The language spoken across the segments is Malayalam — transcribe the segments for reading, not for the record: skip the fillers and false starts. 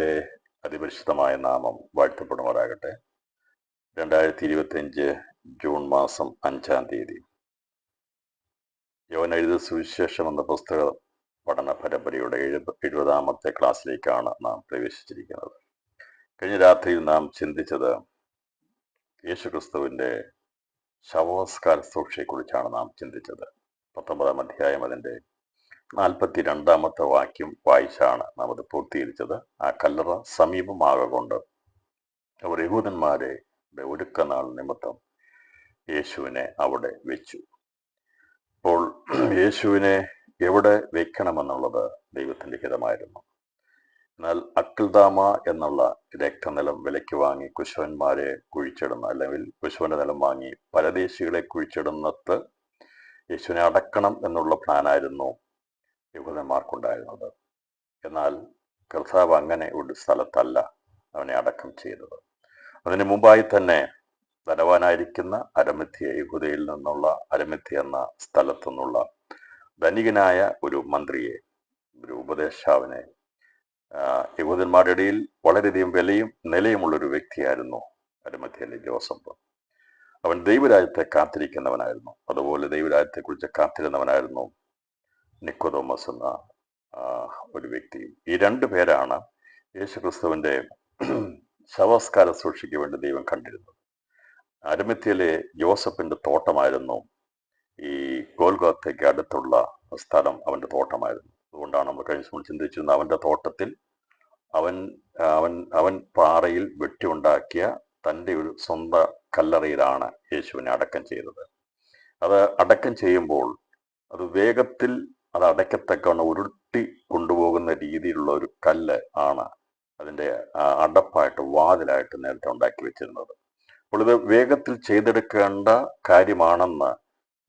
ദൈവത്തിൻ്റെ അതിപരിശുദ്ധമായ നാമം വാഴ്ത്തപ്പെടുമാറാകട്ടെ. 2025 ജൂൺ മാസം 5-ാം തീയതി യോഹന്നാൻ എഴുതിയ സുവിശേഷം എന്ന പുസ്തക പഠന പരമ്പരയുടെ 70-ാമത്തെ ക്ലാസ്സിലേക്കാണ് നാം പ്രവേശിച്ചിരിക്കുന്നത്. കഴിഞ്ഞ രാത്രിയിൽ നാം ചിന്തിച്ചത് യേശുക്രിസ്തുവിൻ്റെ ശവോസ്കാര സൂക്ഷയെക്കുറിച്ചാണ് നാം ചിന്തിച്ചത്. 19-ാം അധ്യായം അതിൻ്റെ 42-ാമത്തെ വാക്യം വായിച്ചാണ് നാം അത് പൂർത്തീകരിച്ചത്. ആ കല്ലറ സമീപമാകൊണ്ട് അവർ യഹൂദന്മാരെ ഒരുക്കനാൾ നിമിത്തം യേശുവിനെ അവിടെ വെച്ചു. അപ്പോൾ യേശുവിനെ എവിടെ വെക്കണമെന്നുള്ളത് ദൈവത്തിൻ്റെ ഹിതമായിരുന്നു. എന്നാൽ അക്കിൽദാമ എന്നുള്ള രക്തനിലം വിലയ്ക്ക് വാങ്ങി കുശവന്മാരെ കുഴിച്ചിടുന്ന, അല്ലെങ്കിൽ കുശവന്റെ നിലം വാങ്ങി പരദേശികളെ കുഴിച്ചിടുന്നത് യേശുവിനെ അടക്കണം എന്നുള്ള പ്ലാനായിരുന്നു യഹൂദന്മാർക്കുണ്ടായിരുന്നത്. എന്നാൽ കർത്താവ് അങ്ങനെ ഒരു സ്ഥലത്തല്ല അവനെ അടക്കം ചെയ്തത്. അതിന് മുമ്പായി തന്നെ ധനവാനായിരിക്കുന്ന അരമത്യ, യഹൂദയിൽ നിന്നുള്ള അരമത്യ എന്ന സ്ഥലത്തു നിന്നുള്ള ധനികനായ ഒരു മന്ത്രിയെ, ഒരു ഉപദേഷ്ടാവിനെ, യഹൂദന്മാരുടെ ഇടയിൽ വളരെയധികം വിലയും നിലയുമുള്ളൊരു വ്യക്തിയായിരുന്നു അരമത്യയിലെ ജോസഫ്. അവൻ ദൈവരാജ്യത്തെ കാത്തിരിക്കുന്നവനായിരുന്നു. അതുപോലെ ദൈവരാജ്യത്തെക്കുറിച്ച് കാത്തിരുന്നവനായിരുന്നു നിക്കോദോമസ് എന്ന ഒരു വ്യക്തി. ഈ രണ്ടു പേരാണ് യേശുക്രിസ്തുവിന്റെ ശവസ്കാര സൂക്ഷിക്ക് വേണ്ടി ദൈവം കണ്ടിരുന്നത്. അരമത്യയിലെ ജോസഫിന്റെ തോട്ടമായിരുന്നു ഈ ഗോൽഗോത്തയ്ക്ക് അടുത്തുള്ള സ്ഥലം, അവന്റെ തോട്ടമായിരുന്നു. അതുകൊണ്ടാണ് നമ്മൾ കഴിഞ്ഞ ദിവസം ചിന്തിച്ചിരുന്നത്, അവന്റെ തോട്ടത്തിൽ അവൻ പാറയിൽ വെട്ടിയുണ്ടാക്കിയ തൻ്റെ ഒരു സ്വന്തം കല്ലറയിലാണ് യേശുവിനെ അടക്കം ചെയ്തത്. അത് അടക്കം ചെയ്യുമ്പോൾ അത് വേഗത്തിൽ അത് അടയ്ക്കത്തക്കവണ്ണം ഉരുട്ടി കൊണ്ടുപോകുന്ന രീതിയിലുള്ള ഒരു കല്ല് ആണ് അതിൻ്റെ അടപ്പായിട്ട്, വാതിലായിട്ട് നേരത്തെ ഉണ്ടാക്കി വെച്ചിരുന്നത്. അപ്പോൾ ഇത് വേഗത്തിൽ ചെയ്തെടുക്കേണ്ട കാര്യമാണെന്ന്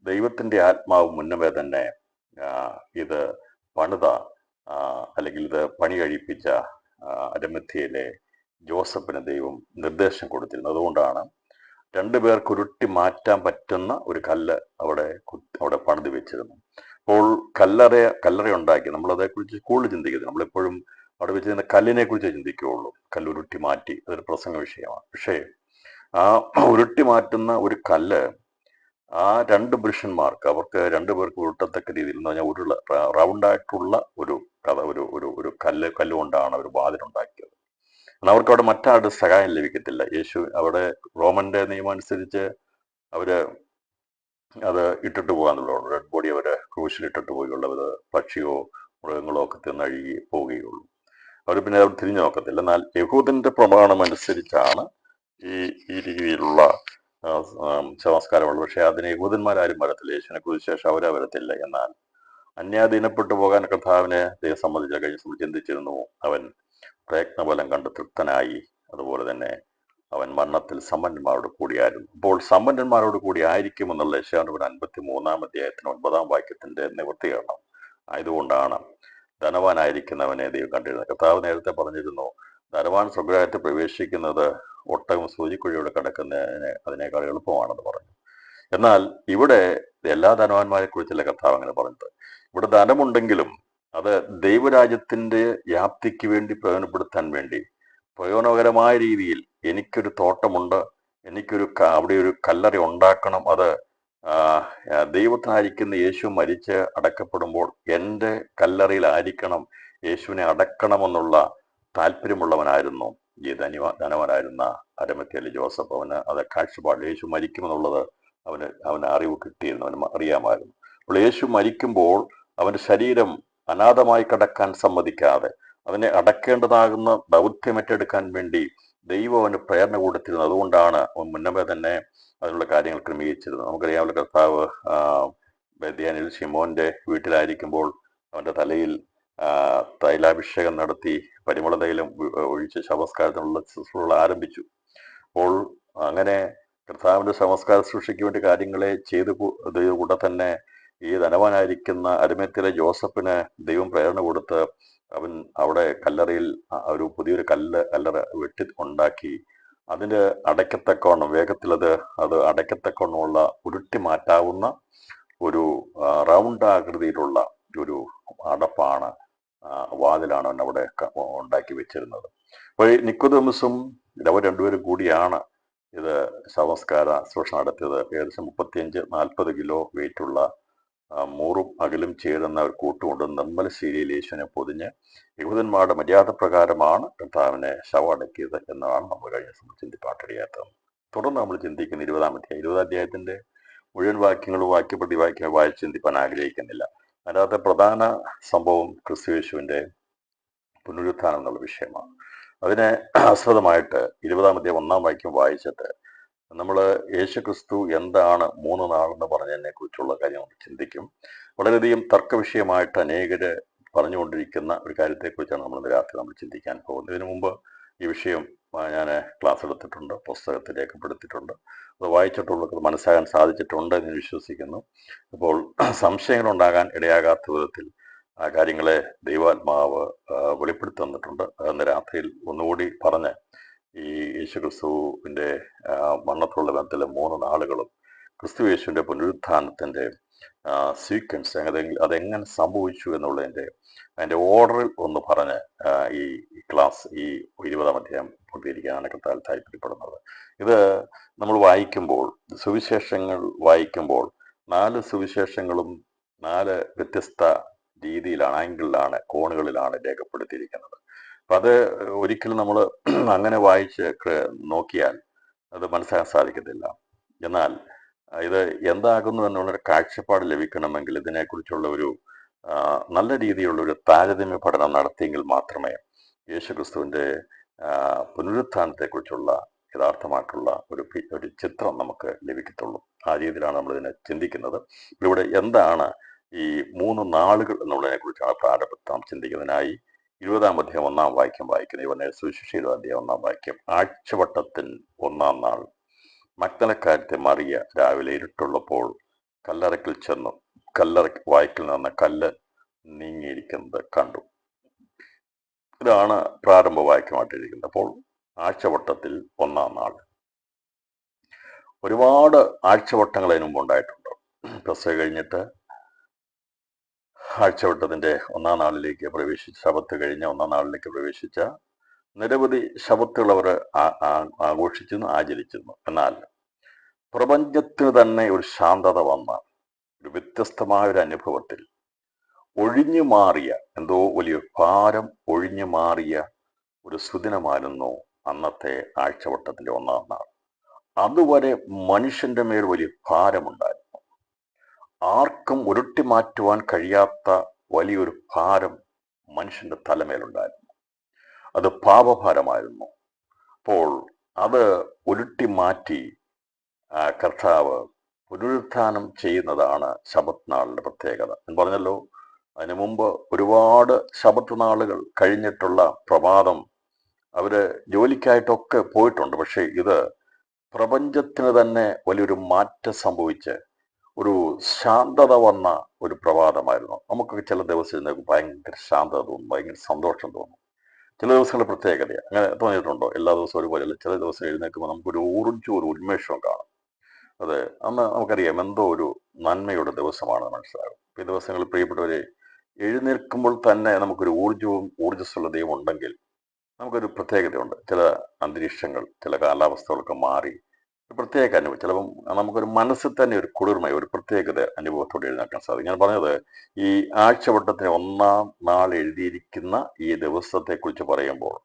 ദൈവത്തിൻ്റെ ആത്മാവ് മുന്നമേ തന്നെ ഇത് പണിത, അല്ലെങ്കിൽ ഇത് പണി കഴിപ്പിച്ച അരമത്യയിലെ ജോസഫിന് ദൈവം നിർദ്ദേശം കൊടുത്തിരുന്നു. അതുകൊണ്ടാണ് രണ്ടുപേർക്ക് ഉരുട്ടി മാറ്റാൻ പറ്റുന്ന ഒരു കല്ല് അവിടെ പണിത് വെച്ചിരുന്നു. അപ്പോൾ കല്ലറ ഉണ്ടാക്കി നമ്മൾ അതേക്കുറിച്ച് കൂടുതൽ ചിന്തിക്കുന്നത്, നമ്മളെപ്പോഴും അവിടെ വെച്ചിരുന്ന കല്ലിനെ കുറിച്ച് ചിന്തിക്കുകയുള്ളൂ. കല്ലുരുട്ടി മാറ്റി, അതൊരു പ്രസംഗ വിഷയമാണ്. പക്ഷേ ആ ഉരുട്ടി മാറ്റുന്ന ഒരു കല്ല് ആ രണ്ട് പുരുഷന്മാർക്ക്, അവർക്ക് രണ്ടുപേർക്ക് ഉരുട്ടത്തക്ക രീതിയിൽ എന്ന് പറഞ്ഞാൽ റൗണ്ടായിട്ടുള്ള ഒരു കല്ല് കൊണ്ടാണ് അവർ വാതിലുണ്ടാക്കിയത്. എന്നാൽ അവർക്ക് അവിടെ മറ്റാരുടെ സഹായം ലഭിക്കത്തില്ല. യേശു അവിടെ റോമന്റെ നിയമം അനുസരിച്ച് അവര് അത് ഇട്ടിട്ട് പോകാന്നുള്ളൂ. ഡെഡ് ബോഡി അവര് ക്രൂശിൽ ഇട്ടിട്ട് പോയുള്ളവർ പക്ഷിയോ മൃഗങ്ങളോ ഒക്കെ തിന്നഴുകി പോവുകയുള്ളൂ. അവർ പിന്നെ അവർ തിരിഞ്ഞു നോക്കത്തില്ല. എന്നാൽ യഹൂദന്റെ പ്രമാണം അനുസരിച്ചാണ് ഈ രീതിയിലുള്ള സംസ്കാരമുള്ളത്. പക്ഷെ അതിന് യഹൂദന്മാരാരും വരത്തില്ല. യേശുവിനെ കുറിച്ച് ശേഷം അവരെ വരത്തില്ല. എന്നാൽ അന്യാധീനപ്പെട്ടു പോകാൻ കർത്താവിനെ ദൈവം സംബന്ധിച്ച കഴിഞ്ഞ ചിന്തിച്ചിരുന്നു. അവൻ പ്രയത്നഫലം കണ്ട് തൃപ്തനായി. അതുപോലെ തന്നെ അവൻ മരണത്തിൽ സമ്പന്നന്മാരോട് കൂടിയായിരുന്നു. അപ്പോൾ സമ്പന്നന്മാരോട് കൂടി ആയിരിക്കുമെന്നുള്ള യെശയ്യാവ് 53-ാം അധ്യായത്തിന് 9-ാം വാക്യത്തിന്റെ നിവൃത്തീകരണം ആയതുകൊണ്ടാണ് ധനവാനായിരിക്കുന്നവനെ ദൈവം കണ്ടിരുന്നത്. കർത്താവ് നേരത്തെ പറഞ്ഞിരുന്നു, ധനവാൻ സ്വർഗ്ഗരാജ്യത്തിൽ പ്രവേശിക്കുന്നത് ഒട്ടകം സൂചിക്കുഴിയോടെ അതിനേക്കാൾ എളുപ്പമാണെന്ന് പറഞ്ഞു. എന്നാൽ ഇവിടെ എല്ലാ ധനവാന്മാരെ കുറിച്ചല്ല കർത്താവ് അങ്ങനെ പറഞ്ഞത്. ഇവിടെ ധനമുണ്ടെങ്കിലും അത് ദൈവരാജ്യത്തിന്റെ വ്യാപ്തിക്ക് വേണ്ടി പ്രയോജനപ്പെടുത്താൻ വേണ്ടി പ്രയോജനകരമായ രീതിയിൽ, എനിക്കൊരു തോട്ടമുണ്ട്, അവിടെ ഒരു കല്ലറ ഉണ്ടാക്കണം, അത് ദൈവത്തിനായിരിക്കുന്ന യേശു മരിച്ച് അടക്കപ്പെടുമ്പോൾ എൻ്റെ കല്ലറയിലായിരിക്കണം, യേശുവിനെ അടക്കണമെന്നുള്ള താല്പര്യമുള്ളവനായിരുന്നു ഈ ധനവാനായിരുന്ന അരമത്യയിലെ ജോസഫ്. അവന് അത് കാഴ്ചപ്പാട്, യേശു മരിക്കുമെന്നുള്ളത് അവന് അറിവ് കിട്ടിയിരുന്നു, അവന് അറിയാമായിരുന്നു. അപ്പോൾ യേശു മരിക്കുമ്പോൾ അവന്റെ ശരീരം അനാഥമായി കിടക്കാൻ സമ്മതിക്കാതെ അതിനെ അടക്കേണ്ടതാകുന്ന ദൗത്യം ഏറ്റെടുക്കാൻ വേണ്ടി ദൈവം അവന് പ്രേരണ കൊടുത്തിരുന്നു. അതുകൊണ്ടാണ് അവൻ മുന്നമേ തന്നെ അതിനുള്ള കാര്യങ്ങൾ ക്രമീകരിച്ചിരുന്നത്. നമുക്കറിയാവുന്ന കർത്താവ് ബെത്യാനിൽ ശിമോന്റെ വീട്ടിലായിരിക്കുമ്പോൾ അവന്റെ തലയിൽ തൈലാഭിഷേകം നടത്തി പരിമള തൈലം ഒഴിച്ച് ശവസ്കാരത്തിനുള്ള ശുശ്രൂഷകൾ ആരംഭിച്ചു. അപ്പോൾ അങ്ങനെ കർത്താവിന്റെ ശവസ്കാര ശുശ്രൂഷയ്ക്ക് വേണ്ടി കാര്യങ്ങളെ ചെയ്തു കൂടെ തന്നെ ഈ ധനവാനായിരിക്കുന്ന അരമത്യയിലെ ജോസഫിന് ദൈവം പ്രേരണ കൊടുത്ത് അവൻ അവിടെ കല്ലറയിൽ ഒരു പുതിയൊരു കല്ലറ വെട്ടി ഉണ്ടാക്കി അതിന് അടയ്ക്കത്തക്കവണ്ണം വേഗത്തിൽ അത് അടയ്ക്കത്തക്കവണ്ണമുള്ള ഉരുട്ടി മാറ്റാവുന്ന ഒരു റൗണ്ട് ആകൃതിയിലുള്ള ഒരു അടപ്പാണ് വാതിലാണ് അവൻ അവിടെ ഉണ്ടാക്കി വെച്ചിരുന്നത്. അപ്പോൾ ഈ നിക്കോദെമസും അവർ രണ്ടുപേരും കൂടിയാണ് ഇത് ശവസ്കാര ശുശ്രൂഷ നടത്തിയത്. ഏകദേശം 35-40 കിലോ വെയിറ്റുള്ള മൂറും അകലും ചേരുന്ന ഒരു കൂട്ടുകൊണ്ട് നിർമ്മലശീലയിൽ യേശുവിനെ പൊതിഞ്ഞ് യഹൂദന്മാരുടെ മര്യാദ പ്രകാരമാണ് കർത്താവിനെ ശവമടക്കിയത് എന്നാണ് നമ്മൾ കഴിഞ്ഞ ദിവസം ചിന്തിപ്പാട്ടിടയാത്തത്. തുടർന്ന് നമ്മൾ ചിന്തിക്കുന്ന 20-ാം അധ്യായത്തിന്റെ മുഴുവൻ വാക്യങ്ങളും വാക്യപ്രതി വാക്യങ്ങൾ വായിച്ച് ചിന്തിപ്പാൻ ആഗ്രഹിക്കുന്നില്ല. അതിനകത്തെ പ്രധാന സംഭവം ക്രിസ്തുയേശുവിന്റെ പുനരുത്ഥാനം എന്നുള്ള വിഷയമാണ്. അതിനെ ആസ്പദമായിട്ട് 20-ാം അധ്യായം 1-ാം വാക്യം വായിച്ചിട്ട് നമ്മൾ യേശുക്രിസ്തു എന്താണ് 3 നാളെന്ന് പറഞ്ഞതിനെ കുറിച്ചുള്ള കാര്യം നമ്മൾ ചിന്തിക്കും. വളരെയധികം തർക്കവിഷയമായിട്ട് അനേകര് പറഞ്ഞുകൊണ്ടിരിക്കുന്ന ഒരു കാര്യത്തെക്കുറിച്ചാണ് നമ്മൾ രാത്രി നമ്മൾ ചിന്തിക്കാൻ പോകുന്നത്. ഇതിനു മുമ്പ് ഈ വിഷയം ഞാൻ ക്ലാസ് എടുത്തിട്ടുണ്ട്, പുസ്തകത്തിൽ രേഖപ്പെടുത്തിയിട്ടുണ്ട്. അത് വായിച്ചിട്ടുള്ളവർക്ക് മനസ്സിലാകാൻ സാധിച്ചിട്ടുണ്ട് എന്ന് വിശ്വസിക്കുന്നു. അപ്പോൾ സംശയങ്ങളുണ്ടാകാൻ ഇടയാകാത്ത വിധത്തിൽ ആ കാര്യങ്ങളെ ദൈവാത്മാവ് വെളിപ്പെടുത്തി തന്നിട്ടുണ്ട്. അന്ന് രാത്രിയിൽ ഒന്നുകൂടി പറഞ്ഞ് ഈ യേശുക്രിസ്തുവിന്റെ മരണത്തോടുള്ള ബന്ധത്തിലെ 3 നാളുകളും ക്രിസ്തു യേശുവിന്റെ പുനരുത്ഥാനത്തിന്റെ സീക്വൻസ് അതെങ്ങനെ സംഭവിച്ചു എന്നുള്ളതിന്റെ അതിന്റെ ഓർഡറിൽ ഒന്ന് പറഞ്ഞ് ഈ ക്ലാസ് ഈ 20-ാം അധ്യായം പൂർത്തീകരിക്കാനാണ് കർത്താവിൽ താല്പര്യപ്പെടുന്നത്. ഇത് നമ്മൾ വായിക്കുമ്പോൾ, സുവിശേഷങ്ങൾ വായിക്കുമ്പോൾ 4 സുവിശേഷങ്ങളും 4 വ്യത്യസ്ത രീതിയിലാണ്, ആംഗിളിലാണ്, കോണുകളിലാണ് രേഖപ്പെടുത്തിയിരിക്കുന്നത്. അപ്പം അത് ഒരിക്കലും നമ്മൾ അങ്ങനെ വായിച്ച് നോക്കിയാൽ അത് മനസ്സിലാക്കാൻ സാധിക്കത്തില്ല. എന്നാൽ ഇത് എന്താകുന്നു എന്നുള്ളൊരു കാഴ്ചപ്പാട് ലഭിക്കണമെങ്കിൽ ഇതിനെക്കുറിച്ചുള്ള ഒരു നല്ല രീതിയിലുള്ള ഒരു താരതമ്യ പഠനം നടത്തിയെങ്കിൽ മാത്രമേ യേശുക്രിസ്തുവിന്റെ പുനരുത്ഥാനത്തെക്കുറിച്ചുള്ള യഥാർത്ഥമായിട്ടുള്ള ഒരു ചിത്രം നമുക്ക് ലഭിക്കത്തുള്ളൂ. ആ രീതിയിലാണ് നമ്മളിതിനെ ചിന്തിക്കുന്നത്. ഇവിടെ എന്താണ് ഈ 3 നാളുകൾ എന്നുള്ളതിനെ കുറിച്ചാണ് പ്രാരംഭം ചിന്തിക്കുന്നതിനായി 20-ാം അധ്യായം 1-ാം വാക്യം വായിക്കുന്നത്. ഇവനെ സുവിശേഷ 20-ാം അധ്യായം 1-ാം വാക്യം. ആഴ്ചവട്ടത്തിൻ 1-ാം നാൾ മഗ്ദലക്കാരത്തെ മറിയ രാവിലെ ഇരുട്ടുള്ളപ്പോൾ കല്ലറയ്ക്കൽ ചെന്നു വായ്ക്കൽ നിന്ന് കല്ല് നീങ്ങിയിരിക്കുന്നത് കണ്ടു. ഇതാണ് പ്രാരംഭ വാക്യമായിട്ടിരിക്കുന്നത്. അപ്പോൾ ആഴ്ചവട്ടത്തിൽ 1-ാം നാൾ. ഒരുപാട് ആഴ്ചവട്ടങ്ങൾ അതിനു മുമ്പ് ഉണ്ടായിട്ടുണ്ട്. പെസഹ കഴിഞ്ഞിട്ട് ആഴ്ചവട്ടത്തിന്റെ 1-ാം നാളിലേക്ക് പ്രവേശിച്ച, ശബത്ത് കഴിഞ്ഞ 1-ാം നാളിലേക്ക് പ്രവേശിച്ച നിരവധി ശബത്തുകൾ അവർ ആഘോഷിച്ചിരുന്നു, ആചരിച്ചിരുന്നു. എന്നാൽ പ്രപഞ്ചത്തിന് തന്നെ ഒരു ശാന്തത വന്ന ഒരു വ്യത്യസ്തമായ ഒരു അനുഭവത്തിൽ ഒഴിഞ്ഞു മാറിയ എന്തോ വലിയ ഭാരം ഒഴിഞ്ഞു മാറിയ ഒരു സുദിനമായിരുന്നു അന്നത്തെ ആഴ്ചവട്ടത്തിന്റെ 1-ാം നാൾ. അതുവരെ മനുഷ്യന്റെ മേൽ വലിയ ഭാരമുണ്ടായിരുന്നു. ആർക്കും ഉരുട്ടി മാറ്റുവാൻ കഴിയാത്ത വലിയൊരു ഭാരം മനുഷ്യന്റെ തലമേലുണ്ടായിരുന്നു. അത് പാപഭാരമായിരുന്നു. അപ്പോൾ അത് ഉരുട്ടി മാറ്റി കർത്താവ് പുനരുത്ഥാനം ചെയ്യുന്നതാണ് ശബത്ത് നാളിന്റെ പ്രത്യേകത. ഞാൻ പറഞ്ഞല്ലോ, അതിനു മുമ്പ് ഒരുപാട് ശബത്ത് നാളുകൾ കഴിഞ്ഞിട്ടുള്ള പ്രഭാതം അവര് ജോലിക്കായിട്ടൊക്കെ പോയിട്ടുണ്ട്. പക്ഷെ ഇത് പ്രപഞ്ചത്തിന് തന്നെ വലിയൊരു മാറ്റം സംഭവിച്ച് ഒരു ശാന്തത വന്ന ഒരു പ്രഭാതമായിരുന്നു. നമുക്കൊക്കെ ചില ദിവസം ഭയങ്കര ശാന്തത തോന്നും, ഭയങ്കര സന്തോഷം തോന്നും. ചില ദിവസങ്ങളുടെ പ്രത്യേകതയാണ്. അങ്ങനെ തോന്നിയിട്ടുണ്ടോ? എല്ലാ ദിവസവും ഒരുപോലെയല്ല. ചില ദിവസം എഴുന്നേൽക്കുമ്പോൾ നമുക്കൊരു ഊർജ്ജവും ഒരു ഉന്മേഷവും കാണും. അത് അന്ന് നമുക്കറിയാം എന്തോ ഒരു നന്മയുടെ ദിവസമാണെന്ന് മനസ്സിലാകും. ഈ ദിവസങ്ങളിൽ പ്രിയപ്പെട്ടവരെ, എഴുന്നേൽക്കുമ്പോൾ തന്നെ നമുക്കൊരു ഊർജ്ജസ്വലതയും ഉണ്ടെങ്കിൽ നമുക്കൊരു പ്രത്യേകതയുണ്ട്. ചില അന്തരീക്ഷങ്ങൾ, ചില കാലാവസ്ഥകളൊക്കെ മാറി പ്രത്യേക അനുഭവം, ചിലപ്പം നമുക്കൊരു മനസ്സിൽ തന്നെ ഒരു കുളിർമ, ഒരു പ്രത്യേകത അനുഭവത്തോടെ എഴുന്നേൽക്കാൻ സാധിക്കും. ഞാൻ പറഞ്ഞത് ഈ ആഴ്ചവട്ടത്തിന് 1-ാം നാൾ എഴുതിയിരിക്കുന്ന ഈ ദിവസത്തെക്കുറിച്ച് പറയുമ്പോൾ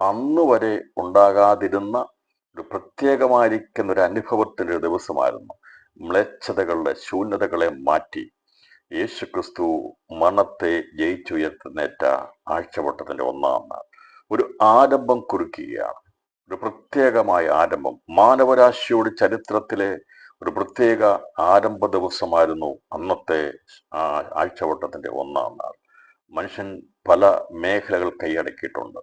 അന്ന് വരെ ഉണ്ടാകാതിരുന്ന ഒരു പ്രത്യേകമായിരിക്കുന്ന ഒരു അനുഭവത്തിന്റെ ഒരു ദിവസമായിരുന്നു. മ്ലേച്ഛതകളുടെ ശൂന്യതകളെ മാറ്റി യേശുക്രിസ്തു മരണത്തെ ജയിച്ചുയർത്തുന്നേറ്റ ആഴ്ചവട്ടത്തിന്റെ 1-ാം നാൾ ഒരു ആരംഭം കുറിക്കുകയാണ്. ഒരു പ്രത്യേകമായ ആരംഭം, മാനവരാശിയുടെ ചരിത്രത്തിലെ ഒരു പ്രത്യേക ആരംഭ ദിവസമായിരുന്നു അന്നത്തെ ആഴ്ചവട്ടത്തിന്റെ 1-ാം നാൾ. മനുഷ്യൻ പല മേഖലകൾ കൈയടക്കിയിട്ടുണ്ട്.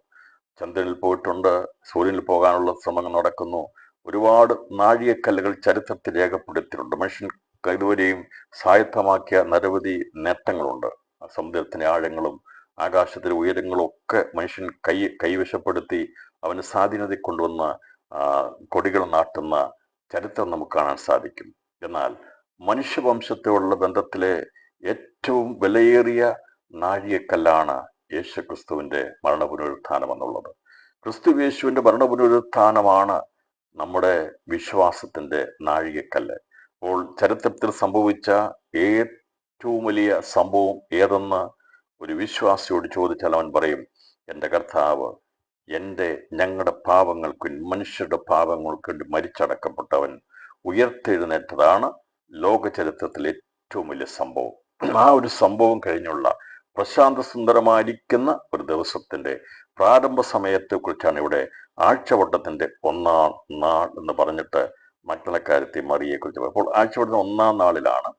ചന്ദ്രനിൽ പോയിട്ടുണ്ട്, സൂര്യനിൽ പോകാനുള്ള ശ്രമങ്ങൾ നടക്കുന്നു. ഒരുപാട് നാഴികക്കല്ലുകൾ ചരിത്രത്തിൽ രേഖപ്പെടുത്തിയിട്ടുണ്ട്. മനുഷ്യൻ ഇതുവരെയും സ്വായത്തമാക്കിയ നിരവധി നേട്ടങ്ങളുണ്ട്. സമുദ്രത്തിന്റെ ആഴങ്ങളും ആകാശത്തിലെ ഉയരങ്ങളും ഒക്കെ മനുഷ്യൻ കൈവശപ്പെടുത്തി അവന് സ്വാധീനത കൊണ്ടുവന്ന കൊടികൾ നാട്ടുന്ന ചരിത്രം നമുക്ക് കാണാൻ സാധിക്കും. എന്നാൽ മനുഷ്യവംശത്തോടുള്ള ബന്ധത്തിലെ ഏറ്റവും വിലയേറിയ നാഴികക്കല്ലാണ് യേശുക്രിസ്തുവിന്റെ മരണപുനരുത്ഥാനം എന്നുള്ളത്. ക്രിസ്തു യേശുവിന്റെ മരണപുനരുത്ഥാനമാണ് നമ്മുടെ വിശ്വാസത്തിന്റെ നാഴികക്കല്ല്. അപ്പോൾ ചരിത്രത്തിൽ സംഭവിച്ച ഏറ്റവും വലിയ സംഭവം ഏതെന്ന് ഒരു വിശ്വാസിയോട് ചോദിച്ചാൽ അവൻ പറയും, എൻ്റെ കർത്താവ് ഞങ്ങളുടെ പാപങ്ങൾക്ക്, മനുഷ്യരുടെ പാപങ്ങൾക്ക് വേണ്ടി മരിച്ചടക്കപ്പെട്ടവൻ ഉയർത്തെഴുന്നേറ്റതാണ് ലോക ചരിത്രത്തിലെ ഏറ്റവും വലിയ സംഭവം. ആ ഒരു സംഭവം കഴിഞ്ഞുള്ള പ്രശാന്ത സുന്ദരമായിരിക്കുന്ന ഒരു ദിവസത്തിന്റെ പ്രാരംഭ സമയത്തെ കുറിച്ചാണ് ഇവിടെ ആഴ്ചവട്ടത്തിന്റെ ഒന്നാം നാൾ എന്ന് പറഞ്ഞിട്ട് മഗ്ദലക്കാരത്തി മറിയെ കുറിച്ച്. അപ്പോൾ ആഴ്ചവട്ടത്തിന്റെ ഒന്നാം നാളിലാണ്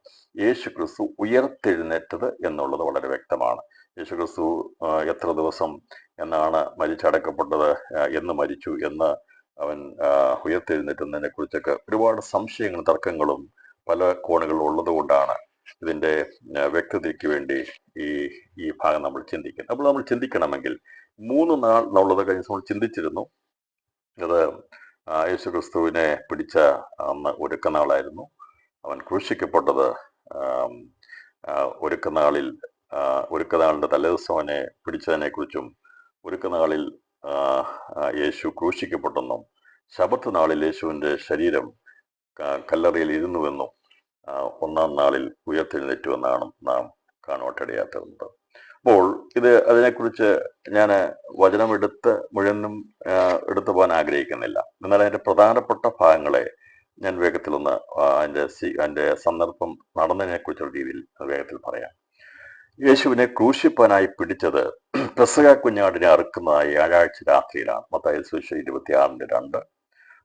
യേശു ക്രിസ്തു ഉയർത്തെഴുന്നേറ്റത് എന്നുള്ളത് വളരെ വ്യക്തമാണ്. യേശു ക്രിസ്തു എത്ര ദിവസം എന്നാണ് മരിച്ചടക്കപ്പെട്ടത്, എന്ന് മരിച്ചു, എന്ന് അവൻ ഉയർത്തെഴുന്നേറ്റുന്നതിനെ കുറിച്ചൊക്കെ ഒരുപാട് സംശയങ്ങളും തർക്കങ്ങളും പല കോണുകളിലും ഉള്ളത് കൊണ്ടാണ് ഇതിന്റെ വ്യക്തതയ്ക്ക് വേണ്ടി ഈ ഭാഗം നമ്മൾ ചിന്തിക്കുന്നത്. അപ്പോൾ നമ്മൾ ചിന്തിക്കണമെങ്കിൽ 3 നാൾ എന്നുള്ളത് കഴിഞ്ഞ് നമ്മൾ ചിന്തിച്ചിരുന്നു. അത് യേശു ക്രിസ്തുവിനെ പിടിച്ച അന്ന് ഒരുക്കനാളായിരുന്നു. അവൻ ക്രൂശിക്കപ്പെട്ടത് ഒരുക്കനാളിന്റെ തലേദിവസം അവനെ പിടിച്ചതിനെ കുറിച്ചും, ഒരുക്കനാളിൽ യേശു ക്രൂശിക്കപ്പെട്ടെന്നും, ശബത്ത് നാളിൽ യേശുവിന്റെ ശരീരം കല്ലറയിൽ ഇരുന്നുവെന്നും, ഒന്നാം നാളിൽ ഉയർത്തെഴുന്നേറ്റുവെന്നാണ് നാം കാണുവാനിടയാക്കുന്നത്. അപ്പോൾ അതിനെക്കുറിച്ച് ഞാൻ വചനം മുഴുവനും എടുത്തു പോകാൻ ആഗ്രഹിക്കുന്നില്ല. എന്നാൽ അതിന്റെ പ്രധാനപ്പെട്ട ഭാഗങ്ങളെ ഞാൻ വേഗത്തിലൊന്ന് അതിന്റെ സന്ദർഭം നടന്നതിനെ കുറിച്ചുള്ള രീതിയിൽ വേഗത്തിൽ പറയാം. യേശുവിനെ ക്രൂശിപ്പാനായി പിടിച്ചത് പെസഹ കുഞ്ഞാടിനെ അറുക്കുന്നതായി വ്യാഴാഴ്ച രാത്രിയിലാണ്. മത്തായി സുവിശേഷം 26:2,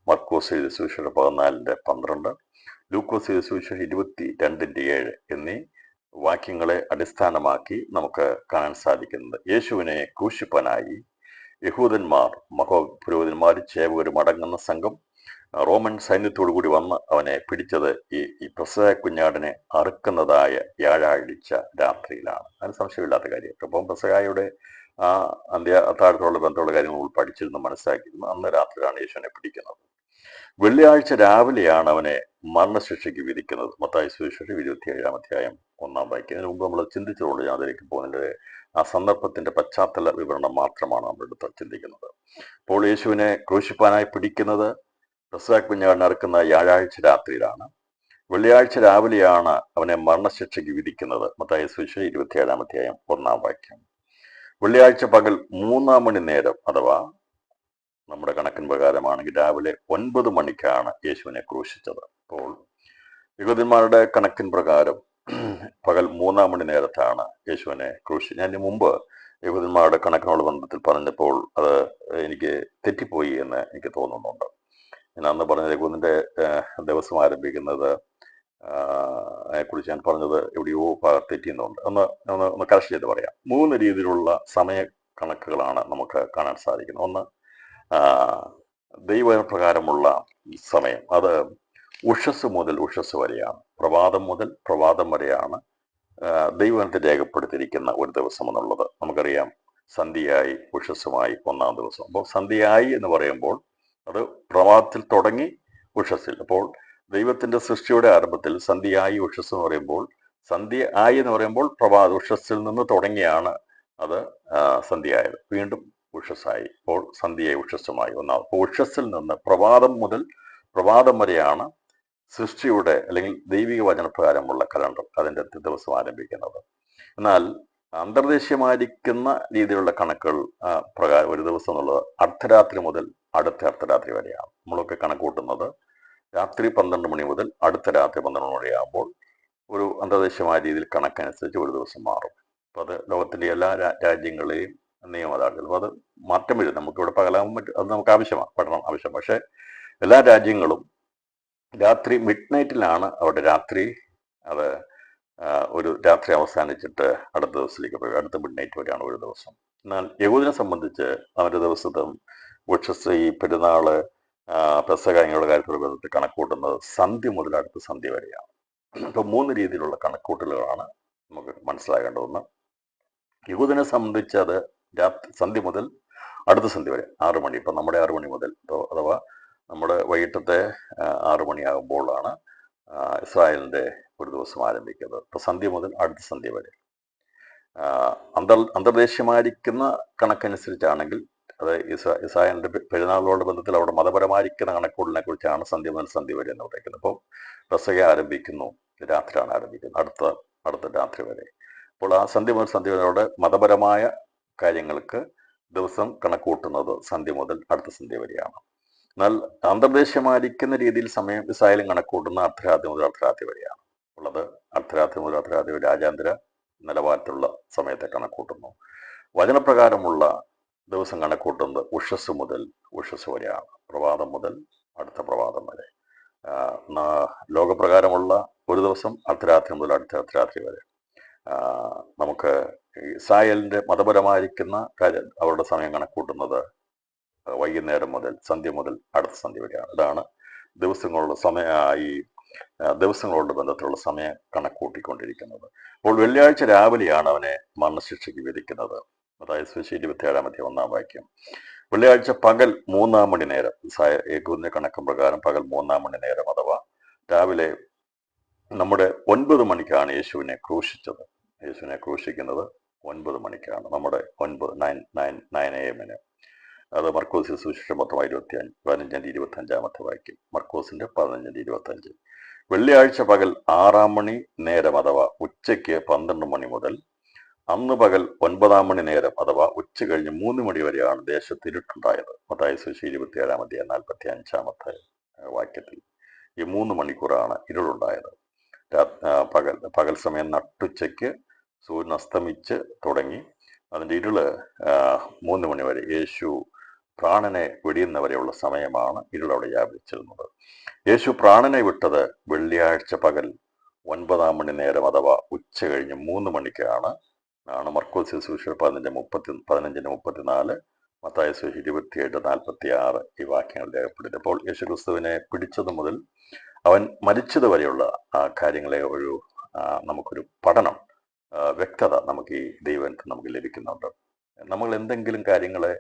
മർക്കോസ് എഴുതിയ സുവിശേഷം 14:12, ലൂക്കോസ് എഴുതിയ സുവിശേഷം 22:7 എന്നീ വാക്യങ്ങളെ അടിസ്ഥാനമാക്കി നമുക്ക് കാണാൻ സാധിക്കുന്നത്, യേശുവിനെ ക്രൂശിപ്പാനായി യഹൂദന്മാർ, മഹാപുരോഹിതന്മാർ, ചേവകരും അടങ്ങുന്ന സംഘം റോമൻ സൈന്യത്തോടു കൂടി വന്ന് അവനെ പിടിച്ചത് ഈ പെസഹ കുഞ്ഞാടിനെ അറുക്കുന്നതായ വ്യാഴാഴ്ച രാത്രിയിലാണ്. അതിന് സംശയമില്ലാത്ത കാര്യം. അപ്പം പെസഹായുടെ അത്താഴത്തോടുള്ള ബന്ധമുള്ള കാര്യങ്ങൾ നമ്മൾ പഠിച്ചിരുന്നു, മനസ്സിലാക്കിയിരുന്നു. അന്ന് രാത്രിയിലാണ് യേശുവിനെ പിടിക്കുന്നത്. വെള്ളിയാഴ്ച രാവിലെയാണ് അവനെ മരണശിക്ഷയ്ക്ക് വിധിക്കുന്നത്. മത്തായി സുവിശേഷം 27-ാം 1-ാം വാക്യം. അതിന് മുമ്പ് നമ്മൾ ചിന്തിച്ചതുകൊണ്ട് ഞാൻ അതിലേക്ക് പോകുന്നതിൻ്റെ ആ സന്ദർഭത്തിന്റെ പശ്ചാത്തല വിവരണം മാത്രമാണ് നമ്മൾ എടുത്ത് ചിന്തിക്കുന്നത്. അപ്പോൾ യേശുവിനെ ക്രൂശിപ്പാനായി പിടിക്കുന്നത് പെസഹ കുഞ്ഞാടിനെ അറുക്കുന്ന വ്യാഴാഴ്ച രാത്രിയിലാണ്. വെള്ളിയാഴ്ച രാവിലെയാണ് അവനെ മരണശിക്ഷയ്ക്ക് വിധിക്കുന്നത്. മത്തായി സുവിശേഷം 27-ാം 1-ാം വാക്യം. വെള്ളിയാഴ്ച പകൽ 3-ാം മണി നേരം, അഥവാ നമ്മുടെ കണക്കിൻ പ്രകാരമാണെങ്കിൽ രാവിലെ 9 മണിക്കാണ് യേശുവിനെ ക്രൂശിച്ചത്. അപ്പോൾ യഹൂദന്മാരുടെ കണക്കിൻ പ്രകാരം പകൽ 3-ാം മണി നേരത്താണ് യേശുവിനെ ഞാൻ മുമ്പ് യഹൂദന്മാരുടെ കണക്കിനുള്ള ബന്ധത്തിൽ പറഞ്ഞപ്പോൾ അത് എനിക്ക് തെറ്റിപ്പോയി എന്ന് എനിക്ക് തോന്നുന്നുണ്ട്. ഞാൻ അന്ന് പറഞ്ഞത് യഹൂദന്റെ ദിവസം ആരംഭിക്കുന്നത് അതിനെക്കുറിച്ച് ഞാൻ പറഞ്ഞത് എവിടെയോ തെറ്റിയുന്നുണ്ട്. ഒന്ന് കറക്റ്റ് ചെയ്ത് പറയാം. 3 രീതിയിലുള്ള സമയ കണക്കുകളാണ് നമുക്ക് കാണാൻ സാധിക്കുന്നത്. ഒന്ന്, ദൈവപ്രകാരമുള്ള സമയം, അത് ഉഷസ് മുതൽ ഉഷസ് വരെയാണ്. പ്രഭാതം മുതൽ പ്രഭാതം വരെയാണ് ദൈവത്തെ രേഖപ്പെടുത്തിയിരിക്കുന്ന ഒരു ദിവസം എന്നുള്ളത് നമുക്കറിയാം. സന്ധ്യയായി ഉഷസ്സുമായി 1-ാം ദിവസം. അപ്പോൾ സന്ധ്യയായി എന്ന് പറയുമ്പോൾ അത് പ്രഭാതത്തിൽ തുടങ്ങി ഉഷസ്സിൽ. അപ്പോൾ ദൈവത്തിന്റെ സൃഷ്ടിയുടെ ആരംഭത്തിൽ സന്ധ്യയായി ഉഷസ് എന്ന് പറയുമ്പോൾ, സന്ധ്യ ആയി എന്ന് പറയുമ്പോൾ ഉഷസ്സിൽ നിന്ന് തുടങ്ങിയാണ് അത് സന്ധ്യയായത്. വീണ്ടും ഉഷസ്സായി. അപ്പോൾ സന്ധ്യയായി ഉഷസ്സുമായി 1-ാം. അപ്പോൾ ഉഷസ്സിൽ നിന്ന് പ്രഭാതം മുതൽ പ്രഭാതം വരെയാണ് സൃഷ്ടിയുടെ അല്ലെങ്കിൽ ദൈവിക വചനപ്രകാരമുള്ള കലണ്ടർ, അതിൻ്റെ ദിവസം ആരംഭിക്കുന്നത്. എന്നാൽ അന്തർദേശീയമായിരിക്കുന്ന രീതിയിലുള്ള കണക്കുകൾ പ്രകാരം ഒരു ദിവസം എന്നുള്ളത് അർദ്ധരാത്രി മുതൽ അടുത്ത അർദ്ധരാത്രി വരെയാണ്. നമ്മളൊക്കെ കണക്കൂട്ടുന്നത് രാത്രി 12 മണി മുതൽ അടുത്ത രാത്രി 12 മണിയാകുമ്പോൾ ഒരു അന്തർദേശീയമായ രീതിയിൽ കണക്കനുസരിച്ച് ഒരു ദിവസം മാറും. അപ്പോൾ അത് ലോകത്തിൻ്റെ എല്ലാ രാജ്യങ്ങളെയും നിയമം അതാണ്. ചിലപ്പോൾ അത് മാറ്റം വരും. നമുക്കിവിടെ പകലാകും, അത് നമുക്ക് ആവശ്യമാണ്, പഠനം ആവശ്യം. പക്ഷേ എല്ലാ രാജ്യങ്ങളും രാത്രി മിഡ്നൈറ്റിലാണ് അവരുടെ രാത്രി. അത് ഒരു രാത്രി അവസാനിച്ചിട്ട് അടുത്ത ദിവസത്തിലേക്ക് പോയി, അടുത്ത മിഡ്നൈറ്റ് വരെയാണ് ഒരു ദിവസം. എന്നാൽ യഹൂദിനെ സംബന്ധിച്ച് അവരുടെ ദിവസത്തെ ഉഷസ്, ഈ പെരുന്നാള്, പെസഹ ഇങ്ങനെയുള്ള കാര്യത്തോട് ബന്ധത്തിൽ കണക്കൂട്ടുന്നത് സന്ധ്യ മുതൽ അടുത്ത സന്ധ്യ വരെയാണ്. അപ്പോൾ 3 രീതിയിലുള്ള കണക്കൂട്ടലുകളാണ് നമുക്ക് മനസ്സിലാകേണ്ടതെന്ന്. യഹൂദിനെ സംബന്ധിച്ച് അത് സന്ധ്യ മുതൽ അടുത്ത സന്ധ്യ വരെ 6 മണി. ഇപ്പം നമ്മുടെ 6 മണി മുതൽ, അഥവാ നമ്മുടെ വൈകിട്ടത്തെ 6 മണിയാകുമ്പോഴാണ് ഇസ്രായേലിന്റെ ഒരു ദിവസം ആരംഭിക്കുന്നത്. ഇപ്പൊ സന്ധ്യ മുതൽ അടുത്ത സന്ധ്യ വരെ. അന്തർദേശീയമായിരിക്കുന്ന കണക്കനുസരിച്ചാണെങ്കിൽ അത് ഇസായന്റെ പെരുന്നാളിനോട് ബന്ധത്തിൽ അവിടെ മതപരമായിരിക്കുന്ന കണക്കുകളിനെ കുറിച്ചാണ് സന്ധ്യ മുതൽ സന്ധ്യ വരെ എന്ന് പറയുന്നത്. അപ്പം പെസഹ ആരംഭിക്കുന്നു, രാത്രിയാണ് ആരംഭിക്കുന്നത്, അടുത്ത രാത്രി വരെ. അപ്പോൾ ആ സന്ധ്യ മുതൽ സന്ധ്യ വരെ അവിടെ മതപരമായ കാര്യങ്ങൾക്ക് ദിവസം കണക്കൂട്ടുന്നത് സന്ധ്യ മുതൽ അടുത്ത സന്ധ്യ വരെയാണ്. എന്നാൽ അന്തർദേശീയമായിരിക്കുന്ന രീതിയിൽ സമയം ഇസ്രായേലും കണക്കൂട്ടുന്ന അർദ്ധരാത്രി മുതൽ അർദ്ധരാത്രി വരെയാണ് ഉള്ളത്. അർദ്ധരാത്രി മുതൽ അർദ്ധരാത്രി വരെ രാജ്യാന്തര നിലവാരത്തിലുള്ള സമയത്തെ കണക്കൂട്ടുന്നു. വചനപ്രകാരമുള്ള ദിവസം കണക്കൂട്ടുന്നത് ഉഷസ് മുതൽ ഉഷസ് വരെയാണ്, പ്രഭാതം മുതൽ അടുത്ത പ്രഭാതം വരെ. ലോകപ്രകാരമുള്ള ഒരു ദിവസം അർദ്ധരാത്രി മുതൽ അടുത്ത അർദ്ധരാത്രി വരെ. നമുക്ക് ഇസ്രായേലിന്റെ മതപരമായിരിക്കുന്ന കാര്യം അവരുടെ സമയം കണക്കൂട്ടുന്നത് വൈകുന്നേരം മുതൽ സന്ധ്യ മുതൽ അടുത്ത സന്ധ്യ വരെയാണ്. ഇതാണ് ദിവസങ്ങളുടെ ഈ ദിവസങ്ങളോട് ബന്ധത്തിലുള്ള സമയം കണക്കൂട്ടിക്കൊണ്ടിരിക്കുന്നത്. അപ്പോൾ വെള്ളിയാഴ്ച രാവിലെയാണ് അവനെ മരണശിക്ഷയ്ക്ക് വിധിക്കുന്നത്. അതായത് സുവിശേഷം 27-1 വാക്യം. വെള്ളിയാഴ്ച പകൽ 3 മണി നേരം, യേഹൂദിന്റെ കണക്കും പ്രകാരം പകൽ 3 മണി നേരം, അഥവാ രാവിലെ നമ്മുടെ 9 മണിക്കാണ് യേശുവിനെ ക്രൂശിച്ചത്. യേശുവിനെ ക്രൂശിക്കുന്നത് 9 മണിക്കാണ്, നമ്മുടെ 9 AM. അത് മർക്കോസിന്റെ സുവിശേഷം 15-25 വാക്യം. മർക്കോസിന്റെ 15-25. വെള്ളിയാഴ്ച പകൽ 6 മണി നേരം, അഥവാ ഉച്ചയ്ക്ക് 12 മണി മുതൽ അന്ന് പകൽ 9 മണി നേരം, അഥവാ ഉച്ച കഴിഞ്ഞ് 3 മണി വരെയാണ് ദേശത്ത് ഇരുട്ടുണ്ടായത്. മത്തായി സുവിശേഷം 27-45 വാക്യത്തിൽ ഈ 3 മണിക്കൂറാണ് ഇരുളുണ്ടായത്. പകൽ സമയം നട്ടുച്ചയ്ക്ക് സൂര്യൻ അസ്തമിച്ച് തുടങ്ങി അതിൻ്റെ ഇരുള് 3 മണി വരെ, യേശു പ്രാണനെ വെടിയുന്നവരെയുള്ള സമയമാണ് ഇരുളവിടെ വ്യാപിച്ചിരുന്നത്. യേശു പ്രാണനെ വിട്ടത് വെള്ളിയാഴ്ച പകൽ 9 മണി നേരം, അഥവാ ഉച്ച കഴിഞ്ഞ് 3 മണിക്കാണ്. മർക്കോസ് സുവിശേഷം 15-34, മത്തായി സുവിശേഷം 27-46 ഈ വാക്യങ്ങൾ രേഖപ്പെടുത്തി. അപ്പോൾ യേശു ക്രിസ്തുവിനെ പിടിച്ചത് മുതൽ അവൻ മരിച്ചത് വരെയുള്ള കാര്യങ്ങളെ നമുക്കൊരു പഠനം, വ്യക്തത നമുക്ക് ഈ ദൈവത്തിൽ നമുക്ക് ലഭിക്കുന്നുണ്ട്. നമ്മൾ എന്തെങ്കിലും കാര്യങ്ങളെ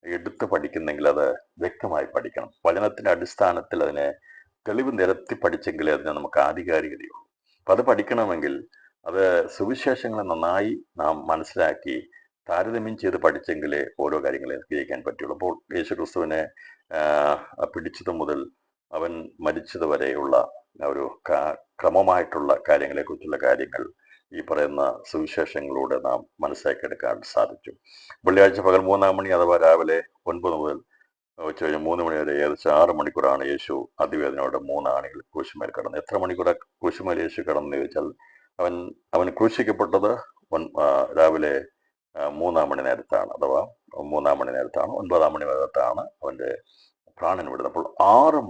എടുത്ത് പഠിക്കുന്നെങ്കിൽ അത് വ്യക്തമായി പഠിക്കണം. വചനത്തിന്റെ അടിസ്ഥാനത്തിൽ അതിനെ തെളിവ് നിരത്തി പഠിച്ചെങ്കിലേ അതിനെ നമുക്ക് ആധികാരികതയുള്ളൂ. അപ്പം അത് പഠിക്കണമെങ്കിൽ അത് സുവിശേഷങ്ങളെ നന്നായി നാം മനസ്സിലാക്കി താരതമ്യം ചെയ്ത് പഠിച്ചെങ്കിലേ ഓരോ കാര്യങ്ങളെ ഗ്രഹിക്കാൻ പറ്റുള്ളൂ. അപ്പോൾ യേശു ക്രിസ്തുവിനെ പിടിച്ചത് മുതൽ അവൻ മരിച്ചത് വരെയുള്ള ഒരു ക്രമമായിട്ടുള്ള കാര്യങ്ങളെക്കുറിച്ചുള്ള കാര്യങ്ങൾ ഈ പറയുന്ന സുവിശേഷങ്ങളിലൂടെ നാം മനസ്സിലാക്കിയെടുക്കാൻ സാധിച്ചു. വെള്ളിയാഴ്ച പകൽ 3 മണി, അഥവാ രാവിലെ 9 മുതൽ ഉച്ച കഴിഞ്ഞ് 3 മണി വരെ ഏകദേശം 6 മണിക്കൂറാണ് യേശു അതിവേദനയോടെ 3 ആണികൾ ക്രൂശുമേൽ കിടന്നു. എത്ര മണിക്കൂർ ക്രൂശുമേൽ യേശു കിടന്നു ചോദിച്ചാൽ അവൻ ക്രൂശിക്കപ്പെട്ടത് രാവിലെ 3 മണി നേരത്താണ്, അഥവാ 3 മണി നേരത്താണ്, 9 മണി നേരത്താണ് അവന്റെ പ്രാണൻ വിടുന്നത്. അപ്പോൾ 6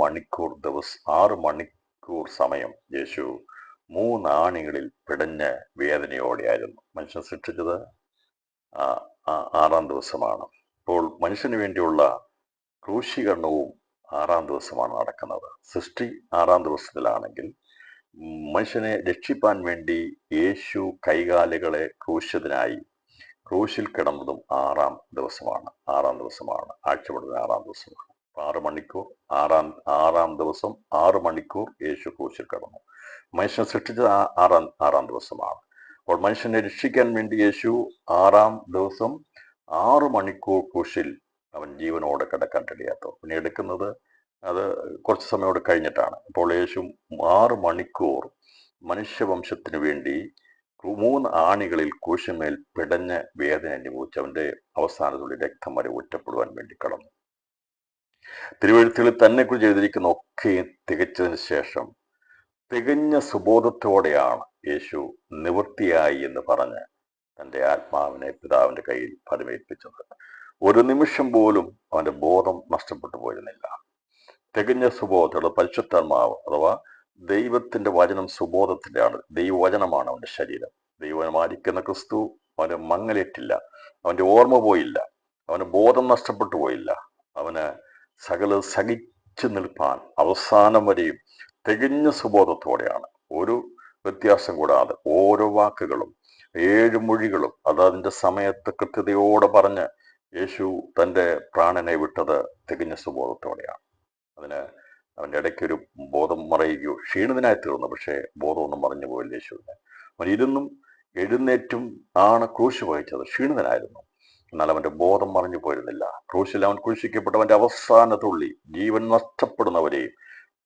മണിക്കൂർ സമയം യേശു 3 ആണികളിൽ പിടഞ്ഞ വേദനയോടെയായിരുന്നു. മനുഷ്യൻ സൃഷ്ടിച്ചത് 6-ാം ദിവസമാണ്. അപ്പോൾ മനുഷ്യന് വേണ്ടിയുള്ള ക്രൂശീകരണവും 6-ാം ദിവസമാണ് നടക്കുന്നത്. സൃഷ്ടി 6-ാം ദിവസത്തിലാണെങ്കിൽ മനുഷ്യനെ രക്ഷിപ്പാൻ വേണ്ടി യേശു കൈകാലുകളെ ക്രൂശിതനായി ക്രൂശിൽ കിടന്നതും 6-ാം ദിവസമാണ്. ആഴ്ചപ്പെടുന്നത് 6-ാം ദിവസമാണ്. 6 മണിക്കൂർ, 6-ാം ദിവസം 6 മണിക്കൂർ യേശു ക്രൂശിൽ കിടന്നു. മനുഷ്യനെ സൃഷ്ടിച്ചത് 6-ാം ദിവസമാണ്. അപ്പോൾ മനുഷ്യനെ രക്ഷിക്കാൻ വേണ്ടി യേശു 6-ാം ദിവസം 6 മണിക്കൂർ ക്രൂശിൽ അവൻ ജീവനോടെ കിടക്കാൻ കഴിയാത്ത പിന്നെ എടുക്കുന്നത് അത് കുറച്ച് സമയോടെ കഴിഞ്ഞിട്ടാണ്. അപ്പോൾ യേശു 6 മണിക്കൂർ മനുഷ്യവംശത്തിന് വേണ്ടി 3 ആണികളിൽ ക്രൂശിന്മേൽ പിടഞ്ഞ വേദന അനുഭവിച്ച് അവന്റെ അവസാനത്തുള്ളിൽ രക്തം വരെ ഒറ്റപ്പെടുവാൻ വേണ്ടി കടന്നു. തിരുവെഴുത്തുകളിൽ തന്നെ കുറിച്ച് എഴുതിയിരിക്കുന്ന ഒക്കെ തികച്ചതിന് ശേഷം തികഞ്ഞ സുബോധത്തോടെയാണ് യേശു നിവൃത്തിയായി എന്ന് പറഞ്ഞ് തൻ്റെ ആത്മാവിനെ പിതാവിന്റെ കയ്യിൽ ഫലമേൽപ്പിച്ചത്. ഒരു നിമിഷം പോലും അവന്റെ ബോധം നഷ്ടപ്പെട്ടു പോയിരുന്നില്ല. തികഞ്ഞ സുബോധത്തോടെ പരിശുദ്ധാത്മാവ്, അഥവാ ദൈവത്തിന്റെ വചനം സുബോധത്തിന്റെ ആണ്. ദൈവവചനമാണ് അവന്റെ ശരീരം. ദൈവമായിരിക്കുന്ന ക്രിസ്തു അവന് മങ്ങലേറ്റില്ല, അവന്റെ ഓർമ്മ പോയില്ല, അവന് ബോധം നഷ്ടപ്പെട്ടു പോയില്ല. അവന് സഹിച്ചു നിൽപ്പാൻ അവസാനം വരെയും തികഞ്ഞ സുബോധത്തോടെയാണ്, ഒരു വ്യത്യാസം കൂടാതെ ഓരോ വാക്കുകളും 7 മൊഴികളും അതിന്റെ സമയത്ത് കൃത്യതയോടെ പറഞ്ഞ് യേശു തൻ്റെ പ്രാണനെ വിട്ടത് തികഞ്ഞ സുബോധത്തോടെയാണ്. അതിന് അവൻ്റെ ഇടയ്ക്കൊരു ബോധം മറയുകയോ ക്ഷീണിതനായി തീർന്നു, പക്ഷേ ബോധമൊന്നും മറഞ്ഞു പോയില്ല യേശുവിന്. അവൻ ഇരുന്നും എഴുന്നേറ്റും ആണ് ക്രൂശ് വഹിച്ചത്. ക്ഷീണിതനായിരുന്നു, എന്നാൽ അവന്റെ ബോധം മറിഞ്ഞു പോയിരുന്നില്ല. ക്രൂശിൽ അവൻ ക്രൂശിക്കപ്പെട്ടവന്റെ അവസാന തുള്ളി ജീവൻ നഷ്ടപ്പെടുന്നവരെയും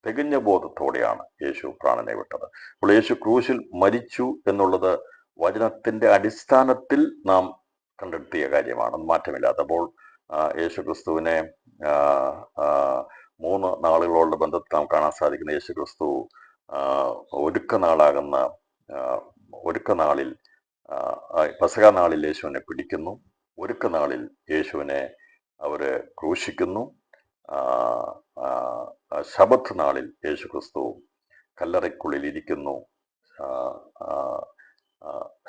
തികഞ്ഞ ബോധത്തോടെയാണ് യേശു പ്രാണനെ വിട്ടത്. അപ്പോൾ യേശു ക്രൂശിൽ മരിച്ചു എന്നുള്ളത് വചനത്തിന്റെ അടിസ്ഥാനത്തിൽ നാം കണ്ടെത്തിയ കാര്യമാണ്, മാറ്റമില്ലാത്ത. അപ്പോൾ യേശു ക്രിസ്തുവിനെ 3 നാളുകളോടുള്ള ബന്ധത്തിൽ നാം കാണാൻ സാധിക്കുന്ന യേശു ക്രിസ്തു ഒരുക്ക നാളിൽ പെസഹ നാളിൽ യേശുവിനെ പിടിക്കുന്നു. ഒരുക്ക നാളിൽ യേശുവിനെ അവര് ക്രൂശിക്കുന്നു. ശബത്ത് നാളിൽ യേശു ക്രിസ്തു കല്ലറയ്ക്കുള്ളിൽ ഇരിക്കുന്നു.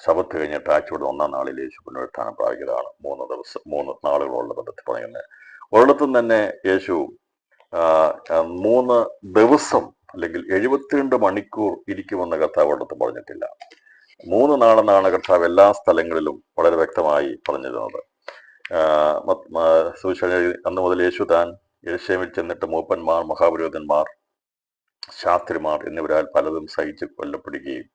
ശബത്ത് കഴിഞ്ഞിട്ട് ആഴ്ചയുടെ 1-ാം നാളിൽ യേശു പുനരുത്ഥാനം പ്രാപിക്കുന്നതാണ്. 3 നാളുകളുള്ള ബന്ധത്തിൽ പറയുന്നത്. ഒരിടത്തും തന്നെ യേശു 3 ദിവസം അല്ലെങ്കിൽ 72 മണിക്കൂർ ഇരിക്കുമെന്ന് കർത്താവ് ഒരിടത്തും പറഞ്ഞിട്ടില്ല. 3 നാളെന്നാണ് കർത്താവ് എല്ലാ സ്ഥലങ്ങളിലും വളരെ വ്യക്തമായി പറഞ്ഞിരുന്നത്. അന്ന് മുതൽ യേശു താൻ യെരൂശലേമിൽ ചെന്നിട്ട് മൂപ്പന്മാർ, മഹാപുരോഹിതന്മാർ, ശാസ്ത്രിമാർ എന്നിവരാൽ പലതും സഹിച്ച് കൊല്ലപ്പെടുകയും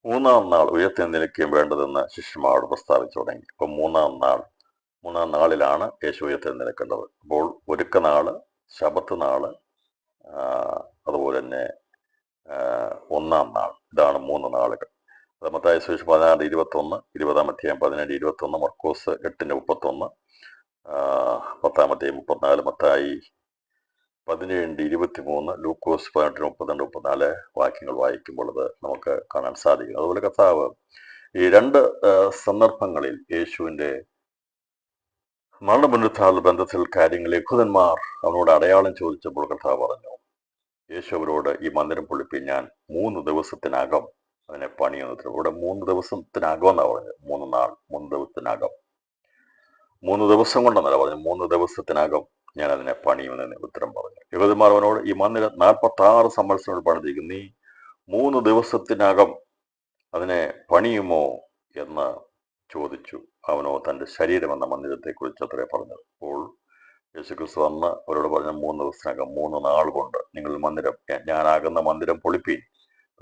3-ാം നാൾ ഉയർത്തെഴുന്നേൽക്കുകയും വേണ്ടതെന്ന് ശിഷ്യന്മാരോട് പ്രസ്താവിച്ചു തുടങ്ങി. അപ്പം 3-ാം നാളിലാണ് യേശു ഉയർത്തെഴുന്നേൽക്കേണ്ടത്. അപ്പോൾ ഒരുക്ക നാള്, ശബത്ത് നാള്, അതുപോലെ തന്നെ 1-ാം നാൾ, ഇതാണ് 3 നാളുകൾ. മത്തായി സുവിശേഷം 16:21, 20-ാം അധ്യായം 17:21, മർക്കോസ് 8:31, 10-ാം അധ്യായം 34, മത്തായി 17:23, ലൂക്കോസ് 18:32-34 വാക്യങ്ങൾ വായിക്കുമ്പോൾ അത് നമുക്ക് കാണാൻ സാധിക്കും. അതുപോലെ കർത്താവ് ഈ 2 സന്ദർഭങ്ങളിൽ യേശുവിന്റെ മരണപുനരുത്ഥാന ബന്ധത്തിൽ കാര്യങ്ങൾ യഹൂദന്മാർ അവനോട് അടയാളം ചോദിച്ചപ്പോൾ കർത്താവ് പറഞ്ഞു, യേശു അവരോട്, ഈ മന്ദിരം പൊളിപ്പിൻ, ഞാൻ 3 ദിവസത്തിനകം അതിനെ പണിയുന്നത്. ഇവിടെ 3 ദിവസത്തിനകം എന്നാണ് പറഞ്ഞത്. 3 നാൾ, 3 ദിവസത്തിനകം, 3 ദിവസം കൊണ്ടെന്നല്ല പറഞ്ഞു, 3 ദിവസത്തിനകം ഞാൻ അതിനെ പണിയുമെന്ന് ഉത്തരം പറഞ്ഞു. യഹൂദന്മാർ അവനോട്, ഈ മന്ദിരം 46 സംവത്സരങ്ങൾ പണിതിരിക്കും, നീ 3 ദിവസത്തിനകം അതിനെ പണിയുമോ എന്ന് ചോദിച്ചു. അവനോ തൻ്റെ ശരീരം എന്ന മന്ദിരത്തെക്കുറിച്ച് അത്രേ പറഞ്ഞത്. അപ്പോൾ യേശുക്രിസ്തു അന്ന് അവരോട് പറഞ്ഞ 3 ദിവസത്തിനകം, 3 നാൾ കൊണ്ട് നിങ്ങൾ മന്ദിരം, ഞാനാകുന്ന മന്ദിരം പൊളിപ്പീൻ.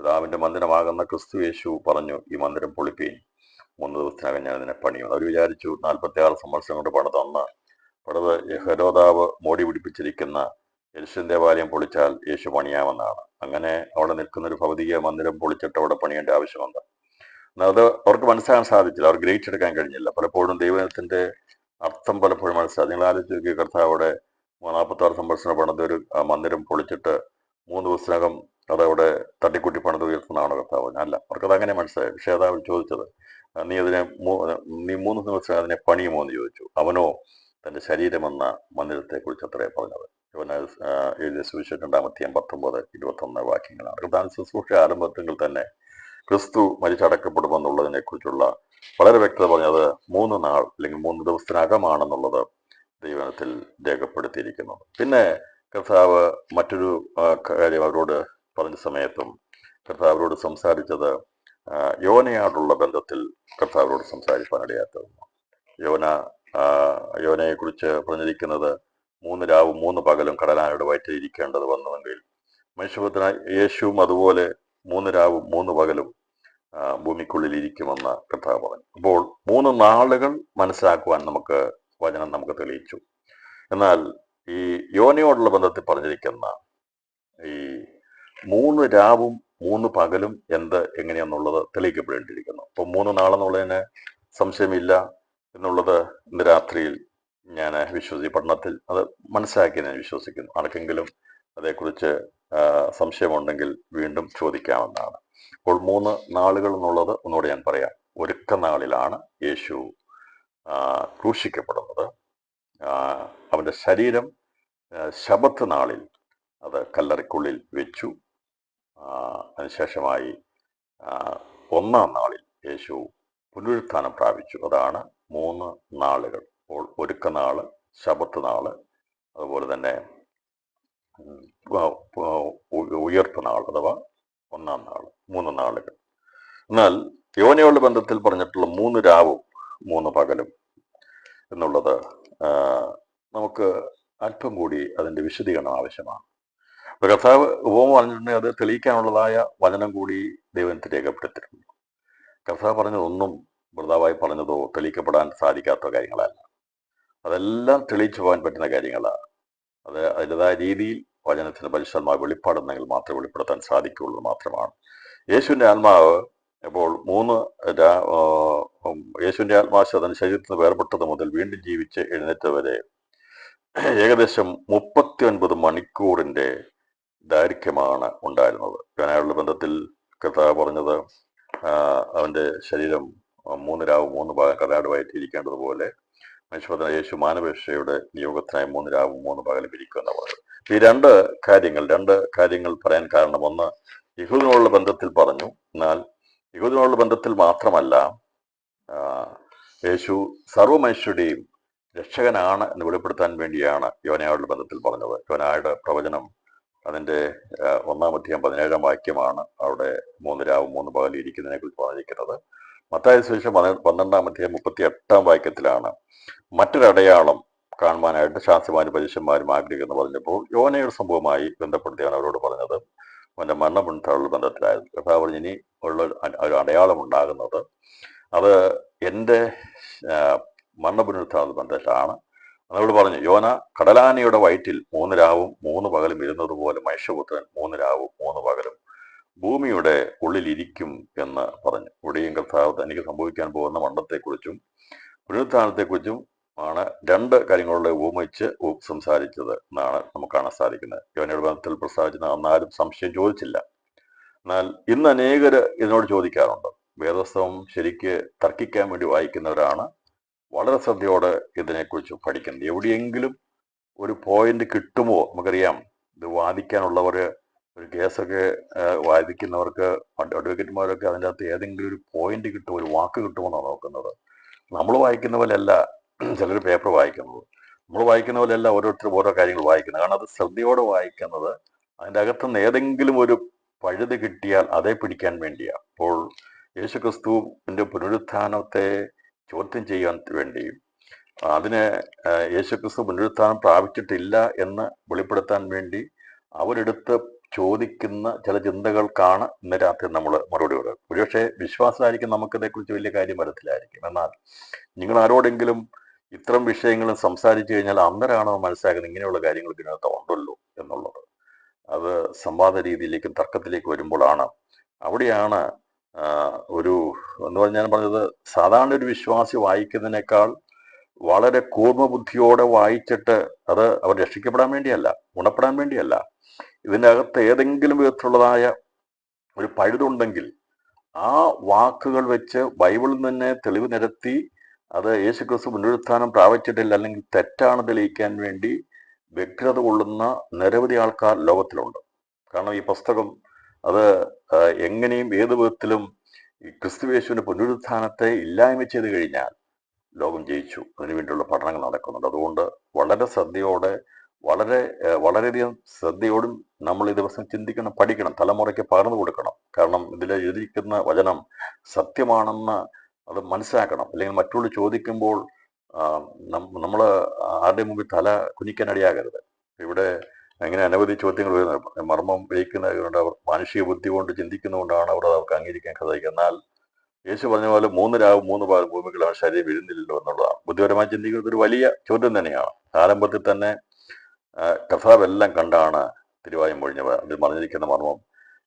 പിതാവിന്റെ മന്ദിരമാകുന്ന ക്രിസ്തു യേശു പറഞ്ഞു, ഈ മന്ദിരം പൊളിപ്പീൻ, 3 ദിവസത്തിനകം ഞാൻ അതിനെ പണിയും. അവർ വിചാരിച്ചു 46 സംവത്സരം കൊണ്ട് പണിത് ഹെരോദാവ് മോടി പിടിപ്പിച്ചിരിക്കുന്ന യെരൂശലേം ദേവാലയം പൊളിച്ചാൽ യേശു പണിയാമെന്നാണ്. അങ്ങനെ അവിടെ നിൽക്കുന്ന ഒരു ഭൗതിക മന്ദിരം പൊളിച്ചിട്ട് അവിടെ പണിയേണ്ട ആവശ്യമുണ്ട്. അത് അവർക്ക് മനസ്സിലാക്കാൻ സാധിച്ചില്ല, അവർക്ക് ഗ്രഹിച്ചെടുക്കാൻ കഴിഞ്ഞില്ല. പലപ്പോഴും ദൈവത്തിന്റെ അർത്ഥം പലപ്പോഴും മനസ്സിലാക്കി. നിങ്ങൾ ആലോചിച്ച് നോക്കിയ കർത്താവിടെ 46 സംവത്സരം പണിത് ഒരു മന്ദിരം പൊളിച്ചിട്ട് 3 ദിവസത്തിനകം അതവിടെ തട്ടിക്കുട്ടി പണിത് ഉയർത്തുന്നതാണോ കർത്താവ്? അല്ല, അവർക്കത് അങ്ങനെ മനസ്സിലായി. പക്ഷേ അതാ ചോദിച്ചത്, നീ 3 ദിവസം അതിനെ പണിയുമോ എന്ന് ചോദിച്ചു. അവനോ തന്റെ ശരീരമെന്ന മന്ദിരത്തെക്കുറിച്ച് അത്രേ പറഞ്ഞത്. എഴുതിയ സുവിശേഷം 2-ാം അധ്യായം 19-21 വാക്യങ്ങളാണ്. കർത്താവ് ശുശ്രൂഷ ആരംഭത്തിൽ തന്നെ ക്രിസ്തു മരിച്ചടക്കപ്പെടുമെന്നുള്ളതിനെ കുറിച്ചുള്ള വളരെ വ്യക്തത പറഞ്ഞത് 3 നാൾ അല്ലെങ്കിൽ 3 ദിവസത്തിനകമാണെന്നുള്ളത് ദൈവത്തിൽ രേഖപ്പെടുത്തിയിരിക്കുന്നത്. പിന്നെ കർത്താവ് മറ്റൊരു കാര്യം അവരോട് പറഞ്ഞ സമയത്തും കർത്താവ് അവരോട് സംസാരിച്ചത് യോനയോടുള്ള ബന്ധത്തിൽ കർത്താവരോട് സംസാരിക്കാനിടയാത്തത്. യോനയെ കുറിച്ച് പറഞ്ഞിരിക്കുന്നത് 3 രാവും 3 പകലും കടലാനയുടെ വയറ്റിൽ ഇരിക്കേണ്ടത് വന്നുവെങ്കിൽ മനുഷ്യപുത്രനായ യേശുവും അതുപോലെ 3 രാവും 3 പകലും ഭൂമിക്കുള്ളിൽ ഇരിക്കുമെന്ന് കർത്താവ് പറഞ്ഞു. അപ്പോൾ 3 നാളുകൾ മനസ്സിലാക്കുവാൻ വചനം നമുക്ക് തെളിയിച്ചു. എന്നാൽ ഈ യോനയോടുള്ള ബന്ധത്തിൽ പറഞ്ഞിരിക്കുന്ന ഈ 3 രാവും 3 പകലും എങ്ങനെയാന്നുള്ളത് തെളിയിക്കപ്പെടേണ്ടിയിരിക്കുന്നു. അപ്പോൾ 3 നാളെന്നുള്ളതിന് സംശയമില്ല എന്നുള്ളത് ഇന്ന് രാത്രിയിൽ ഞാൻ പഠനത്തിൽ അത് മനസ്സിലാക്കി ഞാൻ വിശ്വസിക്കുന്നു. ആർക്കെങ്കിലും അതേക്കുറിച്ച് സംശയമുണ്ടെങ്കിൽ വീണ്ടും ചോദിക്കാവുന്നതാണ്. അപ്പോൾ 3 നാളുകൾ എന്നുള്ളത് ഒന്നുകൂടെ ഞാൻ പറയാം. ഒരുക്ക നാളിലാണ് യേശു ക്രൂശിക്കപ്പെടുന്നത്. അവന്റെ ശരീരം ശബത്ത് നാളിൽ അത് കല്ലറയ്ക്കുള്ളിൽ വെച്ചു. അതിനുശേഷമായി 1-ാം നാളിൽ യേശു പുനരുത്ഥാനം പ്രാപിച്ചു. അതാണ് 3 നാളുകൾ. അപ്പോൾ ഒരുക്ക നാള്, ശബത്ത് നാള്, അതുപോലെ തന്നെ ഉയർപ്പ് നാൾ അഥവാ 1-ാം നാൾ, 3 നാളുകൾ. എന്നാൽ യോനയോടുള്ള ബന്ധത്തിൽ പറഞ്ഞിട്ടുള്ള 3 രാവും 3 പകലും എന്നുള്ളത് നമുക്ക് അല്പം കൂടി അതിന്റെ വിശദീകരണം ആവശ്യമാണ്. കർത്താവ് ഉപമ പറഞ്ഞിട്ടുണ്ടെങ്കിൽ അത് തെളിയിക്കാനുള്ളതായ വചനം കൂടി ദൈവത്തിൽ രേഖപ്പെടുത്തിയിട്ടുണ്ട്. കർത്താവ് പറഞ്ഞതൊന്നും വൃതാവായി പറഞ്ഞതോ തെളിയിക്കപ്പെടാൻ സാധിക്കാത്ത കാര്യങ്ങളല്ല. അതെല്ലാം തെളിയിച്ചു പോകാൻ പറ്റുന്ന കാര്യങ്ങളാണ്. അത് അതിൻ്റെതായ രീതിയിൽ വചനത്തിന് പരിശുദ്ധമായ വെളിപ്പാടുന്നെങ്കിൽ മാത്രമേ വെളിപ്പെടുത്താൻ സാധിക്കുകയുള്ളൂ മാത്രമാണ്. യേശുവിൻ്റെ ആത്മാവ് ഇപ്പോൾ യേശുവിൻ്റെ ആത്മാവ് തന്റെ ശരീരത്തിൽ നിന്ന് വേർപെട്ടത് മുതൽ വീണ്ടും ജീവിച്ച് എഴുന്നേറ്റവരെ ഏകദേശം 39 മണിക്കൂറിന്റെ ദൈർഘ്യമാണ് ഉണ്ടായിരുന്നത്. യോനായുള്ള ബന്ധത്തിൽ കർത്താവ് പറഞ്ഞത് അവന്റെ ശരീരം 3 രാവ് 3 ഭാഗം കർണാടകമായിട്ട് ഇരിക്കേണ്ടതുപോലെ മനുഷ്യപുത്രൻ യേശു മാനപേക്ഷയുടെ നിയോഗത്തിനായി 3 രാവും 3 പകലും ഇരിക്കും എന്ന് പറയുന്നത്. ഈ രണ്ട് കാര്യങ്ങൾ പറയാൻ കാരണം, ഒന്ന് യഹൂദനോടുള്ള ബന്ധത്തിൽ പറഞ്ഞു. എന്നാൽ യഹൂദനോടുള്ള ബന്ധത്തിൽ മാത്രമല്ല, യേശു സർവ്വമനുഷ്യരുടെയും രക്ഷകനാണ് എന്ന് വെളിപ്പെടുത്താൻ വേണ്ടിയാണ് യോനായോടുള്ള ബന്ധത്തിൽ പറഞ്ഞത്. യോനായുടെ പ്രവചനം അതിന്റെ 1-ാം അധ്യായം 17-ാം വാക്യമാണ് അവിടെ 3 രാവും 3 പകലും ഇരിക്കുന്നതിനെ കുറിച്ച് പറഞ്ഞിരിക്കുന്നത്. മത്തായി സുവിശേഷം 12-ാം അധ്യായം 38-ാം വാക്യത്തിലാണ് മറ്റൊരടയാളം കാണുവാനായിട്ട് ശാസ്ത്രിമാരും പരീക്ഷന്മാരും ആഗ്രഹിക്കുന്നു പറഞ്ഞപ്പോൾ യോനയുടെ സംഭവമായി ബന്ധപ്പെടുത്തിയാണ് അവരോട് പറഞ്ഞത് അവന്റെ മരണമുണ്ടായുള്ള ബന്ധത്തിലായിരുന്നു. കർത്താവ് പറഞ്ഞ് ഇനി ഉള്ള ഒരു അടയാളം ഉണ്ടാകുന്നത് അത് എൻ്റെ മരണപുനരുത്ഥാന ബന്ധത്തിലാണ്. അതോട് പറഞ്ഞു, യോന കടലാനയുടെ വയറ്റിൽ 3 രാവും 3 പകലും ഇരുന്നത് പോലെ മനുഷ്യപുത്രൻ 3 രാവും 3 പകലും ഭൂമിയുടെ ഉള്ളിലിരിക്കും എന്ന് പറഞ്ഞു. ഇവിടെയും കർത്താവ് തനിക്ക് സംഭവിക്കാൻ പോകുന്ന മരണത്തെക്കുറിച്ചും പുനരുത്ഥാനത്തെക്കുറിച്ചും ആണ് രണ്ട് കാര്യങ്ങളുടെ ഉപമിച്ച് സംസാരിച്ചത് എന്നാണ് നമുക്ക് കാണാൻ സാധിക്കുന്നത്. യോനയുടെ ബന്ധത്തിൽ പ്രസ്താവിച്ചത് അന്നാരും സംശയം ചോദിച്ചില്ല. എന്നാൽ ഇന്ന് അനേകര് ഇതിനോട് ചോദിക്കാറുണ്ട്. വേദപുസ്തകം ശരിക്ക് തർക്കിക്കാൻ വേണ്ടി വായിക്കുന്നവരാണ് വളരെ ശ്രദ്ധയോടെ ഇതിനെക്കുറിച്ച് പഠിക്കുന്നത്. എവിടെയെങ്കിലും ഒരു പോയിന്റ് കിട്ടുമോ? നമുക്കറിയാം, ഇത് വാദിക്കാനുള്ളവർ, ഒരു കേസൊക്കെ വാദിക്കുന്നവർക്ക്, അഡ്വക്കേറ്റുമാരൊക്കെ അതിൻ്റെ അകത്ത് ഏതെങ്കിലും ഒരു പോയിന്റ് കിട്ടുമോ, ഒരു വാക്ക് കിട്ടുമോ എന്നാണ് നോക്കുന്നത്. നമ്മൾ വായിക്കുന്ന പോലെയല്ല ചിലർ പേപ്പർ വായിക്കുന്നത്. നമ്മൾ വായിക്കുന്ന പോലെയല്ല ഓരോരുത്തരും ഓരോ കാര്യങ്ങൾ വായിക്കുന്നത്. കാരണം അത് ശ്രദ്ധയോടെ വായിക്കുന്നത് അതിൻ്റെ അകത്തുനിന്ന് ഏതെങ്കിലും ഒരു പഴുത് കിട്ടിയാൽ അതേ പിടിക്കാൻ വേണ്ടിയാണ്. അപ്പോൾ യേശുക്രിസ്തുവിൻ്റെ പുനരുത്ഥാനത്തെ ചോദ്യം ചെയ്യാൻ വേണ്ടി, അതിന് യേശുക്രിസ്തു പുനരുത്ഥാനം പ്രാപിച്ചിട്ടില്ല എന്ന് വെളിപ്പെടുത്താൻ വേണ്ടി അവരെടുത്ത് ചോദിക്കുന്ന ചില ചിന്തകൾക്കാണ് ഇന്ന് രാത്രി നമ്മൾ മറുപടി കൊടുക്കുക. ഒരുപക്ഷെ വിശ്വാസമായിരിക്കും നമുക്കിതേക്കുറിച്ച് വലിയ കാര്യം വരത്തില്ലായിരിക്കും. എന്നാൽ നിങ്ങൾ ആരോടെങ്കിലും ഇത്തരം വിഷയങ്ങൾ സംസാരിച്ചു കഴിഞ്ഞാൽ അന്നേരമാണ് മനസ്സിലാക്കുന്നത് ഇങ്ങനെയുള്ള കാര്യങ്ങൾ ഇതിനകത്ത് ഉണ്ടല്ലോ എന്നുള്ളത്. അത് സംവാദ രീതിയിലേക്കും തർക്കത്തിലേക്ക് വരുമ്പോഴാണ്, അവിടെയാണ് ഒരു എന്ന് പറഞ്ഞാൽ പറഞ്ഞത്, സാധാരണ ഒരു വിശ്വാസി വായിക്കുന്നതിനേക്കാൾ വളരെ കൂർമ്മബുദ്ധിയോടെ വായിച്ചിട്ട്, അത് അവർ രക്ഷിക്കപ്പെടാൻ വേണ്ടിയല്ല, ഗുണപ്പെടാൻ വേണ്ടിയല്ല, ഇതിൻ്റെ അകത്ത് ഏതെങ്കിലും വിധത്തിലുള്ളതായ ഒരു പഴുതുണ്ടെങ്കിൽ ആ വാക്കുകൾ വെച്ച് ബൈബിളിൽ തന്നെ തെളിവ് നിരത്തി അത് യേശുക്രിസ്തു പുനരുത്ഥാനം പ്രാപിച്ചിട്ടില്ല അല്ലെങ്കിൽ തെറ്റാണ് തെളിയിക്കാൻ വേണ്ടി വ്യഗ്രത കൊള്ളുന്ന നിരവധി ആൾക്കാർ ലോകത്തിലുണ്ട്. കാരണം ഈ പുസ്തകം അത് എങ്ങനെയും ഏത് വിധത്തിലും ഈ ക്രിസ്തുയേശുവിന്റെ പുനരുത്ഥാനത്തെ ഇല്ലായ്മ ചെയ്ത് കഴിഞ്ഞാൽ ലോകം ജയിച്ചു. അതിനുവേണ്ടിയുള്ള പഠനങ്ങൾ നടക്കുന്നുണ്ട്. അതുകൊണ്ട് വളരെ ശ്രദ്ധയോടെ, വളരെയധികം ശ്രദ്ധയോടും നമ്മൾ ഈ ദിവസം ചിന്തിക്കണം, പഠിക്കണം, തലമുറയ്ക്ക് പകർന്നു കൊടുക്കണം. കാരണം ഇതിൽ എഴുതിയിരിക്കുന്ന വചനം സത്യമാണെന്ന് അത് മനസ്സിലാക്കണം. അല്ലെങ്കിൽ മറ്റുള്ള ചോദിക്കുമ്പോൾ നമ്മൾ ആരുടെ മുമ്പിൽ തല കുനിക്കാനടിയാകരുത്. ഇവിടെ അങ്ങനെ അനവധി ചോദ്യങ്ങൾ വരുന്നത് മർമ്മം വഹിക്കുന്നതുകൊണ്ട്, അവർ മാനുഷിക ബുദ്ധി കൊണ്ട് ചിന്തിക്കുന്നതുകൊണ്ടാണ് അവർ അവർക്ക് അംഗീകരിക്കാൻ സാധിക്കുക. എന്നാൽ യേശു പറഞ്ഞ പോലെ 3 രാവും 3 പകൽ ഭൂമികൾ അവൻ ശരീരം ഇരുന്നില്ലല്ലോ എന്നുള്ളതാണ്. ബുദ്ധിപരമായി ചിന്തിക്കുന്നത് ഒരു വലിയ ചോദ്യം തന്നെയാണ്. ആരംഭത്തിൽ തന്നെ കർത്താവ് എല്ലാം കണ്ടാണ് തിരുവായും പൊഴിഞ്ഞത്, അതിൽ മറിഞ്ഞിരിക്കുന്ന മർമ്മം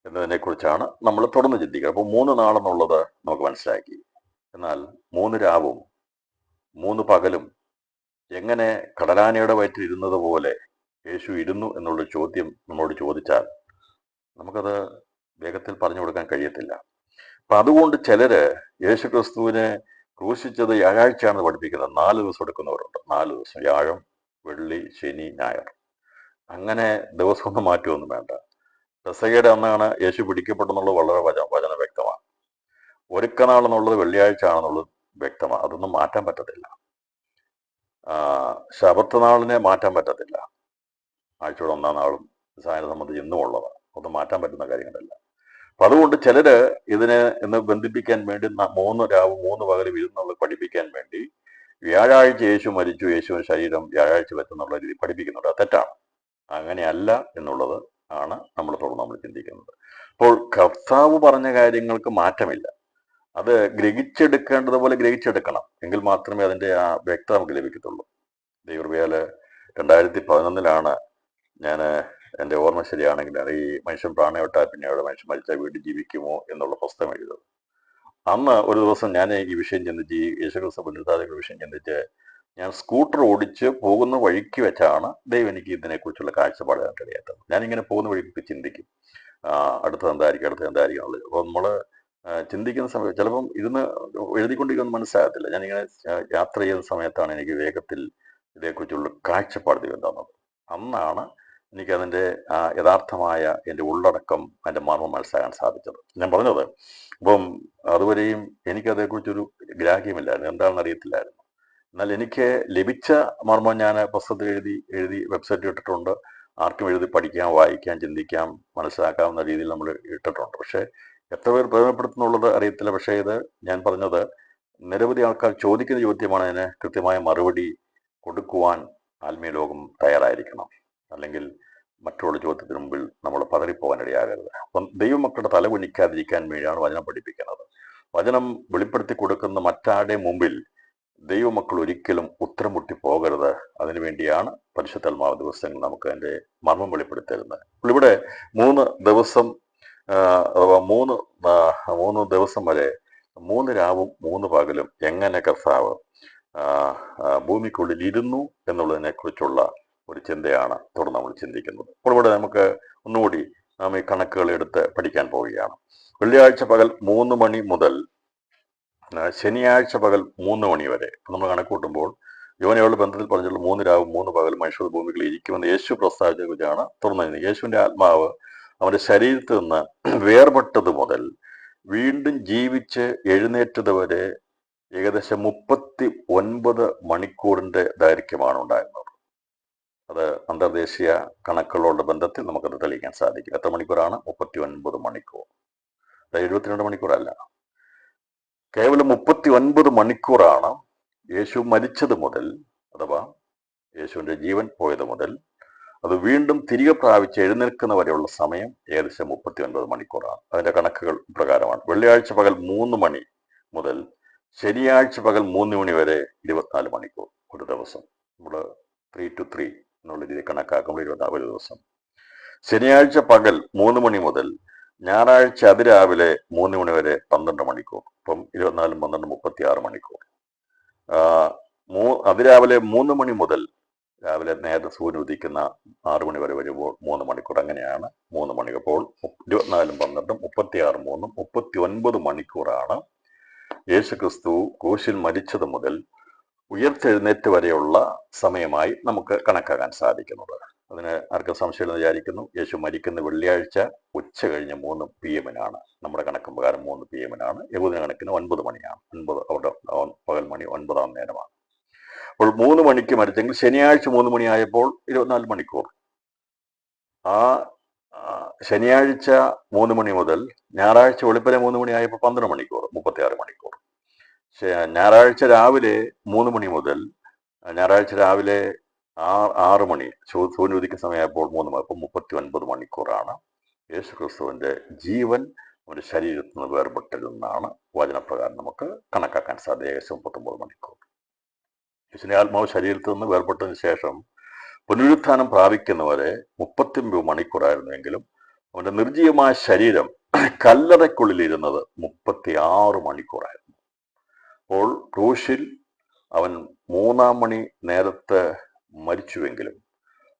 എന്നതിനെ കുറിച്ചാണ് നമ്മൾ തുടർന്ന് ചിന്തിക്കുക. അപ്പോൾ 3 നാളെന്നുള്ളത് നമുക്ക് മനസ്സിലാക്കി. എന്നാൽ 3 രാവും 3 പകലും എങ്ങനെ കടലാനയുടെ വയറ്റിൽ ഇരുന്നത് പോലെ യേശു ഇരുന്നു എന്നുള്ള ചോദ്യം നമ്മളോട് ചോദിച്ചാൽ നമുക്കത് വേഗത്തിൽ പറഞ്ഞു കൊടുക്കാൻ കഴിയത്തില്ല. അപ്പൊ അതുകൊണ്ട് ചിലര് യേശുക്രിസ്തുവിനെ ക്രൂശിച്ചത് വ്യാഴാഴ്ചയാണെന്ന് പഠിപ്പിക്കുന്നത്. 4 ദിവസം എടുക്കുന്നവരുണ്ട്. 4 ദിവസം, വ്യാഴം, വെള്ളി, ശനി, ഞായർ. അങ്ങനെ ദിവസമൊന്നും മാറ്റുമൊന്നും വേണ്ട. പെസഹയുടെ അന്നാണ് യേശു പിടിക്കപ്പെട്ടെന്നുള്ളത് വളരെ വചന വ്യക്തമാണ്. ഒരുക്കനാൾ എന്നുള്ളത് വെള്ളിയാഴ്ച ആണെന്നുള്ളത് വ്യക്തമാണ്. അതൊന്നും മാറ്റാൻ പറ്റത്തില്ല. ശബത്ത് നാളിനെ മാറ്റാൻ പറ്റത്തില്ല. ആഴ്ചയുടെ 1-ാം നാളും സായനെ സംബന്ധിച്ച് ഇന്നും ഉള്ളതാണ്. ഒന്നും മാറ്റാൻ പറ്റുന്ന കാര്യങ്ങളല്ല. അപ്പൊ അതുകൊണ്ട് ചിലര് ഇതിനെ എന്ന് ബന്ധിപ്പിക്കാൻ വേണ്ടി 3 രാവും 3 പകലും ഇരുന്നുള്ളത് പഠിപ്പിക്കാൻ വേണ്ടി വ്യാഴാഴ്ച യേശു മരിച്ചു, യേശുവിന്റെ ശരീരം വ്യാഴാഴ്ച വെച്ചെന്നുള്ള രീതി പഠിപ്പിക്കുന്നുണ്ട്. അത് തെറ്റാണ്. അങ്ങനെയല്ല എന്നുള്ളത് ആണ് നമ്മൾ ചിന്തിക്കുന്നത്. അപ്പോൾ കർത്താവ് പറഞ്ഞ കാര്യങ്ങൾക്ക് മാറ്റമില്ല. അത് ഗ്രഹിച്ചെടുക്കേണ്ടതുപോലെ ഗ്രഹിച്ചെടുക്കണം. എങ്കിൽ മാത്രമേ അതിൻ്റെ ആ വ്യക്തത നമുക്ക് ലഭിക്കത്തുള്ളൂ. ദൈവകൃപയാൽ 2011 ഞാൻ, എൻ്റെ ഓർമ്മ ശരിയാണെങ്കിൽ, ഈ മനുഷ്യൻ പ്രാണയോട്ടാൽ പിന്നെ അവിടെ മനുഷ്യൻ മരിച്ചാൽ വീണ്ടും ജീവിക്കുമോ എന്നുള്ള പുസ്തകം എഴുതുന്നത്. അന്ന് ഒരു ദിവസം ഞാൻ ഈ വിഷയം ചിന്തിച്ച്, ഈ യേശുക്രിസ്തു പുനരുദ്ധാനങ്ങളുടെ വിഷയം ചിന്തിച്ച്, ഞാൻ സ്കൂട്ടർ ഓടിച്ച് പോകുന്ന വഴിക്ക് വെച്ചാണ് ദൈവം എനിക്ക് ഇതിനെക്കുറിച്ചുള്ള കാഴ്ചപ്പാട് കഴിയാത്തത്. ഞാനിങ്ങനെ പോകുന്ന വഴിക്ക് ചിന്തിക്കും, അടുത്തത് എന്തായിരിക്കും ഉള്ളത്. അപ്പോൾ നമ്മൾ ചിന്തിക്കുന്ന സമയത്ത് ചിലപ്പം ഇരുന്ന് എഴുതിക്കൊണ്ടിരിക്കുന്നത് മനസ്സിലാകത്തില്ല. ഞാനിങ്ങനെ യാത്ര ചെയ്യുന്ന സമയത്താണ് എനിക്ക് വേഗത്തിൽ ഇതേക്കുറിച്ചുള്ള കാഴ്ചപ്പാട് ദൈവം തന്നത്. അന്നാണ് എനിക്കതിൻ്റെ യഥാർത്ഥമായ എൻ്റെ ഉള്ളടക്കം, അതിൻ്റെ മർമ്മം മനസ്സിലാക്കാൻ സാധിച്ചത്. ഞാൻ പറഞ്ഞത്, അപ്പം അതുവരെയും എനിക്കതേക്കുറിച്ചൊരു ഗ്രാഹ്യമില്ലായിരുന്നു, എന്താണെന്ന് അറിയത്തില്ലായിരുന്നു. എന്നാൽ എനിക്ക് ലഭിച്ച മർമ്മം ഞാൻ പുസ്തകത്തിൽ എഴുതി വെബ്സൈറ്റിൽ ഇട്ടിട്ടുണ്ട്. ആർക്കും എഴുതി പഠിക്കാം, വായിക്കാം, ചിന്തിക്കാം, മനസ്സിലാക്കാവുന്ന രീതിയിൽ നമ്മൾ ഇട്ടിട്ടുണ്ട്. പക്ഷേ എത്ര പേർ പ്രയോജനപ്പെടുത്തുന്നുള്ളത് അറിയത്തില്ല. പക്ഷേ ഇത് ഞാൻ പറഞ്ഞത്, നിരവധി ആൾക്കാർ ചോദിക്കുന്ന ചോദ്യമാണ്. അതിന് കൃത്യമായ മറുപടി കൊടുക്കുവാൻ ആത്മീയ ലോകം തയ്യാറായിരിക്കണം. അല്ലെങ്കിൽ മറ്റുള്ള ചോദ്യത്തിന് മുമ്പിൽ നമ്മൾ പതറിപ്പോകാൻ ഇടയാകരുത്. അപ്പം ദൈവമക്കളുടെ തല കുനിക്കാതിരിക്കാൻ വേണ്ടിയാണ് വചനം പഠിപ്പിക്കുന്നത്. വചനം വെളിപ്പെടുത്തി കൊടുക്കുന്ന മറ്റാരുടെ മുമ്പിൽ ദൈവമക്കൾ ഒരിക്കലും ഉത്തരം മുട്ടി പോകരുത്. അതിനുവേണ്ടിയാണ് പരിശുദ്ധാത്മാവ് ദിവസങ്ങൾ നമുക്ക് അതിൻ്റെ മർമ്മം വെളിപ്പെടുത്തരുന്നത്. അപ്പോൾ ഇവിടെ 3 ദിവസം, അഥവാ 3 ദിവസം വരെ, 3 രാവും 3 പകലും എങ്ങനെ കർത്താവ് ഭൂമിക്കുള്ളിൽ ഇരുന്നു എന്നുള്ളതിനെ കുറിച്ചുള്ള ഒരു ചിന്തയാണ് തുടർന്ന് നമ്മൾ ചിന്തിക്കുന്നത്. അപ്പോൾ ഇവിടെ നമുക്ക് ഒന്നുകൂടി നാം ഈ കണക്കുകൾ എടുത്ത് പഠിക്കാൻ പോവുകയാണ്. വെള്ളിയാഴ്ച പകൽ 3 മണി മുതൽ ശനിയാഴ്ച പകൽ 3 മണി വരെ നമ്മൾ കണക്ക് കൂട്ടുമ്പോൾ, യോനയോട് ബന്ധത്തിൽ പറഞ്ഞുള്ള 3 രാവും 3 പകലും മനുഷ്യ ഭൂമികളിൽ ഇരിക്കുമെന്ന് യേശു പ്രസ്താവിച്ചതിനെ കുറിച്ചാണ് തുറന്നു. യേശുവിന്റെ ആത്മാവ് അവന്റെ ശരീരത്തിൽ നിന്ന് വേർപെട്ടത് മുതൽ വീണ്ടും ജീവിച്ച് എഴുന്നേറ്റത് വരെ ഏകദേശം 39 മണിക്കൂറിന്റെ ദൈർഘ്യമാണ് ഉണ്ടായിരുന്നത്. അത് അന്തർദേശീയ കണക്കുകളുടെ ബന്ധത്തിൽ നമുക്കത് തെളിയിക്കാൻ സാധിക്കും. എത്ര മണിക്കൂറാണ്? 39 മണിക്കൂർ. 72 മണിക്കൂറല്ല, കേവലം 39 മണിക്കൂറാണ് യേശു മരിച്ചത് മുതൽ, അഥവാ യേശുവിന്റെ ജീവൻ പോയത് മുതൽ അത് വീണ്ടും തിരികെ പ്രാപിച്ച് എഴുന്നേൽക്കുന്ന വരെയുള്ള സമയം ഏകദേശം 39 മണിക്കൂറാണ്. അതിന്റെ കണക്കുകൾ പ്രകാരമാണ്. വെള്ളിയാഴ്ച പകൽ 3 മണി മുതൽ ശനിയാഴ്ച പകൽ 3 മണി വരെ 24 മണിക്കൂർ ഒരു ദിവസം. നമ്മൾ 3 to 3 എന്നുള്ള രീതിയിൽ കണക്കാക്കുമ്പോൾ 24 ദിവസം. ശനിയാഴ്ച പകൽ 3 മണി മുതൽ ഞായറാഴ്ച അതിരാവിലെ 3 മണി വരെ 12 മണിക്കൂർ. ഇപ്പം 24 12 36 മണിക്കൂർ. അതിരാവിലെ 3 മണി മുതൽ രാവിലെ നേരത്തെ സൂര്യൻ ഉദിക്കുന്ന 6 മണി വരെ വരുമ്പോൾ 3 മണിക്കൂർ. അങ്ങനെയാണ് 3 മണിക്കൂർ. അപ്പോൾ 24 12 36 3 39 മണിക്കൂറാണ് യേശുക്രിസ്തു ക്രൂശിൽ മരിച്ചത് മുതൽ ഉയർത്തെഴുന്നേറ്റ് വരെയുള്ള സമയമായി നമുക്ക് കണക്കാക്കാൻ സാധിക്കുന്നത്. അതിന് ആർക്കും സംശയമില്ലെന്ന് വിചാരിക്കുന്നു. യേശു മരിക്കുന്ന വെള്ളിയാഴ്ച ഉച്ച കഴിഞ്ഞ് 3 PM നമ്മുടെ കണക്കും പ്രകാരം 3 PM. യഹൂദ കണക്കിന് 9 മണിയാണ്. 9 അവിടെ പകൽ മണി 9-ാം നേരമാണ്. അപ്പോൾ 3 മണിക്ക് മരിച്ചെങ്കിൽ ശനിയാഴ്ച 3 മണിയായപ്പോൾ 24 മണിക്കൂർ. ആ ശനിയാഴ്ച 3 മണി മുതൽ ഞായറാഴ്ച വെളുപ്പിനെ 3 മണിയായപ്പോൾ 12 മണിക്കൂർ, 36 മണിക്കൂർ. ഞായറാഴ്ച രാവിലെ 3 മണി മുതൽ ഞായറാഴ്ച രാവിലെ 6 മണി സൂര്യൻ ഉദിക്കുന്ന സമയമായപ്പോൾ 3 മണി, അപ്പോൾ 39 മണിക്കൂറാണ് യേശു ക്രിസ്തുവിന്റെ ജീവൻ അവന്റെ ശരീരത്തിൽ നിന്ന് വേർപെട്ടിരുന്നാണ് വചനപ്രകാരം നമുക്ക് കണക്കാക്കാൻ സാധിക്കും. ഏകദേശം 39 മണിക്കൂർ. യേശുവിന്റെ ആത്മാവ് ശരീരത്തിൽ നിന്ന് വേർപെട്ടതിന് ശേഷം പുനരുത്ഥാനം പ്രാപിക്കുന്നവരെ 39 മണിക്കൂറായിരുന്നെങ്കിലും അവന്റെ നിർജീവമായ ശരീരം കല്ലറയ്ക്കുള്ളിലിരുന്നത് 36 മണിക്കൂറായിരുന്നു. അപ്പോൾ ക്രൂശിൽ അവൻ 3-ാം മണി നേരത്ത് മരിച്ചുവെങ്കിലും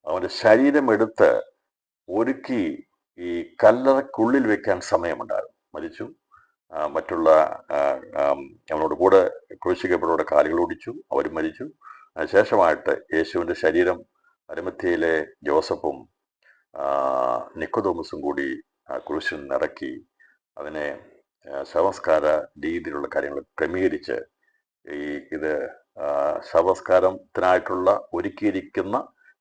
അവന്റെ ശരീരം എടുത്ത് ഒരുക്കി ഈ കല്ലറയ്ക്കുള്ളിൽ വെക്കാൻ സമയമുണ്ടായിരുന്നു. മരിച്ചു. മറ്റുള്ള അവനോട് കൂടെ ക്രൂശിക്കപ്പെട്ടവരുടെ കാലുകൾ ഒടിച്ചു, അവർ മരിച്ചു. അതിനുശേഷമായിട്ട് യേശുവിന്റെ ശരീരം അരിമത്യയിലെ ജോസഫും നിക്കോദോമസും കൂടി ക്രൂശിൽ നിറക്കി അതിനെ ശവസ്കാര രീതിയിലുള്ള കാര്യങ്ങൾ ക്രമീകരിച്ച് ഇത് ശവസ്കാരത്തിനായിട്ടുള്ള ഒരുക്കിയിരിക്കുന്ന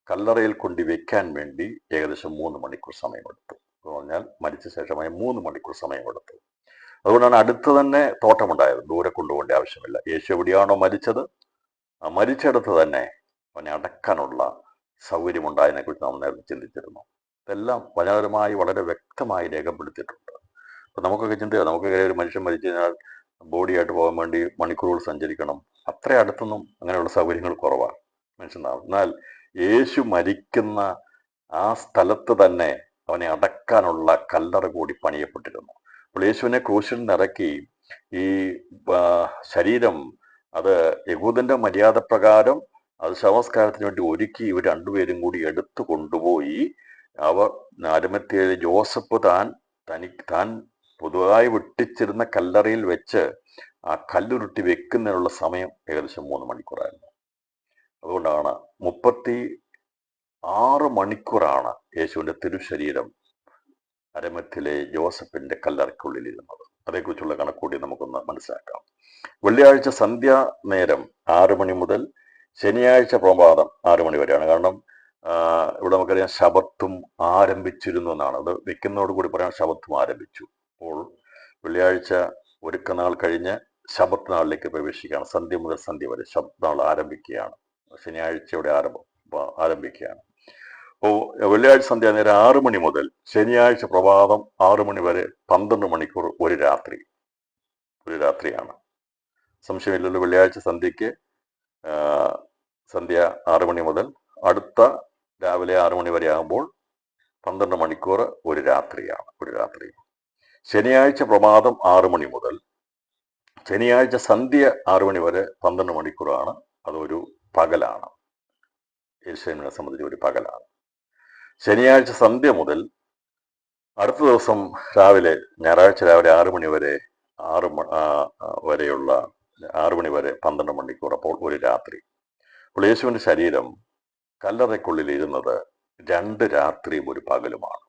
കല്ലറയിൽ കൊണ്ട് വെക്കാൻ വേണ്ടി ഏകദേശം 3 മണിക്കൂർ സമയമെടുത്തു. എന്ന് പറഞ്ഞാൽ മരിച്ച ശേഷമായി 3 മണിക്കൂർ സമയമെടുത്തു. അതുകൊണ്ടാണ് അടുത്ത് തന്നെ തോട്ടമുണ്ടായത്. ദൂരെ കൊണ്ടുപോകേണ്ട ആവശ്യമില്ല. യേശു എവിടെയാണോ മരിച്ചത്, ആ മരിച്ചെടുത്ത് തന്നെ അവനെ അടക്കാനുള്ള സൗകര്യമുണ്ടായതിനെ കുറിച്ച് നാം നേരത്തെ ചിന്തിച്ചിരുന്നു. ഇതെല്ലാം വചനപരമായി വളരെ വ്യക്തമായി രേഖപ്പെടുത്തിയിട്ടുണ്ട്. അപ്പൊ നമുക്കൊക്കെ ചിന്തയാണ്, നമുക്ക് ഒരു മനുഷ്യൻ മരിച്ചു കഴിഞ്ഞാൽ ബോഡിയായിട്ട് പോകാൻ വേണ്ടി മണിക്കൂറുകൾ സഞ്ചരിക്കണം. അത്ര അടുത്തൊന്നും അങ്ങനെയുള്ള സൗകര്യങ്ങൾ കുറവാണ് മനുഷ്യനാവും. എന്നാൽ യേശു മരിക്കുന്ന ആ സ്ഥലത്ത് തന്നെ അവനെ അടക്കാനുള്ള കല്ലറ കൂടി പണിയപ്പെട്ടിരുന്നു. അപ്പോൾ യേശുവിനെ ക്രൂശിൽ നിറക്കി ഈ ശരീരം അത് യഹൂദന്റെ മര്യാദ പ്രകാരം അത് ശവസ്കാരത്തിന് വേണ്ടി ഒരുക്കി ഇവർ രണ്ടുപേരും കൂടി എടുത്തു കൊണ്ടുപോയി അവർ അരിമത്ഥ്യയിലെ ജോസഫ് താൻ പൊതുവായി വെട്ടിച്ചിരുന്ന കല്ലറയിൽ വെച്ച് ആ കല്ലുരുട്ടി വെക്കുന്നതിനുള്ള സമയം ഏകദേശം 3 മണിക്കൂറായിരുന്നു. അതുകൊണ്ടാണ് 36 മണിക്കൂറാണ് യേശുവിന്റെ തിരുശരീരം അരിമത്ഥ്യയിലെ ജോസഫിന്റെ കല്ലറയ്ക്കുള്ളിൽ ഇരുന്നത്. അതേക്കുറിച്ചുള്ള കണക്കൂടി നമുക്കൊന്ന് മനസ്സിലാക്കാം. വെള്ളിയാഴ്ച സന്ധ്യാ നേരം 6 മണി മുതൽ ശനിയാഴ്ച പ്രഭാതം 6 മണി വരെയാണ്. കാരണം ഇവിടെ നമുക്കറിയാം ശബത്തും ആരംഭിച്ചിരുന്നു എന്നാണ്. അത് വെക്കുന്നതോടുകൂടി പറയാൻ ശബത്തും ആരംഭിച്ചു. അപ്പോൾ വെള്ളിയാഴ്ച ഒരുക്കനാൾ കഴിഞ്ഞ് ശബത്ത് നാളിലേക്ക് പ്രവേശിക്കുകയാണ്. സന്ധ്യ മുതൽ സന്ധ്യ വരെ ശബത്ത് നാൾ ആരംഭിക്കുകയാണ്. ശനിയാഴ്ചയുടെ ആരംഭിക്കുകയാണ്. അപ്പോൾ വെള്ളിയാഴ്ച സന്ധ്യ നേരം 6 മണി മുതൽ ശനിയാഴ്ച പ്രഭാതം 6 മണി വരെ 12 മണിക്കൂർ ഒരു രാത്രിയാണ്. സംശയമില്ലല്ലോ. വെള്ളിയാഴ്ച സന്ധ്യ 6 മണി മുതൽ അടുത്ത രാവിലെ 6 മണി വരെ ആകുമ്പോൾ 12 മണിക്കൂർ ഒരു രാത്രി. ശനിയാഴ്ച പ്രഭാതം 6 മണി മുതൽ ശനിയാഴ്ച സന്ധ്യ 6 മണി വരെ 12 മണിക്കൂറാണ്. അതൊരു പകലാണ്. യേശുവിനെ സംബന്ധിച്ച് ഒരു പകലാണ്. ശനിയാഴ്ച സന്ധ്യ മുതൽ അടുത്ത ദിവസം ഞായറാഴ്ച രാവിലെ 6 മണി വരെ 6 മണി വരെ 12 മണിക്കൂർ, അപ്പോൾ ഒരു രാത്രി. അപ്പോൾ യേശുവിന്റെ ശരീരം കല്ലറയ്ക്കുള്ളിൽ ഇരുന്നത് 2 രാത്രിയും ഒരു പകലുമാണ്.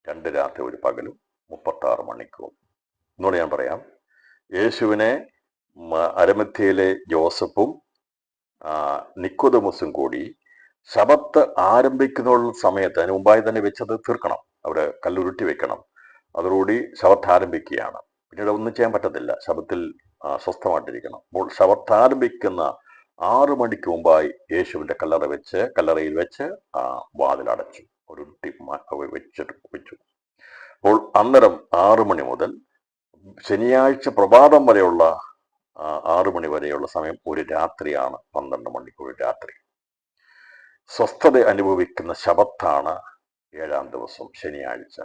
2 രാത്രി ഒരു പകലും 36 മണിക്കൂർ. എന്നോട് ഞാൻ പറയാം, യേശുവിനെ അരിമത്ഥ്യയിലെ ജോസഫും നിക്കോദെമോസും കൂടി ശബത്ത് ആരംഭിക്കുന്ന സമയത്ത് അതിന് മുമ്പായി തന്നെ വെച്ചത് തീർക്കണം. അവിടെ കല്ലുരുട്ടി വെക്കണം. അതോടുകൂടി ശബത്ത് ആരംഭിക്കുകയാണ്. പിന്നീട് ഒന്നും ചെയ്യാൻ പറ്റത്തില്ല. ശബത്തിൽ സ്വസ്ഥമായിട്ടിരിക്കണം. അപ്പോൾ ശബത്ത് ആരംഭിക്കുന്ന 6 മണിക്ക് മുമ്പായി യേശുവിന്റെ കല്ലറയിൽ വെച്ച് വാതിലടച്ചു, ഒരുരുട്ടി വെച്ചു. അപ്പോൾ അന്നേരം 6 മണി മുതൽ ശനിയാഴ്ച പ്രഭാതം വരെയുള്ള 6 മണി വരെയുള്ള സമയം ഒരു രാത്രിയാണ്. 12 മണിക്കൂർ രാത്രി. സ്വസ്ഥത അനുഭവിക്കുന്ന ശബത്താണ് 7-ാം ദിവസം ശനിയാഴ്ച.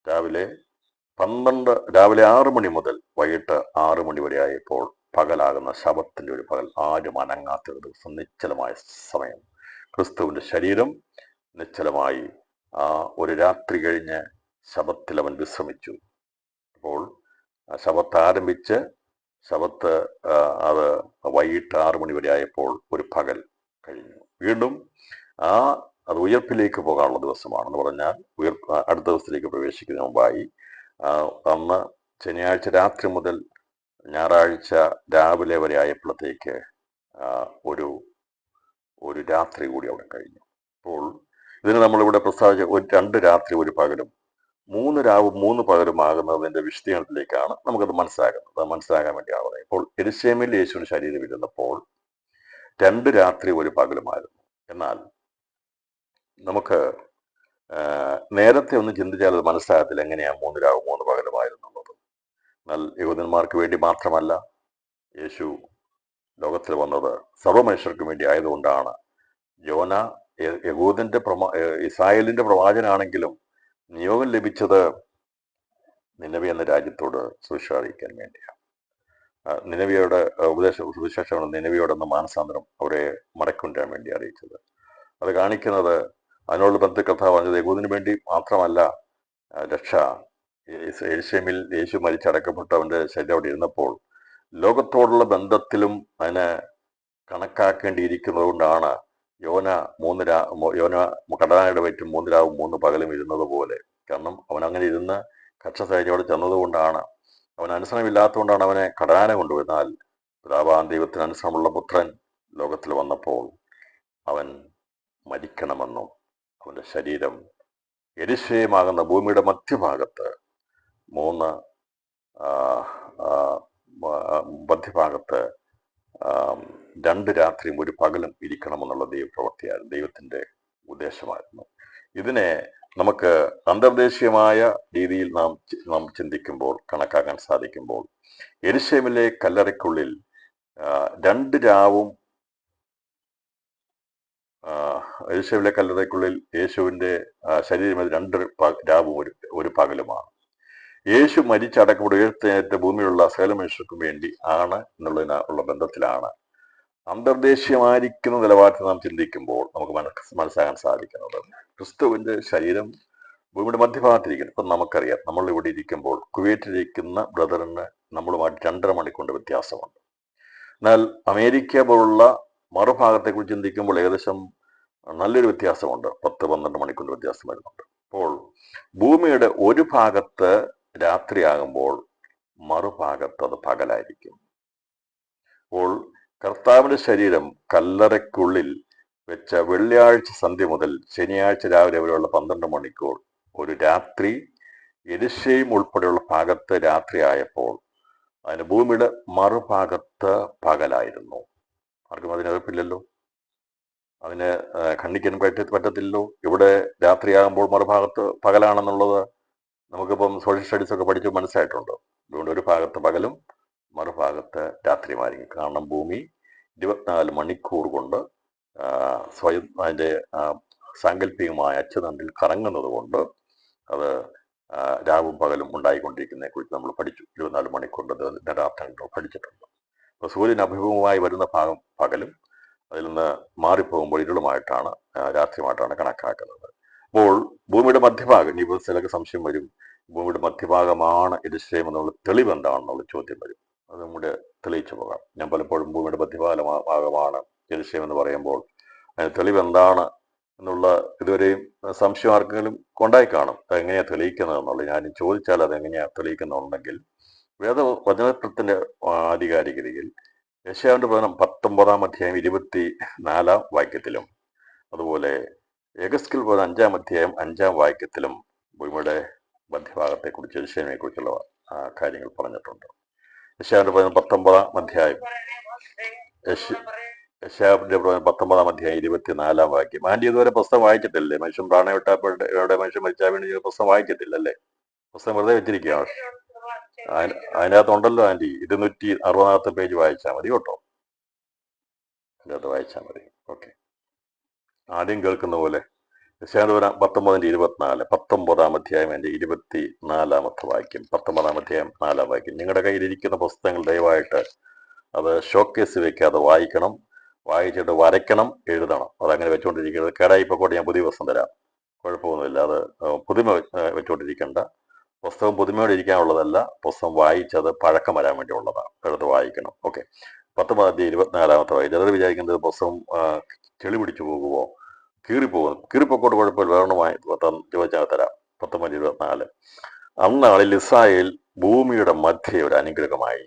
രാവിലെ 6 മണി മുതൽ വൈകിട്ട് 6 മണി വരെ ആയപ്പോൾ പകലാകുന്ന ശബത്തിന്റെ ഒരു പകൽ. ആരും അനങ്ങാത്ത ഒരു ദിവസം, നിശ്ചലമായ സമയം. ക്രിസ്തുവിന്റെ ശരീരം നിശ്ചലമായി ഒരു രാത്രി കഴിഞ്ഞ് ശബത്തിൽ അവൻ വിശ്രമിച്ചു. അപ്പോൾ ശബത്ത് ആരംഭിച്ച് അത് വൈകിട്ട് 6 മണി വരെ ആയപ്പോൾ ഒരു പകൽ കഴിഞ്ഞു. വീണ്ടും അത് ഉയർപ്പിലേക്ക് പോകാനുള്ള ദിവസമാണെന്ന് പറഞ്ഞാൽ അടുത്ത ദിവസത്തിലേക്ക് പ്രവേശിക്കുന്നതിന് മുമ്പായി അന്ന് ശനിയാഴ്ച രാത്രി മുതൽ ഞായറാഴ്ച രാവിലെ വരെ ആയപ്പോഴത്തേക്ക് ഒരു രാത്രി കൂടി അവിടെ കഴിഞ്ഞു. അപ്പോൾ ഇതിന് നമ്മളിവിടെ പ്രസ്താവിച്ച 2 രാത്രി ഒരു പകലും 3 രാവും 3 പകലും ആകുന്നതിന്റെ വിശദീകരണത്തിലേക്കാണ് നമുക്കത് മനസ്സിലാക്കുന്നത്. അത് മനസ്സിലാക്കാൻ വേണ്ടിയാണ് പറയുന്നത്. ഇപ്പോൾ യെരുശലേമിൽ യേശുവിന്റെ ശരീരം ഇരുന്നപ്പോൾ 2 രാത്രി ഒരു പകലുമായിരുന്നു. എന്നാൽ നമുക്ക് നേരത്തെ ഒന്ന് ചിന്തിച്ചാൽ അത് മനസ്സിലാകത്തില്ല എങ്ങനെയാണ് 3 രാവും 3 പകലുമായിരുന്നുള്ളത്. എന്നാൽ യഹൂദന്മാർക്ക് വേണ്ടി മാത്രമല്ല യേശു ലോകത്തിൽ വന്നത്, സർവ്വമനുഷ്യർക്കും വേണ്ടി ആയതുകൊണ്ടാണ്. യോന യഹൂദന്റെ ഇസ്രായേലിന്റെ പ്രവാചകനാണെങ്കിലും നിയോഗം ലഭിച്ചത് നിനവി എന്ന രാജ്യത്തോട് സുവിശേഷം അറിയിക്കാൻ വേണ്ടിയാണ്. നിനവിയുടെ സുവിശേഷമാണ് നിനവിയോടെന്ന മാനസാന്തരം അവരെ മടക്കൊണ്ടുവരാൻ വേണ്ടി അറിയിച്ചത്. അത് കാണിക്കുന്നത്, അതിനുള്ള ബന്ധുക്കഥ പറഞ്ഞത് യഹൂദിന് വേണ്ടി മാത്രമല്ല രക്ഷ. യെരുശലേമിൽ യേശു മരിച്ചടക്കപ്പെട്ട് അവന്റെ ശരീരം അവിടെ ഇരുന്നപ്പോൾ ലോകത്തോടുള്ള ബന്ധത്തിലും അതിനെ കണക്കാക്കേണ്ടിയിരിക്കുന്നത് കൊണ്ടാണ് യോന കടനായുടെ വയറ്റും 3 രാവും 3 പകലും ഇരുന്നത് പോലെ. കാരണം അവൻ അങ്ങനെ ഇരുന്ന് കക്ഷസൈന്യോട് ചെന്നതുകൊണ്ടാണ്. അവൻ അനുസരണമില്ലാത്തതുകൊണ്ടാണ് അവനെ കടനാന കൊണ്ടുവന്നാൽ പിതാവാം ദൈവത്തിന് അനുസരണമുള്ള പുത്രൻ ലോകത്തിൽ വന്നപ്പോൾ അവൻ മരിക്കണമെന്നും അവന്റെ ശരീരം യെരുശലേമാകുന്ന ഭൂമിയുടെ മധ്യഭാഗത്ത് മധ്യഭാഗത്ത് 2 രാത്രിയും ഒരു പകലും ഇരിക്കണമെന്നുള്ള ദൈവപ്രവൃത്തിയായിരുന്നു, ദൈവത്തിന്റെ ഉദ്ദേശമായിരുന്നു. ഇതിനെ നമുക്ക് അന്തർദേശീയമായ രീതിയിൽ നാം ചിന്തിക്കുമ്പോൾ, കണക്കാക്കാൻ സാധിക്കുമ്പോൾ, യെരുശലേമിലെ കല്ലറയ്ക്കുള്ളിൽ 2 രാവും യെരുശലേമിലെ കല്ലറയ്ക്കുള്ളിൽ യേശുവിന്റെ ശരീരം 2 രാവും ഒരു പകലുമാണ്. യേശു മരിച്ചടക്കപ്പെട്ട് ഉയർത്തെഴുന്നേറ്റ് ഭൂമിയിലുള്ള സകല മനുഷ്യർക്കും വേണ്ടി ആണ് എന്നുള്ളതിനുള്ള ബന്ധത്തിലാണ് അന്തർദേശീയമായിരിക്കുന്ന നിലവാരത്തിൽ നാം ചിന്തിക്കുമ്പോൾ നമുക്ക് മനസ്സിലാക്കാൻ സാധിക്കുന്നത്. ക്രിസ്തുവിന്റെ ശരീരം ഭൂമിയുടെ മധ്യഭാഗത്തിരിക്കുന്നു. ഇപ്പം നമുക്കറിയാം, നമ്മൾ ഇവിടെ ഇരിക്കുമ്പോൾ കുവൈറ്റിലിരിക്കുന്ന ബ്രദറിന് നമ്മളുമായിട്ട് 2.5 മണിക്കൂറിന്റെ വ്യത്യാസമുണ്ട്. എന്നാൽ അമേരിക്ക പോലുള്ള മറുഭാഗത്തെക്കുറിച്ച് ചിന്തിക്കുമ്പോൾ ഏകദേശം നല്ലൊരു വ്യത്യാസമുണ്ട്, 10-12 മണിക്കൂറിന്റെ വ്യത്യാസം വരുന്നുണ്ട്. അപ്പോൾ ഭൂമിയുടെ ഒരു ഭാഗത്ത് രാത്രിയാകുമ്പോൾ മറുഭാഗത്ത് അത് പകലായിരിക്കും. അപ്പോൾ കർത്താവിന്റെ ശരീരം കല്ലറയ്ക്കുള്ളിൽ വെച്ച വെള്ളിയാഴ്ച സന്ധ്യ മുതൽ ശനിയാഴ്ച രാവിലെ വരെയുള്ള 12 മണിക്കൂർ ഒരു രാത്രി യെരുശലേം ഉൾപ്പെടെയുള്ള ഭാഗത്ത് രാത്രിയായപ്പോൾ അതിന് ഭൂമിയുടെ മറുഭാഗത്ത് പകലായിരുന്നു. ആർക്കും അതിനെതിർപ്പില്ലല്ലോ, അതിന് ഖണ്ഡിക്കാൻ പറ്റത്തില്ലല്ലോ. ഇവിടെ രാത്രിയാകുമ്പോൾ മറുഭാഗത്ത് പകലാണെന്നുള്ളത് നമുക്കിപ്പം സോഷ്യൽ സ്റ്റഡീസ് ഒക്കെ പഠിച്ച് മനസ്സിലായിട്ടുണ്ട്. അതുകൊണ്ട് ഒരു ഭാഗത്ത് പകലും മറുഭാഗത്ത് രാത്രിയുമായിരിക്കും. കാരണം ഭൂമി 24 മണിക്കൂർ കൊണ്ട് സ്വയം അതിൻ്റെ സാങ്കല്പികമായ അച്ചുതണ്ടിൽ കറങ്ങുന്നത് കൊണ്ട് അത് രാവും പകലും ഉണ്ടായിക്കൊണ്ടിരിക്കുന്നതിനെ കുറിച്ച് നമ്മൾ പഠിച്ചു. 24 മണിക്കൂറിൻ്റെ ദിനരാത്രങ്ങൾ പഠിച്ചിട്ടുണ്ട്. അപ്പോൾ സൂര്യൻ അഭിമുഖമായി വരുന്ന ഭാഗം പകലും അതിൽ നിന്ന് മാറിപ്പോകുമ്പോൾ ഇരുളുമായിട്ടാണ്, രാത്രിയുമായിട്ടാണ് കണക്കാക്കുന്നത്. അപ്പോൾ ഭൂമിയുടെ മധ്യഭാഗം, ഇനി ചിലർക്ക് സംശയം വരും, ഭൂമിയുടെ മധ്യഭാഗമാണ് യെരുശലേം എന്നുള്ള തെളിവ് എന്താണെന്നുള്ള ചോദ്യം വരും. അത് നമ്മുടെ തെളിയിച്ചു പോകാം. ഞാൻ പലപ്പോഴും ഭൂമിയുടെ മധ്യഭാഗമാണ് യെരുശലേം എന്ന് പറയുമ്പോൾ അതിന് തെളിവ് എന്താണ് എന്നുള്ള ഇതുവരെയും സംശയം ആർക്കെങ്കിലും കൊണ്ടായി കാണും. അതെങ്ങനെയാണ് തെളിയിക്കുന്നത് എന്നുള്ളത്. ഞാൻ ചോദിച്ചാൽ അതെങ്ങനെയാണ് തെളിയിക്കുന്നുണ്ടെങ്കിൽ വചനത്തിന്റെ ആധികാരികതയിൽ യെശയ്യാവിന്റെ പുസ്തകം 19-ാം അധ്യായം 24-ാം വാക്യത്തിലും അതുപോലെ യെഹെസ്കേൽ പുസ്തകം 5-ാം അധ്യായം 5-ാം വാക്യത്തിലും ഭൂമിയുടെ മധ്യഭാഗത്തെ കുറിച്ച് യെരുശലേമിനെ കുറിച്ചുള്ള കാര്യങ്ങൾ പറഞ്ഞിട്ടുണ്ട്. യെശയ്യാവിന്റെ പുസ്തകം 19-ാം അധ്യായം യെശയ്യാവിന്റെ പുസ്തകം 19-ാം അധ്യായം 24-ാം വാക്യം. ആന്റി ഇതുവരെ പുസ്തകം വായിച്ചിട്ടില്ലേ? മനുഷ്യൻ പ്രാണ വിട്ടപ്പോഴെ മനുഷ്യൻ മരിച്ചാൽ വേണ്ടി പുസ്തകം വായിക്കത്തില്ലല്ലേ? പുസ്തകം വെറുതെ വെച്ചിരിക്കുകയാണ്. അതിനകത്തുണ്ടല്ലോ ആന്റി, 260 പേജ് വായിച്ചാൽ മതി കേട്ടോ. അതിനകത്ത് വായിച്ചാൽ മതി. ഓക്കെ, ആദ്യം കേൾക്കുന്ന പോലെ യെശയ്യാവിന്റെ 19-24, 19-ാം അധ്യായം എൻ്റെ 24-ാമത്തെ വാക്യം, 19-ാം അധ്യായം 4-ാം വാക്യം. നിങ്ങളുടെ കയ്യിലിരിക്കുന്ന പുസ്തകങ്ങൾ ദയവായിട്ട് അത് ഷോക്കേസ് വെക്കാതെ വായിക്കണം. വായിച്ചിട്ട് വരയ്ക്കണം, എഴുതണം. അതങ്ങനെ വെച്ചുകൊണ്ടിരിക്കുന്നത്. കേടായിപ്പോട്ടെ, ഞാൻ പുതിയ പുസ്തകം തരാം, കുഴപ്പമൊന്നുമില്ല. അത് പുതുമ വെച്ചുകൊണ്ടിരിക്കേണ്ട. പുസ്തകം പുതുമയോടെ ഇരിക്കാനുള്ളതല്ല, പുസ്തകം വായിച്ചത് പഴക്കം വരാൻ വേണ്ടി ഉള്ളതാണ്. എടുത്ത് വായിക്കണം. ഓക്കെ, 19-ാം അധ്യായം 24-ാമത്തെ വാക്യം. ചിലർ വിചാരിക്കുന്നത് പുസ്തകം ചെളി പിടിച്ചു പോകുമോ, കീറിപ്പോകും. കീറിപ്പൊക്കോട്ട് കുഴപ്പമില്ല, വേറൊന്നുമായി ചോദിച്ചാൽ തരാം. 19-24. അന്നാളിൽ ഇസ്രായേൽ ഭൂമിയുടെ മധ്യേ ഒരു അനുഗ്രഹമായി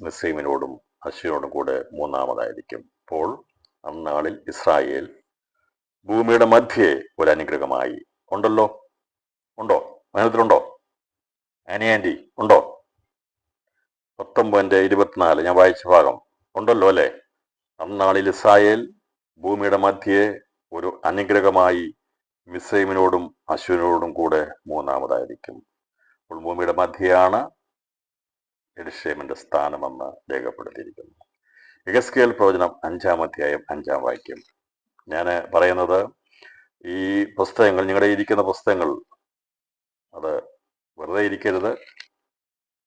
മിസ്രയീമിനോടും അശ്ശൂരിനോടും കൂടെ മൂന്നാമതായിരിക്കും. അപ്പോൾ അന്നാളിൽ ഇസ്രായേൽ ഭൂമിയുടെ മധ്യേ ഒരു അനുഗ്രഹമായി. ഉണ്ടല്ലോ, ഉണ്ടോ? വചനത്തിലുണ്ടോ ആന്റി? ഉണ്ടോ? 19-24 ഞാൻ വായിച്ച ഭാഗം ഉണ്ടല്ലോ അല്ലേ? അന്നാളിൽ ഇസ്രായേൽ ഭൂമിയുടെ മധ്യേ ഒരു അനുഗ്രഹമായി മിസ്രയീമിനോടും അശ്ശൂരിനോടും കൂടെ മൂന്നാമതായിരിക്കും. അപ്പോൾ ഭൂമിയുടെ മധ്യയാണ് യെരുശലേമിന്റെ സ്ഥാനമെന്ന് രേഖപ്പെടുത്തിയിരിക്കുന്നു. യെഹെസ്കേൽ പ്രവചനം 5-ാം അധ്യായം 5-ാം വാക്യം. ഞാൻ പറയുന്നത്, ഈ പുസ്തകങ്ങൾ, നിങ്ങളുടെ ഇരിക്കുന്ന പുസ്തകങ്ങൾ, അത് വെറുതെ ഇരിക്കരുത്.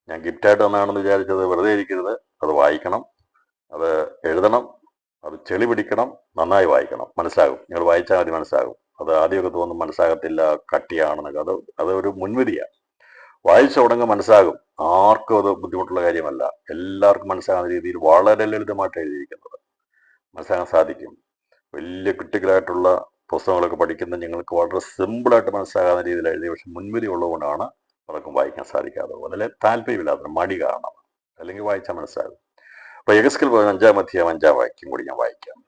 ഞാൻ ഗിഫ്റ്റായിട്ട് തന്നാണെന്ന് വിചാരിച്ചത് വെറുതെ ഇരിക്കരുത്. അത് വായിക്കണം, അത് എഴുതണം, അത് ചെളി പിടിക്കണം, നന്നായി വായിക്കണം. മനസ്സിലാകും, നിങ്ങൾ വായിച്ചാൽ മതി, മനസ്സിലാകും. അത് ആദ്യമൊക്കെ തോന്നും മനസ്സിലാകത്തില്ല, കട്ടിയാണെന്നൊക്കെ. അതൊരു മുൻവിധിയാണ്. വായിച്ച ഉടനെ മനസ്സിലാകും. ആർക്കും അത് ബുദ്ധിമുട്ടുള്ള കാര്യമല്ല. എല്ലാവർക്കും മനസ്സിലാകുന്ന രീതിയിൽ വളരെ ലളിതമായിട്ട് എഴുതിയിരിക്കുന്നത് മനസ്സിലാക്കാൻ സാധിക്കും. വലിയ ക്രിട്ടിക്കലായിട്ടുള്ള പുസ്തകങ്ങളൊക്കെ പഠിക്കുന്ന ഞങ്ങൾക്ക് വളരെ സിമ്പിളായിട്ട് മനസ്സിലാകാവുന്ന രീതിയിൽ എഴുതി, പക്ഷെ മുൻവിധി ഉള്ളതുകൊണ്ടാണ് പലർക്കും വായിക്കാൻ സാധിക്കാതെ. വളരെ താല്പര്യമില്ലാത്ത മടി കാരണം, അല്ലെങ്കിൽ വായിച്ചാൽ മനസ്സിലാകും. അപ്പൊ യെഹെസ്കേൽ 5-ാം അധ്യായം 5-ാം വാക്യം കൂടി ഞാൻ വായിക്കാം.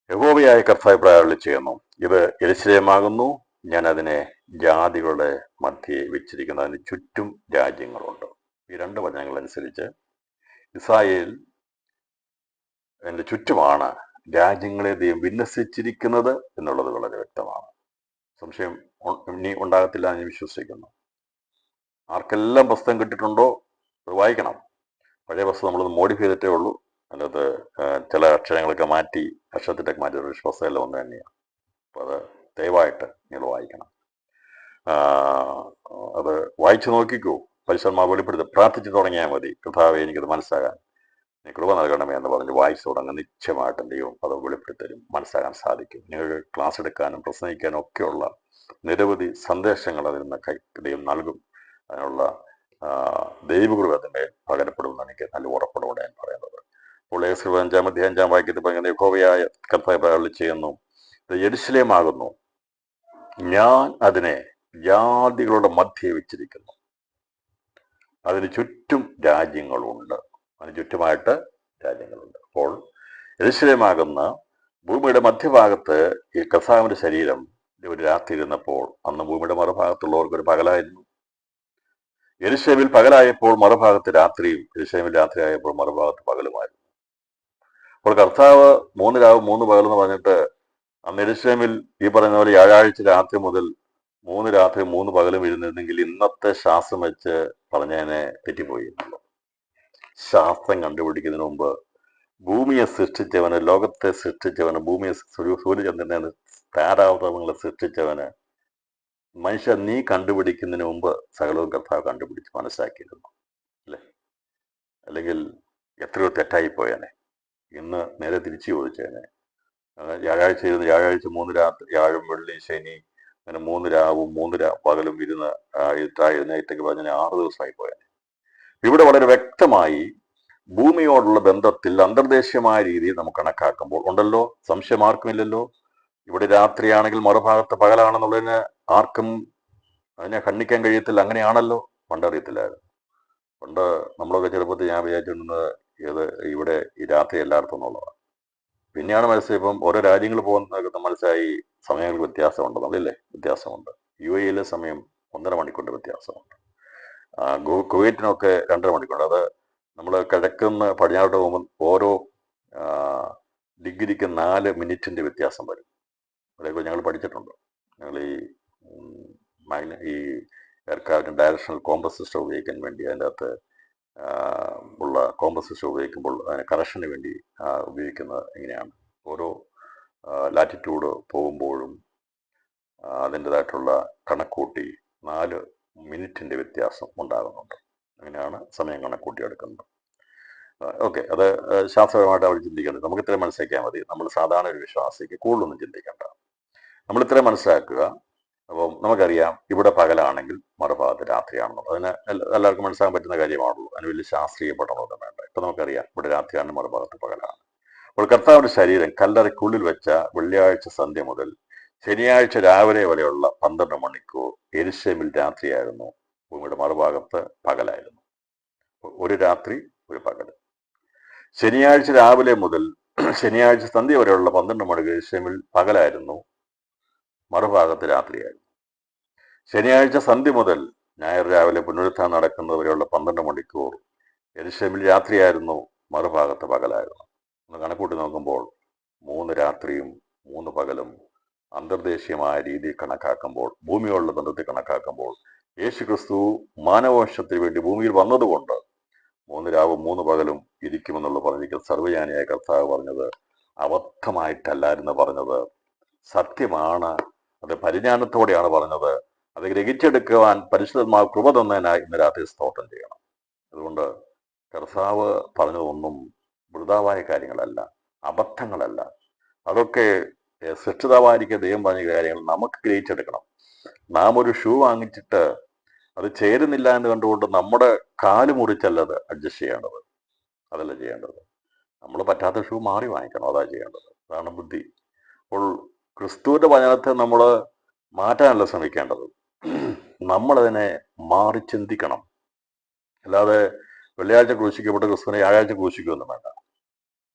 യഹോവയായ കർത്താവ് പ്രകാരം ചെയ്യുന്നു, ഇത് യെരുശലേമാകുന്നു, ഞാൻ അതിനെ ജാതികളുടെ മധ്യേ വെച്ചിരിക്കുന്നു, അതിന് ചുറ്റും രാജ്യങ്ങളുണ്ട്. ഈ 2 വചനങ്ങൾ അനുസരിച്ച് ഇസ്രായേൽ അതിൻ്റെ ചുറ്റുമാണ് രാജ്യങ്ങളെ ദൈവം വിന്യസിച്ചിരിക്കുന്നത് എന്നുള്ളത് വളരെ വ്യക്തമാണ്. സംശയം ഇനി ഉണ്ടാകത്തില്ല എന്ന് വിശ്വസിക്കുന്നു. ആർക്കെല്ലാം പുസ്തകം കിട്ടിയിട്ടുണ്ടോ അത് വായിക്കണം. പഴയ പുസ്തകം നമ്മളത് മോഡിഫൈ ചെയ്തിട്ടേ ഉള്ളൂ. അതിനകത്ത് ചില അക്ഷരങ്ങളൊക്കെ മാറ്റി അക്ഷരത്തിട്ടൊക്കെ മാറ്റി ഒരു പുസ്തകമെല്ലാം ഒന്ന് തന്നെയാണ്. അപ്പോൾ അത് ദയവായിട്ട് നിങ്ങൾ വായിക്കണം. അത് വായിച്ചു നോക്കിക്കൂ. പരിശുദ്ധന്മാർ വെളിപ്പെടുത്തി പ്രാർത്ഥിച്ചു തുടങ്ങിയാൽ മതി. കർത്താവേ എനിക്കത് മനസ്സാകാൻ നീ കൃപ നൽകണമേ എന്ന് പറഞ്ഞ് വായിച്ചു തുടങ്ങുക. നിശ്ചയമായിട്ടും ദൈവം അത് വെളിപ്പെടുത്തരും, മനസ്സാകാൻ സാധിക്കും. നിങ്ങൾ ക്ലാസ് എടുക്കാനും പ്രസംഗിക്കാനും ഒക്കെയുള്ള നിരവധി സന്ദേശങ്ങൾ അതിൽ നിന്ന് ദൈവം നൽകും. അതിനുള്ള ദൈവകൃപ അതിൻ്റെ പകരപ്പെടുമെന്ന് എനിക്ക് നല്ല ഉറപ്പോടെ ഞാൻ പറയുന്നത്. അപ്പോൾ 5-5 വാക്യത്തിൽ പറയുന്നത് യഹോവയായ കർത്താവ് അരുളി ചെയ്യുന്നു, ഇത് യെരൂശലേമാകുന്നു, ഞാൻ അതിനെ ജാതികളുടെ മധ്യേ വെച്ചിരിക്കുന്നു, അതിന് ചുറ്റും രാജ്യങ്ങളുണ്ട്. അതിന് ചുറ്റുമായിട്ട് രാജ്യങ്ങളുണ്ട്. അപ്പോൾ യെരൂശലേമാകുന്ന ഭൂമിയുടെ മധ്യഭാഗത്ത് ഈ കർത്താവിന്റെ ശരീരം ഒരു രാത്രി ഇരുന്നപ്പോൾ അന്ന് ഭൂമിയുടെ മറുഭാഗത്തുള്ളവർക്ക് ഒരു പകലായിരുന്നു. യെരൂശലേമിൽ പകലായപ്പോൾ മറുഭാഗത്ത് രാത്രിയും, യെരൂശലേമിൽ രാത്രിയായപ്പോൾ മറുഭാഗത്ത് പകലുമായിരുന്നു. അപ്പോൾ കർത്താവ് 3 രാവും 3 പകലെന്ന് പറഞ്ഞിട്ട് അന്ന് യെരൂശലേമിൽ ഈ പറയുന്ന പോലെ വ്യാഴാഴ്ച രാത്രി മുതൽ 3 രാത്രി 3 പകലും ഇരുന്നിരുന്നെങ്കിൽ ഇന്നത്തെ ശാസ്ത്രം വെച്ച് പറഞ്ഞതിനെ തെറ്റിപ്പോയി. ശാസ്ത്രം കണ്ടുപിടിക്കുന്നതിന് മുമ്പ് ഭൂമിയെ സൃഷ്ടിച്ചവന്, ലോകത്തെ സൃഷ്ടിച്ചവന്, ഭൂമിയെ സൂര്യചന്ദ്രനെ താരാവതങ്ങളെ സൃഷ്ടിച്ചവന് മനുഷ്യ നീ കണ്ടുപിടിക്കുന്നതിന് മുമ്പ് സകലവും കർത്താവ് കണ്ടുപിടിച്ച് മനസ്സിലാക്കിയിരുന്നു അല്ലേ? അല്ലെങ്കിൽ എത്രയോ തെറ്റായി പോയേനെ. ഇന്ന് നേരെ തിരിച്ചു ചോദിച്ചേനെ. വ്യാഴാഴ്ച ഇരുന്ന് വ്യാഴാഴ്ച 3 രാത്രി, വ്യാഴം വെള്ളി ശനി അങ്ങനെ 3 രാവും 3 പകലും ഇരുന്ന് എഴുന്നേറ്റൊക്കെ പറഞ്ഞാൽ 6 ദിവസമായി പോയേനെ. ഇവിടെ വളരെ വ്യക്തമായി ഭൂമിയോടുള്ള ബന്ധത്തിൽ അന്തർദേശീയമായ രീതിയിൽ നമുക്ക് കണക്കാക്കുമ്പോൾ ഉണ്ടല്ലോ, സംശയം ആർക്കുമില്ലല്ലോ. ഇവിടെ രാത്രിയാണെങ്കിൽ മറുഭാഗത്ത് പകലാണെന്നുള്ളതിന് ആർക്കും അതിനെ ഖണ്ഡിക്കാൻ കഴിയത്തില്ല. അങ്ങനെയാണല്ലോ. പണ്ടറിയത്തില്ലായിരുന്നു. പണ്ട് നമ്മളൊക്കെ ചെറുപ്പത്തിൽ ഞാൻ വിചാരിച്ചിരുന്നത് ഇത് ഇവിടെ ഈ രാത്രി എല്ലായിടത്തും എന്നുള്ളതാണ്. പിന്നെയാണ് മനസ്സിലായി, ഓരോ രാജ്യങ്ങൾ പോകുന്നതൊക്കെ മനസ്സിലായി സമയങ്ങൾക്ക് വ്യത്യാസമുണ്ടെന്നുള്ളല്ലേ. വ്യത്യാസമുണ്ട്. UAE സമയം 1.5 മണിക്കൂറിന്റെ വ്യത്യാസമുണ്ട്. കുവൈറ്റിനൊക്കെ 2.5 മണിക്കൂർ. അത് നമ്മൾ കിഴക്കുന്ന് പടിഞ്ഞാറോട്ട് പോകുമ്പോൾ ഓരോ ഡിഗ്രിക്ക് 4 മിനിറ്റിന്റെ വ്യത്യാസം വരും. അതേപോലെ ഞങ്ങൾ പഠിച്ചിട്ടുണ്ട്. ഞങ്ങൾ ഈ എയർക്രാഫ്റ്റിന് ഡയറക്ഷണൽ കോമ്പസ് സിസ്റ്റം ഉപയോഗിക്കാൻ വേണ്ടി അതിൻ്റെ അകത്ത് ഉള്ള കോമ്പസ് സിസ്റ്റം ഉപയോഗിക്കുമ്പോൾ അതിന് കറക്ഷന് വേണ്ടി ഉപയോഗിക്കുന്നത് എങ്ങനെയാണ്, ഓരോ ലാറ്റിറ്റ്യൂഡ് പോകുമ്പോഴും അതിൻ്റെതായിട്ടുള്ള കണക്കൂട്ടി 4 മിനിറ്റിന്റെ വ്യത്യാസം ഉണ്ടാകുന്നുണ്ട്. അങ്ങനെയാണ് സമയം കണക്കൂട്ടിയെടുക്കുന്നത്. ഓക്കെ, അത് ശാസ്ത്രപരമായിട്ട് അവർ ചിന്തിക്കേണ്ടത്. നമുക്ക് ഇത്രയും മനസ്സിലാക്കിയാൽ മതി. നമ്മൾ സാധാരണ ഒരു വിശ്വാസിക്ക് കൂടുതലൊന്നും ചിന്തിക്കേണ്ട. നമ്മൾ ഇത്രയും മനസ്സിലാക്കുക. അപ്പം നമുക്കറിയാം ഇവിടെ പകലാണെങ്കിൽ മറുഭാഗത്ത് രാത്രിയാണെന്നുള്ളത്. അതിന് എല്ലാവർക്കും മനസ്സിലാക്കാൻ പറ്റുന്ന കാര്യമാണല്ലോ. അതിന് വലിയ ശാസ്ത്രീയ പഠനമൊന്നും വേണ്ട. ഇപ്പം നമുക്കറിയാം ഇവിടെ രാത്രിയാണ്, മറുഭാഗത്ത് പകലാണ്. അപ്പോൾ കർത്താവിന്റെ ശരീരം കല്ലറയ്ക്കുള്ളിൽ വെച്ച വെള്ളിയാഴ്ച സന്ധ്യ മുതൽ ശനിയാഴ്ച രാവിലെ വരെയുള്ള 12 മണിക്കൂർ യെരൂശലേമിൽ രാത്രിയായിരുന്നു, ഭൂമിയുടെ മറുഭാഗത്ത് പകലായിരുന്നു. ഒരു രാത്രി ഒരു പകൽ. ശനിയാഴ്ച രാവിലെ മുതൽ ശനിയാഴ്ച സന്ധ്യ വരെയുള്ള 12 മണിക്കൂർ യെരൂശലേമിൽ പകലായിരുന്നു, മറുഭാഗത്ത് രാത്രിയായിരുന്നു. ശനിയാഴ്ച സന്ധ്യ മുതൽ ഞായർ രാവിലെ പുനരുത്ഥാനം നടക്കുന്നത് വരെയുള്ള 12 മണിക്കൂർ യെരൂശലേമിൽ രാത്രിയായിരുന്നു, മറുഭാഗത്ത് പകലായിരുന്നു. ഒന്ന് കണക്കൂട്ടി നോക്കുമ്പോൾ 3 രാത്രിയും 3 പകലും അന്തർദേശീയമായ രീതിയിൽ കണക്കാക്കുമ്പോൾ, ഭൂമിയോടുള്ള ബന്ധത്തിൽ കണക്കാക്കുമ്പോൾ, യേശു ക്രിസ്തു മാനവവംശത്തിന് വേണ്ടി ഭൂമിയിൽ വന്നതുകൊണ്ട് 3 രാവും 3 പകലും ഇരിക്കുമെന്നുള്ള പറഞ്ഞിരിക്കുന്ന സർവ്വജ്ഞാനിയായ കർത്താവ് പറഞ്ഞത് അബദ്ധമായിട്ടല്ലായിരുന്നു പറഞ്ഞത്, സത്യമാണ്. അത് പരിജ്ഞാനത്തോടെയാണ് പറഞ്ഞത്. അത് ഗ്രഹിച്ചെടുക്കുവാൻ പരിശുദ്ധന്മാർ കൃപ തന്നതിനായി ഇന്ന് രാത്രി സ്തോത്രം ചെയ്യണം. അതുകൊണ്ട് കർത്താവ് പറഞ്ഞതൊന്നും വൃതാവായ കാര്യങ്ങളല്ല, അബദ്ധങ്ങളല്ല. അതൊക്കെ സൃഷ്ടിതാവായിരിക്കുക ദൈവം പറഞ്ഞ കാര്യങ്ങൾ നമുക്ക് ഗ്രഹിച്ചെടുക്കണം. നാം ഒരു ഷൂ വാങ്ങിച്ചിട്ട് അത് ചേരുന്നില്ല എന്ന് കണ്ടുകൊണ്ട് നമ്മുടെ കാല് മുറിച്ചല്ല അത് അഡ്ജസ്റ്റ് ചെയ്യേണ്ടത്. അതല്ല ചെയ്യേണ്ടത്. നമ്മൾ പറ്റാത്ത ഷൂ മാറി വാങ്ങിക്കണം. അതാ ചെയ്യേണ്ടത്. അതാണ് ബുദ്ധി. അപ്പോൾ ക്രിസ്തുവിന്റെ വചനത്തെ നമ്മൾ മാറ്റാനല്ല ശ്രമിക്കേണ്ടത്, നമ്മളതിനെ മാറി ചിന്തിക്കണം. അല്ലാതെ വെള്ളിയാഴ്ച ക്രൂശിക്കപ്പെട്ട ക്രിസ്തുവിനെ വ്യാഴാഴ്ച ക്രൂശിക്കുമൊന്നും വേണ്ട.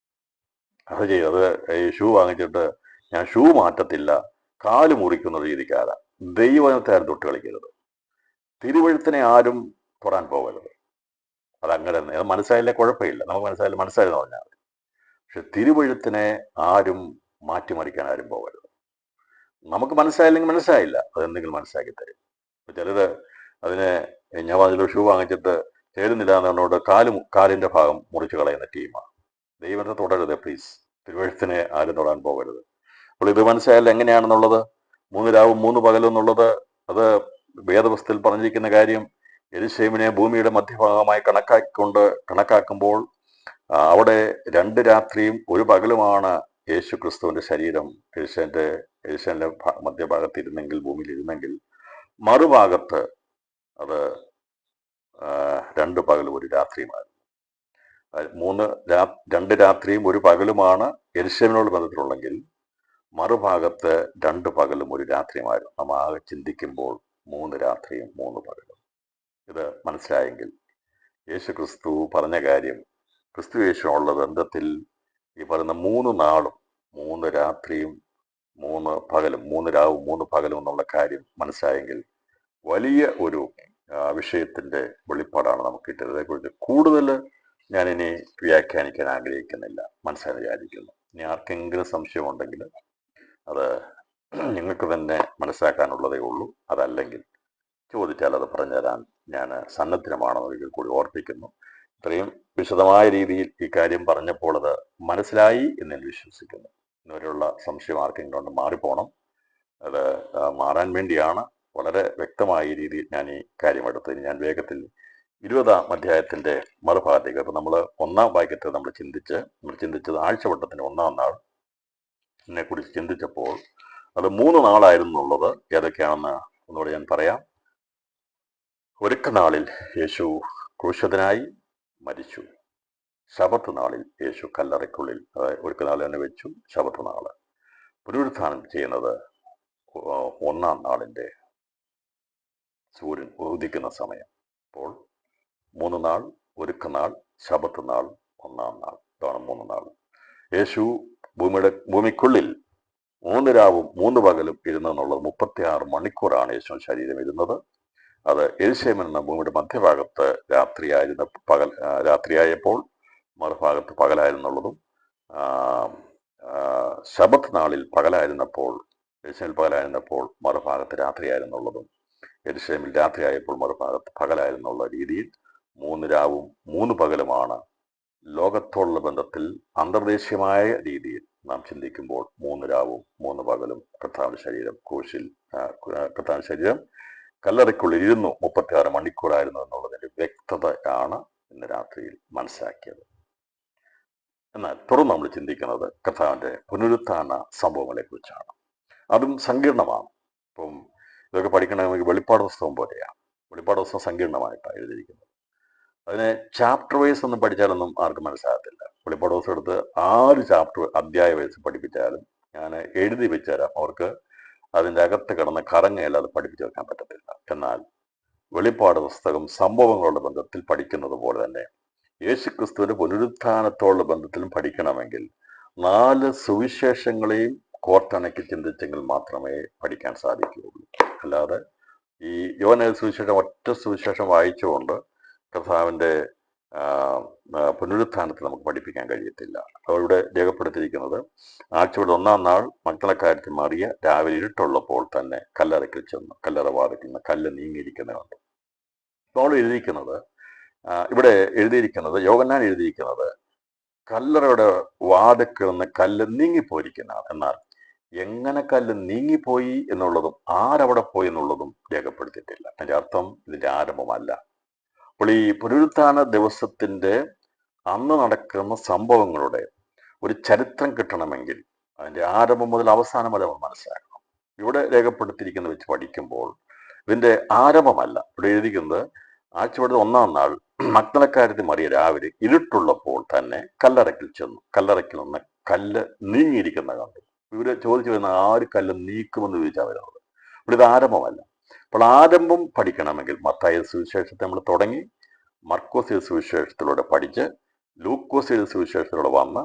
അത് ചെയ്യും. അത് ഈ ഷൂ വാങ്ങിച്ചിട്ട് ഞാൻ ഷൂ മാറ്റത്തില്ല, കാല് മുറിക്കുന്ന രീതിക്കാര ദൈവത്തെ ആരും തൊട്ട് കളിക്കരുത്. തിരുവഴുത്തിനെ ആരും തൊടാൻ പോകരുത്. അതങ്ങനെ തന്നെ. അത് മനസ്സിലായില്ലേ കുഴപ്പമില്ല, നമുക്ക് മനസ്സിലായെന്ന് പറഞ്ഞാൽ മതി. പക്ഷെ തിരുവഴുത്തിനെ ആരും മാറ്റിമറിക്കാൻ ആരും പോകരുത്. നമുക്ക് മനസ്സിലായില്ലെങ്കിൽ മനസ്സിലായില്ല, അതെന്തെങ്കിലും മനസ്സിലാക്കി തരും. ഇപ്പൊ ചിലര് അതിനെ, ഞാൻ പറഞ്ഞൊരു ഷൂ വാങ്ങിച്ചിട്ട് ചേരുന്നില്ല എന്നോട് കാലിന്റെ ഭാഗം മുറിച്ച് കളയുന്ന ടീമാണ്. ദൈവത്തെ തൊടരുത് പ്ലീസ്, തിരുവഴുത്തിനെ ആരും തൊടാൻ പോകരുത്. അപ്പോൾ ഇത് മനസ്സിലായാലും എങ്ങനെയാണെന്നുള്ളത്, 3 രാവും 3 പകലും എന്നുള്ളത്, അത് വേദപുസ്തകത്തിൽ പറഞ്ഞിരിക്കുന്ന കാര്യം യെരൂശലേമിനെ ഭൂമിയുടെ മധ്യഭാഗമായി കണക്കാക്കുമ്പോൾ അവിടെ 2 രാത്രിയും 1 പകലുമാണ് യേശു ക്രിസ്തുവിന്റെ ശരീരം യെരൂശലേമിന്റെ മധ്യഭാഗത്ത് ഇരുന്നെങ്കിൽ, ഭൂമിയിൽ ഇരുന്നെങ്കിൽ, മറുഭാഗത്ത് അത് 2 പകലും 1 രാത്രിയുമായിരുന്നു. 2 രാത്രിയും 1 പകലുമാണ് യെരൂശലേമിനോട് ബന്ധത്തിലുള്ളെങ്കിൽ, മറുഭാഗത്ത് 2 പകലും 1 രാത്രിയുമായിരുന്നു. നമ്മൾ ആകെ ചിന്തിക്കുമ്പോൾ 3 രാത്രിയും 3 പകലും. ഇത് മനസ്സിലായെങ്കിൽ യേശു ക്രിസ്തു പറഞ്ഞ കാര്യം, ക്രിസ്തു യേശുവിനുള്ള ബന്ധത്തിൽ ഈ പറയുന്ന 3 നാളും 3 രാത്രിയും 3 പകലും, 3 രാവും 3 പകലും എന്നുള്ള കാര്യം മനസ്സിലായെങ്കിൽ വലിയ ഒരു വിഷയത്തിന്റെ വെളിപ്പാടാണ് നമുക്ക് കിട്ടിയത്. അതേക്കുറിച്ച് കൂടുതൽ ഞാനിനി വ്യാഖ്യാനിക്കാൻ ആഗ്രഹിക്കുന്നില്ല, മനസ്സിലായി വിചാരിക്കുന്നു. ഇനി ആർക്കെങ്കിലും സംശയമുണ്ടെങ്കിൽ അത് നിങ്ങൾക്ക് തന്നെ മനസ്സിലാക്കാനുള്ളതേ ഉള്ളൂ. അതല്ലെങ്കിൽ ചോദിച്ചാൽ അത് പറഞ്ഞു തരാൻ ഞാൻ സന്നദ്ധമാണെന്ന് ഒരിക്കൽ കൂടി ഓർപ്പിക്കുന്നു. ഇത്രയും വിശദമായ രീതിയിൽ ഈ കാര്യം പറഞ്ഞപ്പോൾ അത് മനസ്സിലായി എന്ന് ഞാൻ വിശ്വസിക്കുന്നു. ഇന്നുവരെയുള്ള സംശയം ആർക്കെങ്കിലും കൊണ്ട് മാറിപ്പോണം. അത് മാറാൻ വേണ്ടിയാണ് വളരെ വ്യക്തമായ രീതിയിൽ ഞാൻ ഈ കാര്യം എടുത്തത്. ഞാൻ വേഗത്തിൽ 20-ാം അധ്യായത്തിന്റെ മറുഭാഗത്തേക്ക്, അപ്പൊ നമ്മൾ 1-ാം വാക്യത്തെ നമ്മൾ ചിന്തിച്ചത് ആഴ്ചവട്ടത്തിന്റെ 1-ാം നാൾ എന്നെ കുറിച്ച് ചിന്തിച്ചപ്പോൾ അത് 3 നാളായിരുന്നുള്ളത്. ഏതൊക്കെയാണെന്ന് ഒന്നുകൂടെ ഞാൻ പറയാം. ഒരുക്ക നാളിൽ യേശു ക്രൂശിതനായി മരിച്ചു. ശബത്ത് നാളിൽ യേശു കല്ലറയ്ക്കുള്ളിൽ, ഒരുക്ക നാൾ തന്നെ വെച്ചു. ശബത്ത് നാള് പുനരുത്ഥാനം ചെയ്യുന്നത് 1-ാം നാളിന്റെ സൂര്യൻ ഉദിക്കുന്ന സമയം. അപ്പോൾ 3 നാൾ, ഒരുക്ക നാൾ, ശബത്ത് നാൾ, 1-ാം നാൾ. ഇതാണ് 3 നാൾ. യേശു ഭൂമിക്കുള്ളിൽ 3 രാവും 3 പകലും ഇരുന്നെന്നുള്ളത് 36 മണിക്കൂറാണ് യേശു ശരീരം ഇരുന്നത്. അത് യെരൂശലേമിൽ എന്ന ഭൂമിയുടെ മധ്യഭാഗത്ത് രാത്രിയായപ്പോൾ മറുഭാഗത്ത് പകലായിരുന്നുള്ളതും, ശബത്ത് നാളിൽ യെരൂശലേമിൽ പകലായിരുന്നപ്പോൾ മറുഭാഗത്ത് രാത്രിയായിരുന്നുള്ളതും, യെരൂശലേമിൽ രാത്രിയായപ്പോൾ മറുഭാഗത്ത് പകലായിരുന്നുള്ള രീതിയിൽ 3 രാവും 3 പകലുമാണ്. ലോകത്തോടുള്ള ബന്ധത്തിൽ അന്തർദേശീയമായ രീതിയിൽ നാം ചിന്തിക്കുമ്പോൾ 3 രാവും 3 പകലും കർത്താവിന്റെ ശരീരം കല്ലറയ്ക്കുള്ളിൽ ഇരുന്നു 36 മണിക്കൂറായിരുന്നു എന്നുള്ളതിന്റെ വ്യക്തതയാണ് ഇന്ന് രാത്രിയിൽ മനസ്സിലാക്കിയത്. എന്നാൽ തുടർന്ന് നമ്മൾ ചിന്തിക്കുന്നത് കർത്താവിന്റെ പുനരുത്ഥാന സംഭവങ്ങളെ കുറിച്ചാണ്. അതും സങ്കീർണമാണ്. ഇപ്പം ഇതൊക്കെ പഠിക്കണമെങ്കിൽ വെളിപ്പാട് പുസ്തകം പോലെയാണ്. വെളിപ്പാട് പുസ്തകം സങ്കീർണമായിട്ടാണ് എഴുതിയിരിക്കുന്നത്. അതിനെ ചാപ്റ്റർ വൈസ് ഒന്നും പഠിച്ചാലൊന്നും ആർക്കും മനസ്സിലാകത്തില്ല. വെളിപ്പാട് പുസ്തകം എടുത്ത് 6 ചാപ്റ്റർ അധ്യായ വയസ്സ് പഠിപ്പിച്ചാലും ഞാൻ എഴുതി വെച്ചുതരാം, അവർക്ക് അതിൻ്റെ അകത്ത് കിടന്ന് കറങ്ങയല്ല അത് പഠിപ്പിച്ചു വെക്കാൻ പറ്റത്തില്ല. എന്നാൽ വെളിപ്പാട് പുസ്തകം സംഭവങ്ങളുടെ ബന്ധത്തിൽ പഠിക്കുന്നത് പോലെ തന്നെ യേശുക്രിസ്തുവിന്റെ പുനരുത്ഥാനത്തോടുള്ള ബന്ധത്തിലും പഠിക്കണമെങ്കിൽ 4 സുവിശേഷങ്ങളെയും കോർത്തിണക്കി ചിന്തിച്ചെങ്കിൽ മാത്രമേ പഠിക്കാൻ സാധിക്കുകയുള്ളൂ. അല്ലാതെ ഈ യോഹന്നാൻ സുവിശേഷം ഒറ്റ സുവിശേഷം വായിച്ചുകൊണ്ട് കർത്താവിന്റെ പുനരുത്ഥാനത്തെ നമുക്ക് പഠിപ്പിക്കാൻ കഴിയത്തില്ല. അവിടെ രേഖപ്പെടുത്തിയിരിക്കുന്നത് ആഴ്ചയുടെ 1-ാം നാൾ മഗ്ദലക്കാരത്തി മറിയ രാവിലെ ഇരുട്ടുള്ളപ്പോൾ തന്നെ കല്ലറയ്ക്കൽ ചെന്നു. കല്ലറ വാതിക്കുന്ന കല്ല് നീങ്ങിയിരിക്കുന്നത് കണ്ടു. അപ്പോൾ ഇവിടെ എഴുതിയിരിക്കുന്നത്, യോഹന്നാൻ എഴുതിയിരിക്കുന്നത് കല്ലറയുടെ വാതിൽക്കൽ നിന്ന് കല്ല് നീങ്ങിപ്പോയിരിക്കുന്നതാണ്. എന്നാൽ എങ്ങനെ കല്ല് നീങ്ങിപ്പോയി എന്നുള്ളതും ആരവിടെ പോയി എന്നുള്ളതും രേഖപ്പെടുത്തിയിട്ടില്ല. അതിന്റെ അർത്ഥം ഇതിന്റെ ആരംഭമല്ല. അപ്പോൾ ഈ പുനരുത്ഥാന ദിവസത്തിന്റെ അന്ന് നടക്കുന്ന സംഭവങ്ങളുടെ ഒരു ചരിത്രം കിട്ടണമെങ്കിൽ അതിന്റെ ആരംഭം മുതൽ അവസാനം വരെ നമ്മൾ മനസ്സിലാക്കണം. ഇവിടെ രേഖപ്പെടുത്തിയിരിക്കുന്ന വെച്ച് പഠിക്കുമ്പോൾ ഇതിന്റെ ആരംഭമല്ല. ഇവിടെ എഴുതിക്കുന്നത് ആഴ്ചയുടെ 1-ാം നാൾ മഗ്ദലക്കാരത്തി മറിയ രാവിലെ ഇരുട്ടുള്ളപ്പോൾ തന്നെ കല്ലറയ്ക്കൽ ചെന്നു. കല്ലറയ്ക്കൽ നിന്ന് കല്ല് നീങ്ങിയിരിക്കുന്ന കണ്ടു. ഇവര് ചോദിച്ചു വരുന്ന 6 കല്ല് നീക്കുമെന്ന് ചോദിച്ചാൽ വരുന്നത്. ഇവിടെ ഇത് ആരംഭമല്ല. അപ്പോൾ ആരംഭം പഠിക്കണമെങ്കിൽ മത്തായി സുവിശേഷത്തെ നമ്മൾ തുടങ്ങി, മർക്കോസ് സുവിശേഷത്തിലൂടെ പഠിച്ച്, ലൂക്കോസ് സുവിശേഷത്തിലൂടെ വന്ന്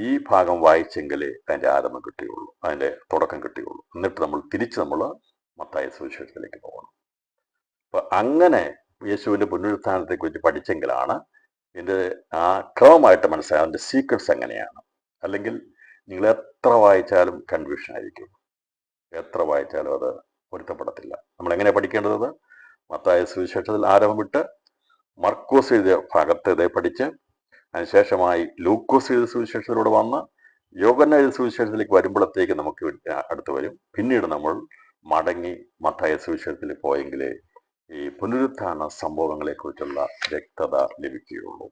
ഈ ഭാഗം വായിച്ചെങ്കിലേ അതിന്റെ ആരംഭം കിട്ടുകയുള്ളൂ, അതിന്റെ തുടക്കം കിട്ടുകയുള്ളൂ. എന്നിട്ട് നമ്മൾ മത്തായി സുവിശേഷത്തിലേക്ക് പോകണം. അപ്പൊ അങ്ങനെ യേശുവിന്റെ പുനരുത്ഥാനത്തെ കുറിച്ച് പഠിച്ചെങ്കിലാണ് ഇതിന്റെ ആ ക്രമമായിട്ട് മനസ്സിലാകും, അതിന്റെ സീക്വൻസ് എങ്ങനെയാണ്. അല്ലെങ്കിൽ നിങ്ങൾ എത്ര വായിച്ചാലും കൺഫ്യൂഷൻ ആയിരിക്കും. എത്ര വായിച്ചാലും അത് പൊരുത്തപ്പെടത്തില്ല. നമ്മൾ എങ്ങനെ പഠിക്കേണ്ടത്? മത്തായി സുവിശേഷത്തിൽ ആരംഭം വിട്ട് മർക്കോസ് എഴുതിയ ഭാഗത്ത് ഇതേ പഠിച്ച് അതിനുശേഷമായി ലൂക്കോസ് എഴുതിയ സുവിശേഷത്തിലൂടെ വന്ന് യോഹന്നാൻ എഴുതിയ സുവിശേഷത്തിലേക്ക് വരുമ്പോഴത്തേക്ക് നമുക്ക് അടുത്ത് വരും. പിന്നീട് നമ്മൾ മടങ്ങി മത്തായി സുവിശേഷത്തിൽ പോയെങ്കിലേ ഈ പുനരുത്ഥാന സംഭവങ്ങളെ കുറിച്ചുള്ള വ്യക്തത ലഭിക്കുകയുള്ളൂ.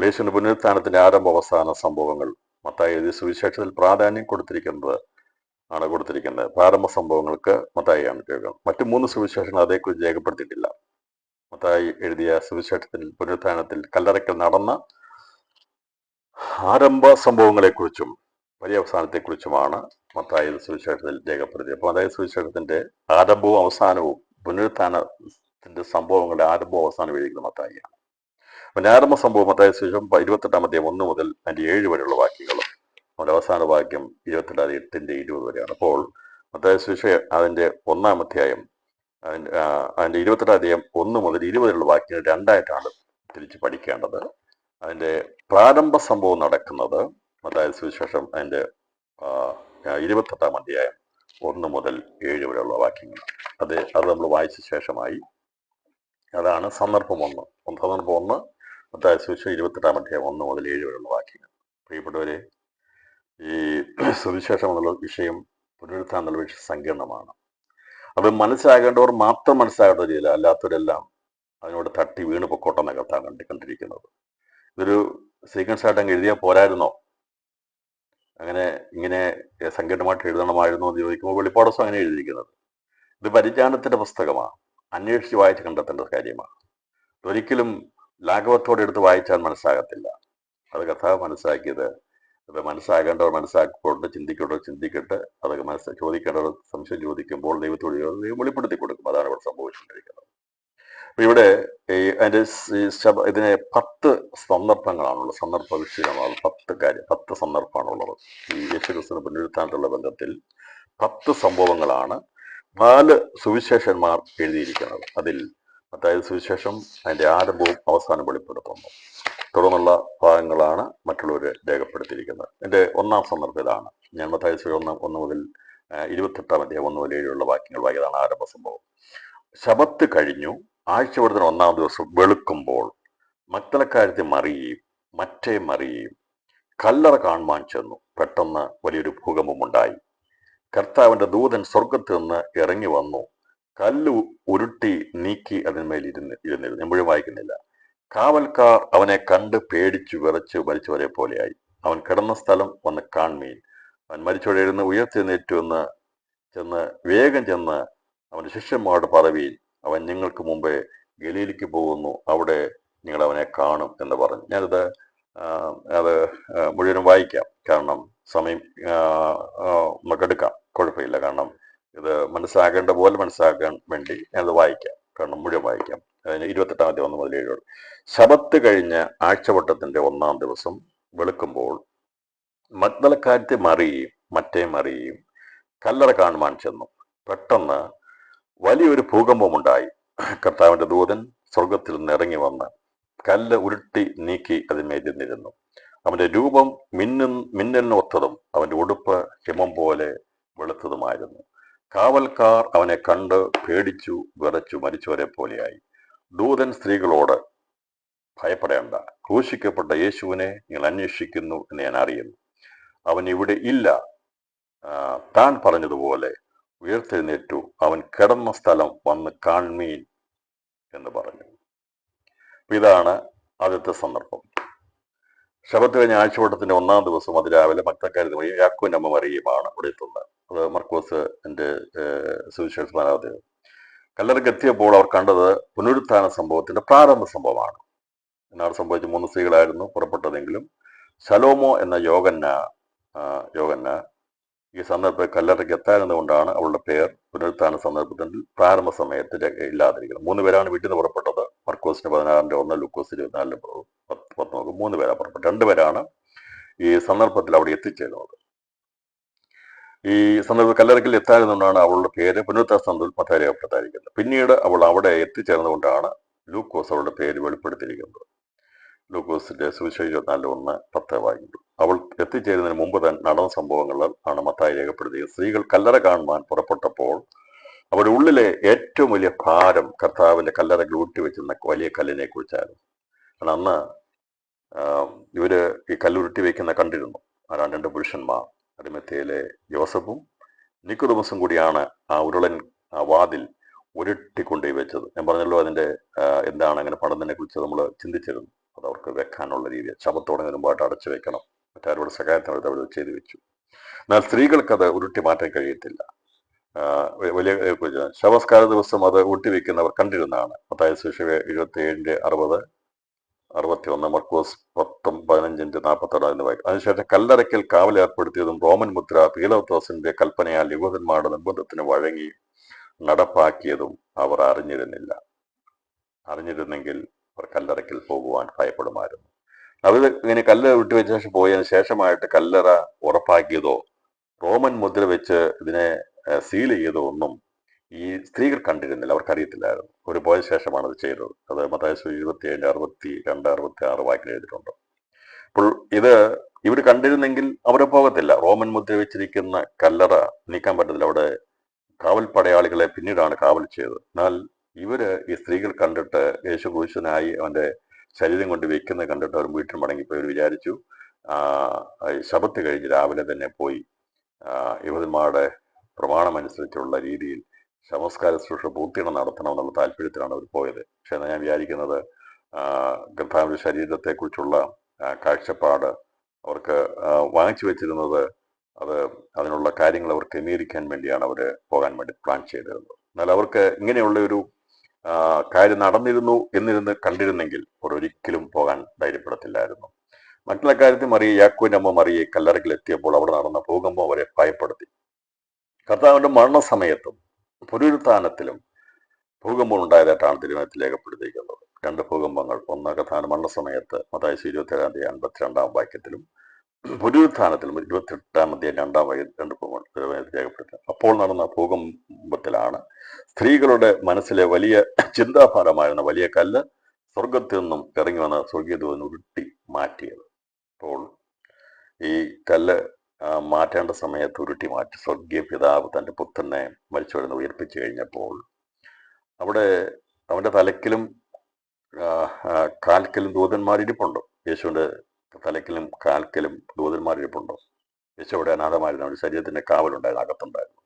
യേശുവിന്റെ പുനരുത്ഥാനത്തിന്റെ ആരംഭ അവസാന സംഭവങ്ങൾ മത്തായി എഴുതിയ സുവിശേഷത്തിൽ പ്രാധാന്യം കൊടുത്തിരിക്കുന്നത്. പ്രാരംഭ സംഭവങ്ങൾക്ക് മത്തായിയാണ് രേഖ. മറ്റു 3 സുവിശേഷങ്ങൾ അതേക്കുറിച്ച് രേഖപ്പെടുത്തിയിട്ടില്ല. മത്തായി എഴുതിയ സുവിശേഷത്തിൽ പുനരുത്ഥാനത്തിൽ കല്ലറയ്ക്കൽ നടന്ന ആരംഭ സംഭവങ്ങളെക്കുറിച്ചും പര്യവസാനത്തെക്കുറിച്ചുമാണ് മത്തായി സുവിശേഷത്തിൽ രേഖപ്പെടുത്തിയത്. അപ്പോൾ മത്തായി സുവിശേഷത്തിന്റെ ആരംഭവും അവസാനവും പുനരുത്ഥാനത്തിന്റെ സംഭവങ്ങളുടെ ആരംഭവും അവസാനം എഴുതിയിരിക്കുന്ന മത്തായിയാണ്. പിന്നെ ആരംഭ സംഭവം മത്തായി സുവിശേഷം 28-ാം അധ്യായം 1 മുതൽ അതിന്റെ 7 വരെയുള്ള വാക്യങ്ങളും അതിന്റെ അവസാന വാക്യം 28-ന്റെ 20 വരെയാണ്. അപ്പോൾ മത്തായി സുവിശേഷം അതിന്റെ 1-ാം അധ്യായം അതിന്റെ 28-ാം അധ്യായം 1 മുതൽ 20 വരെയുള്ള വാക്യങ്ങൾ രണ്ടായിട്ടാണ് തിരിച്ച് പഠിക്കേണ്ടത്. അതിന്റെ പ്രാരംഭ സംഭവം നടക്കുന്നത് മത്തായി സുവിശേഷം അതിന്റെ 28-ാം അധ്യായം 1 മുതൽ 7 വരെയുള്ള വാക്യങ്ങൾ. അത് നമ്മൾ വായിച്ച ശേഷമായി അതാണ് സന്ദർഭം 1. സന്ദർഭം 1 മത്തായി സുവിശേഷം 28-ാം അധ്യായം 1 മുതൽ 7 വരെയുള്ള വാക്യങ്ങൾ. പ്രിയപ്പെട്ടവരെ, ഈ സുവിശേഷം എന്നുള്ള വിഷയം, പുനരുത്ഥാനം എന്നുള്ള വിഷയം സങ്കീർണമാണ്. അത് മനസ്സിലാകേണ്ടവർ മാത്രം മനസ്സിലാകേണ്ട രീതിയിൽ, അല്ലാത്തവരെല്ലാം അതിനോട് തട്ടി വീണ് പൊക്കോട്ടെന്ന കത്താണ് കണ്ടിരിക്കുന്നത്. ഇതൊരു സീക്വൻസ് ആയിട്ട് അങ്ങ് എഴുതിയാൽ പോരായിരുന്നോ? അങ്ങനെ ഇങ്ങനെ സങ്കീർണമായിട്ട് എഴുതണമായിരുന്നോ എന്ന് ചോദിക്കുമ്പോൾ വെളിപ്പാട് പുസ്തകം അങ്ങനെ എഴുതിയിരിക്കുന്നത്. ഇത് പരിജ്ഞാനത്തിന്റെ പുസ്തകമാണ്, അന്വേഷിച്ച് വായിച്ച് കണ്ടെത്തേണ്ട കാര്യമാണ്. ഒരിക്കലും ലാഘവത്തോടെ എടുത്ത് വായിച്ചാൽ മനസ്സിലാകത്തില്ല. അത് കർത്താവ് മനസ്സിലാക്കിയത്, അത് മനസ്സിലാകേണ്ടവർ മനസ്സിലാക്കിക്കൊണ്ട് ചിന്തിക്കട്ടെ. അതൊക്കെ ചോദിക്കേണ്ടവർ സംശയം ചോദിക്കുമ്പോൾ ദൈവത്തോട് ദൈവം വെളിപ്പെടുത്തി കൊടുക്കും. അതാണ് ഇവിടെ സംഭവിച്ചുകൊണ്ടിരിക്കുന്നത്. അപ്പൊ ഇവിടെ അതിന്റെ ഇതിനെ 10 സന്ദർഭങ്ങളാണുള്ളത്. സന്ദർഭ വിഷയമാണ് 10 സന്ദർഭമാണുള്ളത്. ഈ യേശുക്രിസ്തുവിന്റെ പുനരുത്ഥാനത്തിലുള്ള ബന്ധത്തിൽ 10 സംഭവങ്ങളാണ് 4 സുവിശേഷന്മാർ എഴുതിയിരിക്കുന്നത്. അതിൽ മത്തായി സുവിശേഷം അതിന്റെ ആരംഭവും അവസാനം വെളിപ്പെടുത്തുന്നു. തുടർന്നുള്ള ഭാഗങ്ങളാണ് മറ്റുള്ളവർ രേഖപ്പെടുത്തിയിരിക്കുന്നത്. എൻ്റെ 1-ാം സന്ദർഭം ഇതാണ്. ഞാൻ മത്തായി സുവിശേഷം 1 മുതൽ 28-ാം അധ്യായം 1 മുതൽ 7 വരെയുള്ള വാക്യങ്ങൾ വായിക്കുന്നതാണ് ആരംഭ സംഭവം. ശബത്ത് കഴിഞ്ഞു ആഴ്ചവട്ടത്തിന് 1-ാം ദിവസം വെളുക്കുമ്പോൾ മഗ്ദലക്കാരത്തി മറിയയും മറ്റേ മറിയയും കല്ലറ കാണുവാൻ ചെന്നു. പെട്ടെന്ന് വലിയൊരു ഭൂകമ്പമുണ്ടായി. കർത്താവിന്റെ ദൂതൻ സ്വർഗത്തിൽ നിന്ന് ഇറങ്ങി വന്നു, കല്ല് ഉരുട്ടി നീക്കി അതിന്മേൽ ഇരുന്നിരുന്നു. ഞാൻ മുഴുവൻ വായിക്കുന്നില്ല. കാവൽക്കാർ അവനെ കണ്ട് പേടിച്ചു വിറച്ച് മരിച്ചവരെ പോലെയായി. അവൻ കിടന്ന സ്ഥലം വന്ന് കാൺമീൻ. അവൻ മരിച്ചവരെയിരുന്ന് ഉയർത്തെഴുന്നേറ്റു എന്ന് വേഗം ചെന്ന് അവന്റെ ശിഷ്യന്മാരുടെ പദവിയിൽ, അവൻ നിങ്ങൾക്ക് മുമ്പേ ഗലീലയ്ക്ക് പോകുന്നു, അവിടെ നിങ്ങൾ അവനെ കാണും എന്ന് പറഞ്ഞു. ഞാനത് മുഴുവനും വായിക്കാം, കാരണം സമയം നമുക്കെടുക്കാം, കുഴപ്പമില്ല. കാരണം ഇത് മനസ്സിലാകേണ്ട പോലെ മനസ്സിലാക്കാൻ വേണ്ടി ഞാനത് വായിക്കാം, കാരണം മുഴുവൻ വായിക്കാം. അതിന് 28-ാം അധ്യായം 1 മുതൽ 7 വരെ. ശബത്ത് കഴിഞ്ഞ് ആഴ്ചവട്ടത്തിന്റെ 1-ാം ദിവസം വെളുക്കുമ്പോൾ മഗ്ദലക്കാരത്തി മറിയയും മറ്റേ മറിയയും കല്ലറ കാണുവാൻ ചെന്നു. പെട്ടെന്ന് വലിയൊരു ഭൂകമ്പമുണ്ടായി. കർത്താവിന്റെ ദൂതൻ സ്വർഗത്തിൽ നിന്ന് ഇറങ്ങി വന്ന് കല്ല് ഉരുട്ടി നീക്കി അതിന്മേലിരുന്നിരുന്നു. അവന്റെ രൂപം മിന്നലിന് ഒത്തതും അവന്റെ ഉടുപ്പ് ഹിമം പോലെ വെളുത്തതുമായിരുന്നു. കാവൽക്കാർ അവനെ കണ്ട് പേടിച്ചു വിറച്ചു മരിച്ചവരെ പോലെയായി. ദൂതൻ സ്ത്രീകളോട്, ഭയപ്പെടേണ്ട, ക്രൂശിക്കപ്പെട്ട യേശുവിനെ നിങ്ങൾ അന്വേഷിക്കുന്നു എന്ന് ഞാൻ അറിയുന്നു. അവൻ ഇവിടെ ഇല്ല. താൻ പറഞ്ഞതുപോലെ ഉയർത്തെഴുന്നേറ്റു. അവൻ കിടന്ന സ്ഥലം വന്ന് കാൺമീൻ എന്ന് പറഞ്ഞു. ഇതാണ് ആദ്യത്തെ സന്ദർഭം. ശബത്ത് കഴിഞ്ഞ ആഴ്ചവട്ടത്തിന്റെ 1-ാം ദിവസം അതിരാവിലെ മഗ്ദലക്കാരത്തി മറിയയും യാക്കോബിന്റെ അമ്മ മറിയയുമാണ് ഇവിടെ എത്തുന്നത്. അത് മർക്കോസ് എന്റെ സുവിശേഷ കല്ലറയ്ക്ക് എത്തിയപ്പോൾ അവർ കണ്ടത് പുനരുത്ഥാന സംഭവത്തിന്റെ പ്രാരംഭ സംഭവമാണ്. എന്നാണ് സംഭവിച്ച 3 സ്ത്രീകളായിരുന്നു പുറപ്പെട്ടതെങ്കിലും ശലോമോ എന്ന യോഗന്ന ഈ സന്ദർഭത്തിൽ കല്ലറയ്ക്ക് എത്താനെന്നുകൊണ്ടാണ് അവളുടെ പേർ പുനരുത്ഥാന സന്ദർഭത്തിൽ പ്രാരംഭ സമയത്ത് ഇല്ലാതിരിക്കുന്നത്. 3 പേരാണ് വീട്ടിൽ നിന്ന് പുറപ്പെട്ടത്. മർക്കോസിന് 16-1, ലൂക്കോസ് 24-10 3 പേരാണ് പുറപ്പെട്ടത്. 2 പേരാണ് ഈ സന്ദർഭത്തിൽ അവിടെ എത്തിച്ചേരുന്നത്. ഈ സന്ദർഭത്തിൽ കല്ലറയ്ക്കൽ എത്താനെന്നുകൊണ്ടാണ് അവളുടെ പേര് പുനരുത്ഥാന സന്ദർഭത്തിൽ മത്തായി രേഖപ്പെടുത്താതിരിക്കുന്നത്. പിന്നീട് അവൾ അവിടെ എത്തിച്ചേർന്നുകൊണ്ടാണ് ലൂക്കോസ് അവളുടെ പേര് വെളിപ്പെടുത്തിയിരിക്കുന്നത്. ലൂക്കോസിന്റെ സുവിശേഷം 24:1-10 വായിക്കുന്നു. അവൾ എത്തിച്ചേരുന്നതിന് മുമ്പ് തന്നെ നടന്ന സംഭവങ്ങൾ ആണ് മത്തായി രേഖപ്പെടുത്തിയത്. സ്ത്രീകൾ കല്ലറ കാണുവാൻ പുറപ്പെട്ടപ്പോൾ അവരുടെ ഉള്ളിലെ ഏറ്റവും വലിയ ഭാരം കർത്താവിന്റെ കല്ലറകൾ ഊട്ടിവെച്ചിരുന്ന വലിയ കല്ലിനെ കുറിച്ചായിരുന്നു. കാരണം അന്ന് ഇവര് ഈ കല്ലുരുട്ടി വെക്കുന്ന കണ്ടിരുന്നു. ആരാണ്? രണ്ട് പുരുഷന്മാർ, അരിമത്തയിലെ ജോസഫും നിക്കോദെമോസും കൂടിയാണ് ആ ഉരുളൻ ആ വാതിൽ ഉരുട്ടിക്കൊണ്ടു വെച്ചത്. ഞാൻ പറഞ്ഞല്ലോ അതിന്റെ എന്താണ് അങ്ങനെ പണിതിനെ കുറിച്ച് നമ്മൾ ചിന്തിച്ചിരുന്നു. അത് അവർക്ക് വെക്കാനുള്ള രീതി ശബത്തോടെ മുമ്പായിട്ട് അടച്ചു വെക്കണം, മറ്റാരോട് സഹായത്തിനടുത്ത് അവർ ചെയ്തു വെച്ചു. എന്നാൽ സ്ത്രീകൾക്കത് ഉരുട്ടി മാറ്റാൻ കഴിയത്തില്ല. വലിയ ശവസ്കാര ദിവസം അത് ഊട്ടിവെക്കുന്നവർ കണ്ടിരുന്നതാണ്. മത്തായി സുവിശേഷം 27:60, 61, മർക്കോസ് 10:15-46 എന്ന് വായിക്കും. അതിനുശേഷം കല്ലറയ്ക്കൽ കാവൽ ഏർപ്പെടുത്തിയതും റോമൻ മുദ്ര പീലാത്തോസിന്റെ കൽപ്പനയാൽ യഹൂദന്മാരുടെ നിർബന്ധത്തിന് വഴങ്ങി നടപ്പാക്കിയതും അവർ അറിഞ്ഞിരുന്നെങ്കിൽ അവർ കല്ലറയ്ക്കൽ പോകുവാൻ ഭയപ്പെടുമായിരുന്നു. അവർ ഇങ്ങനെ കല്ല് വിട്ടുവെച്ച ശേഷം പോയതിനു ശേഷമായിട്ട് കല്ലറ ഉറപ്പാക്കിയതോ റോമൻ മുദ്ര വെച്ച് ഇതിനെ സീൽ ചെയ്തോ ഒന്നും ഈ സ്ത്രീകൾ കണ്ടിരുന്നില്ല, അവർക്കറിയത്തില്ലായിരുന്നു. ഒരു പോയ ശേഷമാണ് അത് ചെയ്തത്. അത് മത്തായി 27:62-66 വാക്കിൽ എഴുതിയിട്ടുണ്ട്. അപ്പോൾ ഇത് ഇവർ കണ്ടിരുന്നെങ്കിൽ അവരെ പോകത്തില്ല. റോമൻ മുദ്ര വെച്ചിരിക്കുന്ന കല്ലറ നീക്കാൻ പറ്റത്തില്ല. അവിടെ കാവൽ പടയാളികളെ പിന്നീടാണ് കാവൽ ചെയ്തത്. എന്നാൽ ഈ സ്ത്രീകൾ കണ്ടിട്ട് യേശു ക്രൂശനായി അവന്റെ ശരീരം കൊണ്ട് വെക്കുന്നത് കണ്ടിട്ട് അവർ വീട്ടിൽ മടങ്ങിപ്പോയി. അവർ വിചാരിച്ചു ശബത്ത് കഴിഞ്ഞ് രാവിലെ തന്നെ പോയി യഹൂദന്മാരുടെ പ്രമാണമനുസരിച്ചുള്ള രീതിയിൽ ശവസ്കാര ശുശ്രൂഷ പൂർത്തീകരണം നടത്തണമെന്നുള്ള താല്പര്യത്തിലാണ് അവർ പോയത്. പക്ഷെ ഞാൻ വിചാരിക്കുന്നത് കർത്താവിന്റെ ശരീരത്തെക്കുറിച്ചുള്ള കാഴ്ചപ്പാട് അവർക്ക് വാങ്ങിച്ചു വെച്ചിരുന്നത് അതിനുള്ള കാര്യങ്ങൾ അവർ ക്രമീകരിക്കാൻ വേണ്ടിയാണ് അവർ പോകാൻ വേണ്ടി പ്ലാൻ ചെയ്തിരുന്നത്. എന്നാൽ അവർക്ക് ഇങ്ങനെയുള്ള ഒരു കാര്യം നടന്നിരുന്നു എന്നിരുന്ന് കണ്ടിരുന്നെങ്കിൽ അവർ ഒരിക്കലും പോകാൻ ധൈര്യപ്പെടത്തില്ലായിരുന്നു. മറ്റുള്ള കാര്യത്തിൽ യാക്കോബിന്റെ അമ്മ മറിയെ കല്ലറയ്ക്കൽ എത്തിയപ്പോൾ അവിടെ നടന്ന ഭൂകമ്പം അവരെ ഭയപ്പെടുത്തി. കർത്താവിന്റെ മരണസമയത്തും പുനരുത്ഥാനത്തിലും ഭൂകമ്പം ഉണ്ടായതായിട്ടാണ് തിരുവനന്തപുരത്ത് രേഖപ്പെടുത്തിയിരിക്കുന്നത്. രണ്ട് ഭൂകമ്പങ്ങൾ, ഒന്ന് കർത്താവിന്റെ മരണസമയത്ത് മത്തായി 27:52 വാക്യത്തിലും പുനരുത്ഥാനത്തിലും 28-2 രണ്ട് ഭൂകമ്പങ്ങൾ രേഖപ്പെടുത്തുക. അപ്പോൾ നടന്ന ഭൂകമ്പത്തിലാണ് സ്ത്രീകളുടെ മനസ്സിലെ വലിയ ചിന്താഭാരമായിരുന്ന വലിയ കല്ല് സ്വർഗത്തിൽ നിന്നും ഇറങ്ങി വന്ന സ്വർഗീയ ദൂതൻ ഉരുട്ടി മാറ്റിയത്. അപ്പോൾ ഈ കല്ല് മാറ്റേണ്ട സമയത്ത് ഉരുട്ടി മാറ്റി സ്വർഗീയ പിതാവ് തന്റെ പുത്രനെ മരിച്ചുവരുന്ന ഉയർപ്പിച്ചു കഴിഞ്ഞപ്പോൾ അവിടെ അവന്റെ തലക്കിലും കാൽക്കലും ദൂതന്മാരിരിപ്പുണ്ട്. യേശുവിന്റെ തലക്കിലും കാൽക്കലും ദൂതന്മാരിരിപ്പുണ്ടോ? യേശു അവിടെ അനാഥമായിരുന്നു. അവന്റെ ശരീരത്തിന്റെ കാവലുണ്ടായിരുന്നു, അകത്തുണ്ടായിരുന്നു.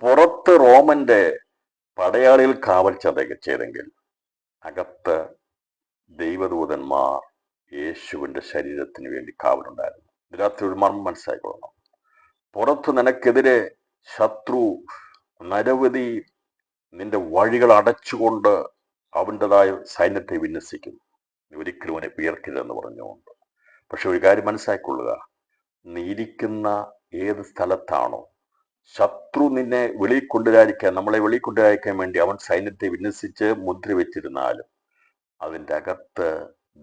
പുറത്ത് റോമന്റെ പടയാളികൾ കാവൽ ചെയ്തെങ്കിൽ അകത്ത് ദൈവദൂതന്മാർ യേശുവിന്റെ ശരീരത്തിന് വേണ്ടി കാവലുണ്ടായിരുന്നു. ഇതിനകത്ത് ഒരു മർമ്മം മനസ്സിലാക്കണം. പുറത്ത് നിനക്കെതിരെ ശത്രു നിരവധി നിന്റെ വഴികൾ അടച്ചുകൊണ്ട് അവൻ്റെതായ സൈന്യത്തെ വിന്യസിക്കും. ഒരിക്കലും അവനെ ഉയർത്തില്ലെന്ന് പറഞ്ഞുകൊണ്ട്. പക്ഷെ ഒരു കാര്യം മനസ്സിലാക്കൊള്ളുക, നീ ഇരിക്കുന്ന ഏത് സ്ഥലത്താണോ ശത്രു നിന്നെ വെളിയിൽ കൊണ്ടുവരാതിരിക്കാൻ, നമ്മളെ വെളിയിൽ കൊണ്ടുവരാതിരിക്കാൻ വേണ്ടി അവൻ സൈന്യത്തെ വിന്യസിച്ച് മുദ്ര വെച്ചിരുന്നാലും അതിൻ്റെ അകത്ത്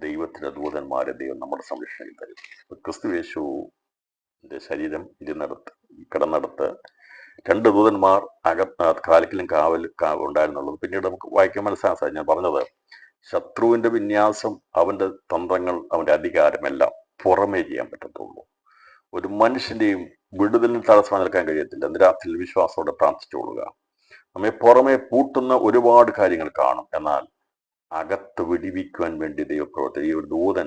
ദൈവത്തിന്റെ ദൂതന്മാരെ ദൈവം നമ്മുടെ സംരക്ഷണയിൽ തരും. ക്രിസ്തു യേശുവിന്റെ ശരീരം കിടന്നിടത്ത് രണ്ട് ദൂതന്മാർ കാലിക്കലും കാവൽ ഉണ്ടായിരുന്നുള്ളത് പിന്നീട് നമുക്ക് വായിക്കാൻ മനസ്സിലാക്കാൻ സാധിക്കും. ഞാൻ പറഞ്ഞത് ശത്രുവിന്റെ വിന്യാസം, അവന്റെ തന്ത്രങ്ങൾ, അവന്റെ അധികാരമെല്ലാം പുറമേ ചെയ്യാൻ പറ്റത്തുള്ളൂ. ഒരു മനുഷ്യന്റെയും വിടുതലിന് തടസ്സം നിൽക്കാൻ കഴിയത്തില്ല. നിരാത്തിൽ വിശ്വാസത്തോടെ പ്രാർത്ഥിച്ചുകൊള്ളുക. നമ്മെ പുറമെ പൂട്ടുന്ന ഒരുപാട് കാര്യങ്ങൾ കാണും, എന്നാൽ അകത്ത് വിടിവിക്കുവാൻ വേണ്ടി ദൈവപ്രവർത്തി. ഈ ഒരു ദൂതൻ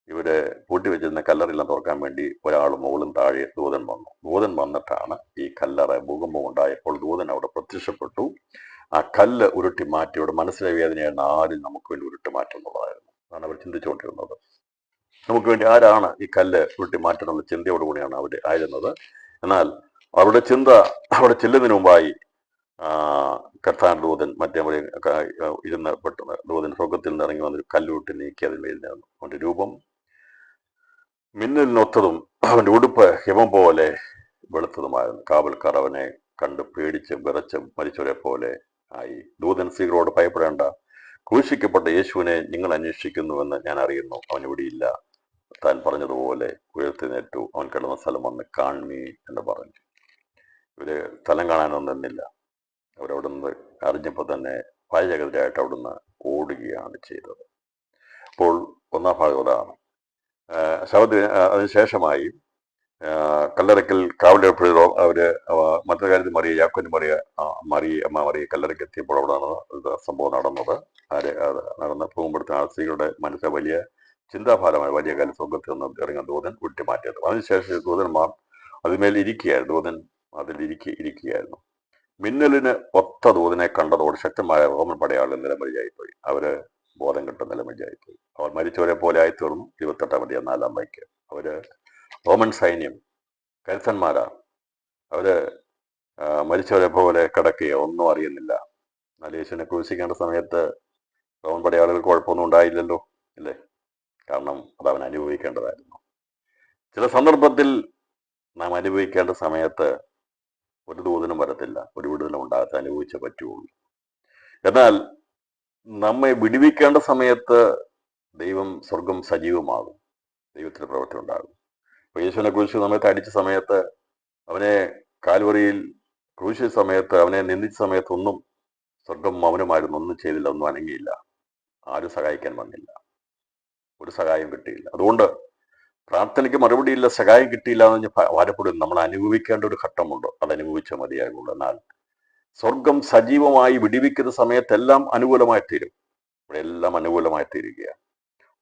ഇവര് പൂട്ടിവെച്ചിരുന്ന കല്ലറയെല്ലാം തുറക്കാൻ വേണ്ടി ഒരാൾ മുകളും താഴെ ദൂതൻ വന്നിട്ടാണ് ഈ കല്ലറ ഭൂകമ്പം ഉണ്ടായപ്പോൾ ദൂതൻ അവിടെ പ്രത്യക്ഷപ്പെട്ടു. ആ കല്ല് ഉരുട്ടി മാറ്റി. അവിടെ മനസ്സിലെ വേദനയായിരുന്നു ആരും നമുക്ക് വേണ്ടി ഉരുട്ടി മാറ്റുന്നതായിരുന്നു. അതാണ് അവർ ചിന്തിച്ചുകൊണ്ടിരുന്നത്. നമുക്ക് വേണ്ടി ആരാണ് ഈ കല്ല് ഉരുട്ടി മാറ്റുന്നുള്ള ചിന്തയോടുകൂടിയാണ് അവർ ആയിരുന്നത്. എന്നാൽ അവരുടെ ചിന്ത അവിടെ ചെല്ലുന്നതിന് മുമ്പായി കർത്താൻ ദൂതൻ മറ്റേ ഇരുന്ന് പെട്ടെന്ന് ദൂതൻ സ്വർഗത്തിൽ നിന്ന് ഇറങ്ങി വന്നൊരു കല്ലുരുട്ടി നീക്കി അതിന്മേൽ നിന്നു. അവന്റെ രൂപം മിന്നലിനൊത്തതും അവന്റെ ഉടുപ്പ് ഹിമം പോലെ വെളുത്തതുമായിരുന്നു. കാവൽക്കാർ അവനെ കണ്ട് പേടിച്ച് വിറച്ച് മരിച്ചവരെ പോലെ ആയി. ദൂതൻ സ്ത്രീകളോട് ഭയപ്പെടേണ്ട, ക്രൂശിക്കപ്പെട്ട യേശുവിനെ നിങ്ങൾ അന്വേഷിക്കുന്നുവെന്ന് ഞാൻ അറിയുന്നു. അവൻ ഇവിടെയില്ല. താൻ പറഞ്ഞതുപോലെ ഉയർത്തിനേറ്റു. അവൻ കിടന്ന സ്ഥലം വന്ന് കാണുമീ എന്ന് പറഞ്ഞു. ഇവര് സ്ഥലം കാണാനൊന്നും നിന്നില്ല. അവരവിടെ നിന്ന് അറിഞ്ഞപ്പോൾ തന്നെ ഭയജഗതരായിട്ട് അവിടുന്ന് ഓടുകയാണ് ചെയ്തത്. അപ്പോൾ ഒന്നാം ഭാഗം അതാണ്. ശവത്തിന് അതിനുശേഷമായി കല്ലറയ്ക്കൽ കാവലേർപ്പെടുകയോ അവര് മറ്റൊരു കാര്യത്തിൽ മറിയ യാക്കോന് അമ്മ മറിയ കല്ലറയ്ക്ക് എത്തിയപ്പോൾ അവിടെയാണ് ഇത് സംഭവം നടന്നത്. നടന്ന് പോകുമ്പോഴത്തെ സ്ത്രീകളുടെ മനസ്സിലെ വലിയ ചിന്താഭാരമായ വലിയ കാലം സ്വർഗത്തിൽ നിന്ന് ഇറങ്ങുന്ന ദൂതൻ വിട്ടുമാറ്റിയത്. അതിനുശേഷം ദൂതന്മാർ അതിന്മേൽ ഇരിക്കുകയായിരുന്നു. ദൂതൻ അതിൽ ഇരിക്കുകയായിരുന്നു. മിന്നലിന് ഒത്ത ദൂതനെ കണ്ടതോടെ ശക്തമായ റോമൻ പടയാളികൾ നിലമരിയായിപ്പോയി. അവര് ബോധം കെട്ട നിലമരിയായിപ്പോയി. അവർ മരിച്ചവരെ പോലെ ആയിത്തീർന്നു. 28 അധ്യായം 4 വാക്യം. അവര് റോമൻ സൈന്യം കരുത്തന്മാരാ. അവര് മരിച്ചവരെ പോലെ കിടക്കുകയോ ഒന്നും അറിയുന്നില്ല. എന്നാൽ യേശുവിനെ ക്രൂശിക്കേണ്ട സമയത്ത് റോമൻ പടയാളികൾക്ക് കുഴപ്പമൊന്നും ഉണ്ടായില്ലല്ലോ, അല്ലേ? കാരണം അത് അവൻ അനുഭവിക്കേണ്ടതായിരുന്നു. ചില സന്ദർഭത്തിൽ നാം അനുഭവിക്കേണ്ട സമയത്ത് ഒരു ദൂതനും വരത്തില്ല, ഒരു വിടുതലും ഉണ്ടാകാത്ത അനുഭവിച്ചേ പറ്റുള്ളൂ. എന്നാൽ നമ്മെ വിടുവിക്കേണ്ട സമയത്ത് ദൈവം സ്വർഗം സജീവമാകും, ദൈവത്തിന്റെ പ്രവൃത്തി ഉണ്ടാകും. അപ്പൊ യേശുവിനെ ക്രൂശിച്ച സമയത്ത് അടിച്ച സമയത്ത്, അവനെ കാൽവറിയിൽ ക്രൂശിച്ച സമയത്ത്, അവനെ നിന്ദിച്ച സമയത്തൊന്നും സ്വർഗം മൗനമായിരുന്നു, ഒന്നും ചെയ്തില്ല, ഒന്നും അനങ്ങിയില്ല. ആരും സഹായിക്കാൻ വന്നില്ല, ഒരു സഹായം കിട്ടിയില്ല. അതുകൊണ്ട് പ്രാർത്ഥനയ്ക്ക് മറുപടിയില്ല, സഹായം കിട്ടിയില്ല എന്ന് ഭാരപ്പെടും. നമ്മൾ അനുഭവിക്കേണ്ട ഒരു ഘട്ടമുണ്ട്, അത് അനുഭവിച്ചാൽ മതിയാകുള്ളൂ. എന്നാൽ സ്വർഗം സജീവമായി വിടിവിക്കുന്ന സമയത്തെല്ലാം അനുകൂലമായി തീരും. ഇവിടെ എല്ലാം അനുകൂലമായി തീരുകയാണ്.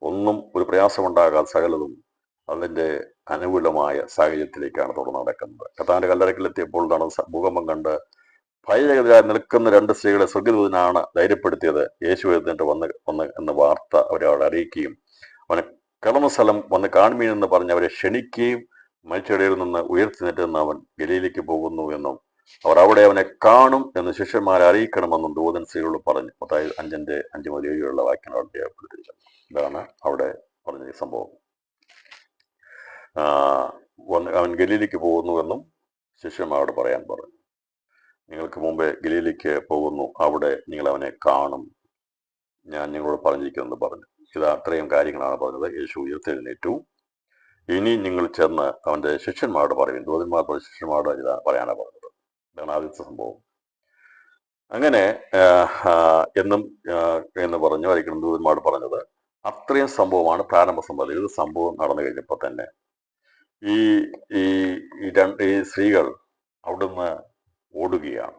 ഒന്നും ഒരു പ്രയാസമുണ്ടാകാതെ സകലതും അതിൻ്റെ അനുകൂലമായ സാഹചര്യത്തിലേക്കാണ് തുറന്നു നടക്കുന്നത്. കർത്താവിന്റെ കല്ലറയ്ക്കലെത്തിയപ്പോൾ നടന്ന ഭൂകമ്പം കണ്ട് ഭയചകിതരായി നിൽക്കുന്ന 2 സ്ത്രീകളെ സ്വർഗദൂതനാണ് ധൈര്യപ്പെടുത്തിയത്. യേശു എഴുന്നേറ്റ് വന്ന് എന്ന വാർത്ത അവരെ അറിയിക്കുകയും അവനെ കിടന്ന സ്ഥലം വന്ന് കാണുമീനെന്ന് പറഞ്ഞ് അവരെ ക്ഷണിക്കുകയും മരിച്ചവരിൽ നിന്ന് ഉയർത്തിനിട്ടെന്ന് അവൻ ഗലീലയ്ക്ക് പോകുന്നു എന്നും അവർ അവിടെ അവനെ കാണും എന്ന് ശിഷ്യന്മാരെ അറിയിക്കണമെന്നും ദൂതൻ സ്ത്രീകളോട് പറഞ്ഞു. മത്തായി 5:5 മുതൽ 7 വാക്യങ്ങൾ അവിടെ രേഖപ്പെടുത്തിയിരിക്കുന്നു. ഇതാണ് അവിടെ പറഞ്ഞ ഈ സംഭവം. അവൻ ഗലീലയ്ക്ക് പോകുന്നുവെന്നും ശിഷ്യന്മാരോട് പറയാൻ പറഞ്ഞു. നിങ്ങൾക്ക് മുമ്പേ ഗലീലയ്ക്ക് പോകുന്നു, അവിടെ നിങ്ങൾ അവനെ കാണും, ഞാൻ നിങ്ങളോട് പറഞ്ഞിരിക്കുമെന്ന് പറഞ്ഞു. ഇത് അത്രയും കാര്യങ്ങളാണ് പറഞ്ഞത്. യേശു ഉയർത്തെഴുന്നേറ്റു. ഇനി നിങ്ങൾ ചെന്ന് അവന്റെ ശിഷ്യന്മാരോട് പറയും. ദൂതന്മാർ ശിഷ്യന്മാരോട് ഇതാ പറയാനാണ് പറഞ്ഞത്. ഇതാണ് ആദ്യത്തെ സംഭവം. അങ്ങനെ എന്ന് പറഞ്ഞു ആയിരിക്കണം ദൂതന്മാരോട് പറഞ്ഞത്. അത്രയും സംഭവമാണ് പ്രാരംഭ സംഭവം. ഇത് സംഭവം നടന്നു കഴിഞ്ഞപ്പോൾ തന്നെ ഈ സ്ത്രീകൾ അവിടുന്ന് ഓടുകയാണ്.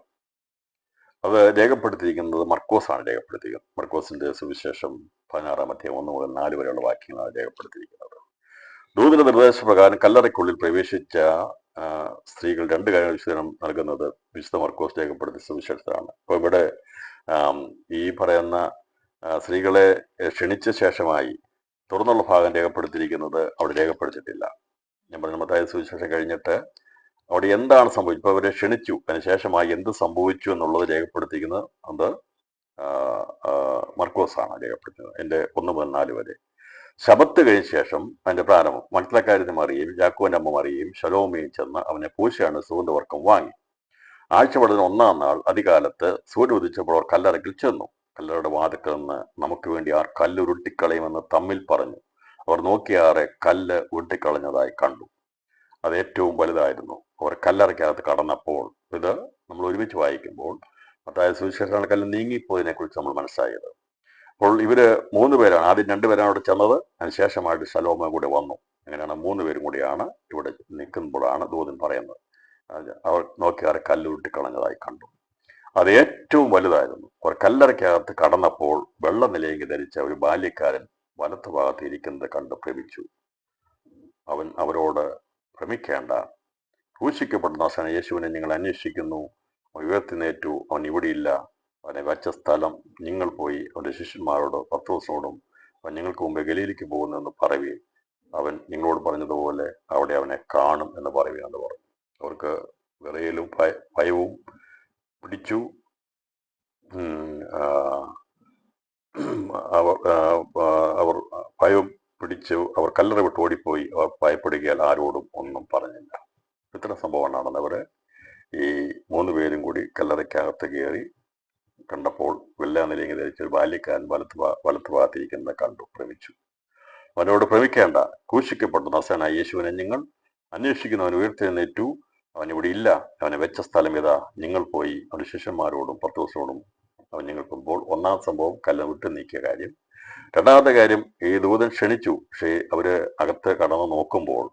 അത് രേഖപ്പെടുത്തിയിരിക്കുന്നത് മർക്കോസാണ് രേഖപ്പെടുത്തിയിരിക്കുന്നത്. മർക്കോസിന്റെ സുവിശേഷം 16 അധ്യായം 1 മുതൽ 4 വരെയുള്ള വാക്യങ്ങളാണ് രേഖപ്പെടുത്തിയിരിക്കുന്നത്. ദൂതന്റെ നിർദ്ദേശപ്രകാരം കല്ലറയ്ക്കുള്ളിൽ പ്രവേശിച്ച സ്ത്രീകൾ 2 കാര്യങ്ങൾ വിശദീകരണം നൽകുന്നത് വിശുദ്ധ മർക്കോസ് രേഖപ്പെടുത്തിയ സുവിശേഷത്തിലാണ്. അപ്പോൾ ഇവിടെ ഈ പറയുന്ന സ്ത്രീകളെ ക്ഷണിച്ച ശേഷമായി തുറന്നുള്ള ഭാഗം രേഖപ്പെടുത്തിയിരിക്കുന്നത് അവിടെ രേഖപ്പെടുത്തിയിട്ടില്ല. ഞാൻ പറഞ്ഞ മത്തായി സുവിശേഷം കഴിഞ്ഞിട്ട് അവിടെ എന്താണ് സംഭവിച്ചത്, ഇപ്പൊ അവരെ ക്ഷണിച്ചു, അതിനുശേഷമായി എന്ത് സംഭവിച്ചു എന്നുള്ളത് രേഖപ്പെടുത്തിയിരിക്കുന്നത് അത് മർക്കോസാണ് രേഖപ്പെടുത്തുന്നത്. എൻ്റെ 1 മുതൽ 4 വരെ. ശബത്ത് കഴിഞ്ഞ ശേഷം അതിന്റെ പ്രാരംഭം. മണത്തിലക്കാരി മറിയയും യാക്കോന്റെ അമ്മ മറിയയും ശലോമയും ചെന്ന് അവനെ പൂശയാണ് സുഗന്ധവർക്കം വാങ്ങി. ആഴ്ചവടന് 1-ാം നാൾ അതികാലത്ത് സൂര്യൻ ഉദിച്ചപ്പോൾ അവർ കല്ലറയ്ക്കൽ ചെന്നു. കല്ലറയുടെ വാതിക്കൽ നിന്ന് നമുക്ക് വേണ്ടി ആർ കല്ല് ഉരുട്ടിക്കളയുമെന്ന് തമ്മിൽ പറഞ്ഞു. അവർ നോക്കിയാറെ കല്ല് ഉരുട്ടിക്കളഞ്ഞതായി കണ്ടു. അത് ഏറ്റവും വലുതായിരുന്നു. അവർ കല്ലറയ്ക്കകത്ത് കടന്നപ്പോൾ, ഇത് നമ്മൾ ഒരുമിച്ച് വായിക്കുമ്പോൾ മത്തായി സുവിശേഷമാണ് കല്ല് നീങ്ങിപ്പോയതിനെ കുറിച്ച് നമ്മൾ മനസ്സിലായത്. അപ്പോൾ ഇവര് 3 പേരാണ്. ആദ്യം 2 പേരാണ് അവിടെ ചെന്നത്, അതിനുശേഷമായിട്ട് ശലോമ കൂടെ വന്നു. അങ്ങനെയാണ് 3 പേരും കൂടിയാണ് ഇവിടെ നിൽക്കുമ്പോഴാണ് ദൂതൻ പറയുന്നത് അവർ നോക്കിയാറെ കല്ലുരുട്ടി കളഞ്ഞതായി കണ്ടു. അത് ഏറ്റവും വലുതായിരുന്നു. അവർ കല്ലറയ്ക്കകത്ത് കടന്നപ്പോൾ വെള്ള നിലയെങ്കിൽ ധരിച്ച ഒരു ബാല്യക്കാരൻ വലത്ത് ഭാഗത്ത് ഇരിക്കുന്നത് കണ്ട് ഭ്രമിച്ചു. അവൻ അവരോട്, ഭ്രമിക്കേണ്ട, ക്രൂശിക്കപ്പെട്ട നാശന യേശുവിനെ നിങ്ങൾ അന്വേഷിക്കുന്നു. ഉയർത്തിനേറ്റു, അവൻ ഇവിടെയില്ല. അവനെ വച്ച സ്ഥലം നിങ്ങൾ പോയി അവന്റെ ശിഷ്യന്മാരോട് പത്രോസിനോടും അവൻ നിങ്ങൾക്ക് മുമ്പേ ഗലീലയ്ക്ക് പോകുന്നെന്ന് പറയുകയും അവൻ നിങ്ങളോട് പറഞ്ഞതുപോലെ അവിടെ അവനെ കാണും എന്ന് പറയുകയെന്ന് പറഞ്ഞു. അവർക്ക് വിറയലും ഭയവും പിടിച്ചു. അവർ ഭയം പിടിച്ചു. അവർ കല്ലറ വിട്ട് ഓടിപ്പോയി. അവർ ഭയപ്പെടുകയാൽ ആരോടും ഒന്നും പറഞ്ഞില്ല. ഇത്തരം സംഭവം നടന്നവര് ഈ 3 പേരും കൂടി കല്ലറയ്ക്കകത്ത് കയറി കണ്ടപ്പോൾ വെള്ള നിലയെങ്കിൽ ധരിച്ച ബാല്യക്കാരൻ വലത്ത് ഭാഗത്തിരിക്കുന്നത് കണ്ടു, ഭ്രമിച്ചു. അവനോട്, ഭ്രമിക്കേണ്ട, ക്രൂശിക്കപ്പെട്ട നസനായ യേശുവിനെ നിങ്ങൾ അന്വേഷിക്കുന്നവൻ ഉയർത്തെഴുന്നേറ്റു, അവൻ ഇവിടെ ഇല്ല. അവനെ വെച്ച സ്ഥലം ഇതാ. നിങ്ങൾ പോയി അവന്റെ ശിഷ്യന്മാരോടും പത്രോസിനോടും അവൻ നിങ്ങൾ പോകുമ്പോൾ. 1-ാം സംഭവം കല്ല് വിട്ട് നീക്കിയ കാര്യം. രണ്ടാമത്തെ കാര്യം, ഈ ദൂതൻ ക്ഷണിച്ചു. പക്ഷേ അവര് അകത്ത് കടന്നു നോക്കുമ്പോൾ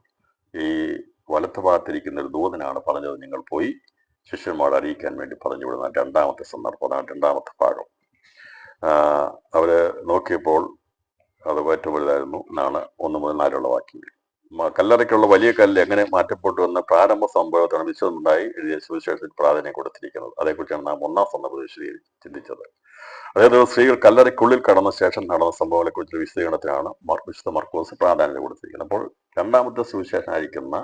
ഈ വലത്ത് ഭാഗത്തിരിക്കുന്ന ഒരു ദൂതനാണ് പറഞ്ഞത്, നിങ്ങൾ പോയി ശിഷ്യന്മാരെ അറിയിക്കാൻ വേണ്ടി പറഞ്ഞു വിടുന്ന രണ്ടാമത്തെ സന്ദർഭം. അതാണ് രണ്ടാമത്തെ ഭാഗം. അവര് നോക്കിയപ്പോൾ അത് ഏറ്റവും വലുതായിരുന്നു എന്നാണ് 1 മുതൽ 4 വാക്യങ്ങൾ. കല്ലറയ്ക്കുള്ള വലിയ കല്ല് എങ്ങനെ മാറ്റപ്പെട്ടു എന്ന പ്രാരംഭ സംഭവത്താണ് വിശദമായി എഴുതിയ സുവിശേഷത്തിൽ പ്രാധാന്യം കൊടുത്തിരിക്കുന്നത്. അതേക്കുറിച്ചാണ് നാം 1-ാം സന്ദർഭത്തിൽ ചിന്തിച്ചത്. അതായത് സ്ത്രീകൾ കല്ലറയ്ക്കുള്ളിൽ കടന്ന ശേഷം നടന്ന സംഭവങ്ങളെ കുറിച്ചുള്ള വിശദീകരണത്തിനാണ് വിശുദ്ധ മർക്കോസ് പ്രാധാന്യം കൊടുത്തിരിക്കുന്നത്. അപ്പോൾ രണ്ടാമത്തെ സുവിശേഷനായിരിക്കുന്ന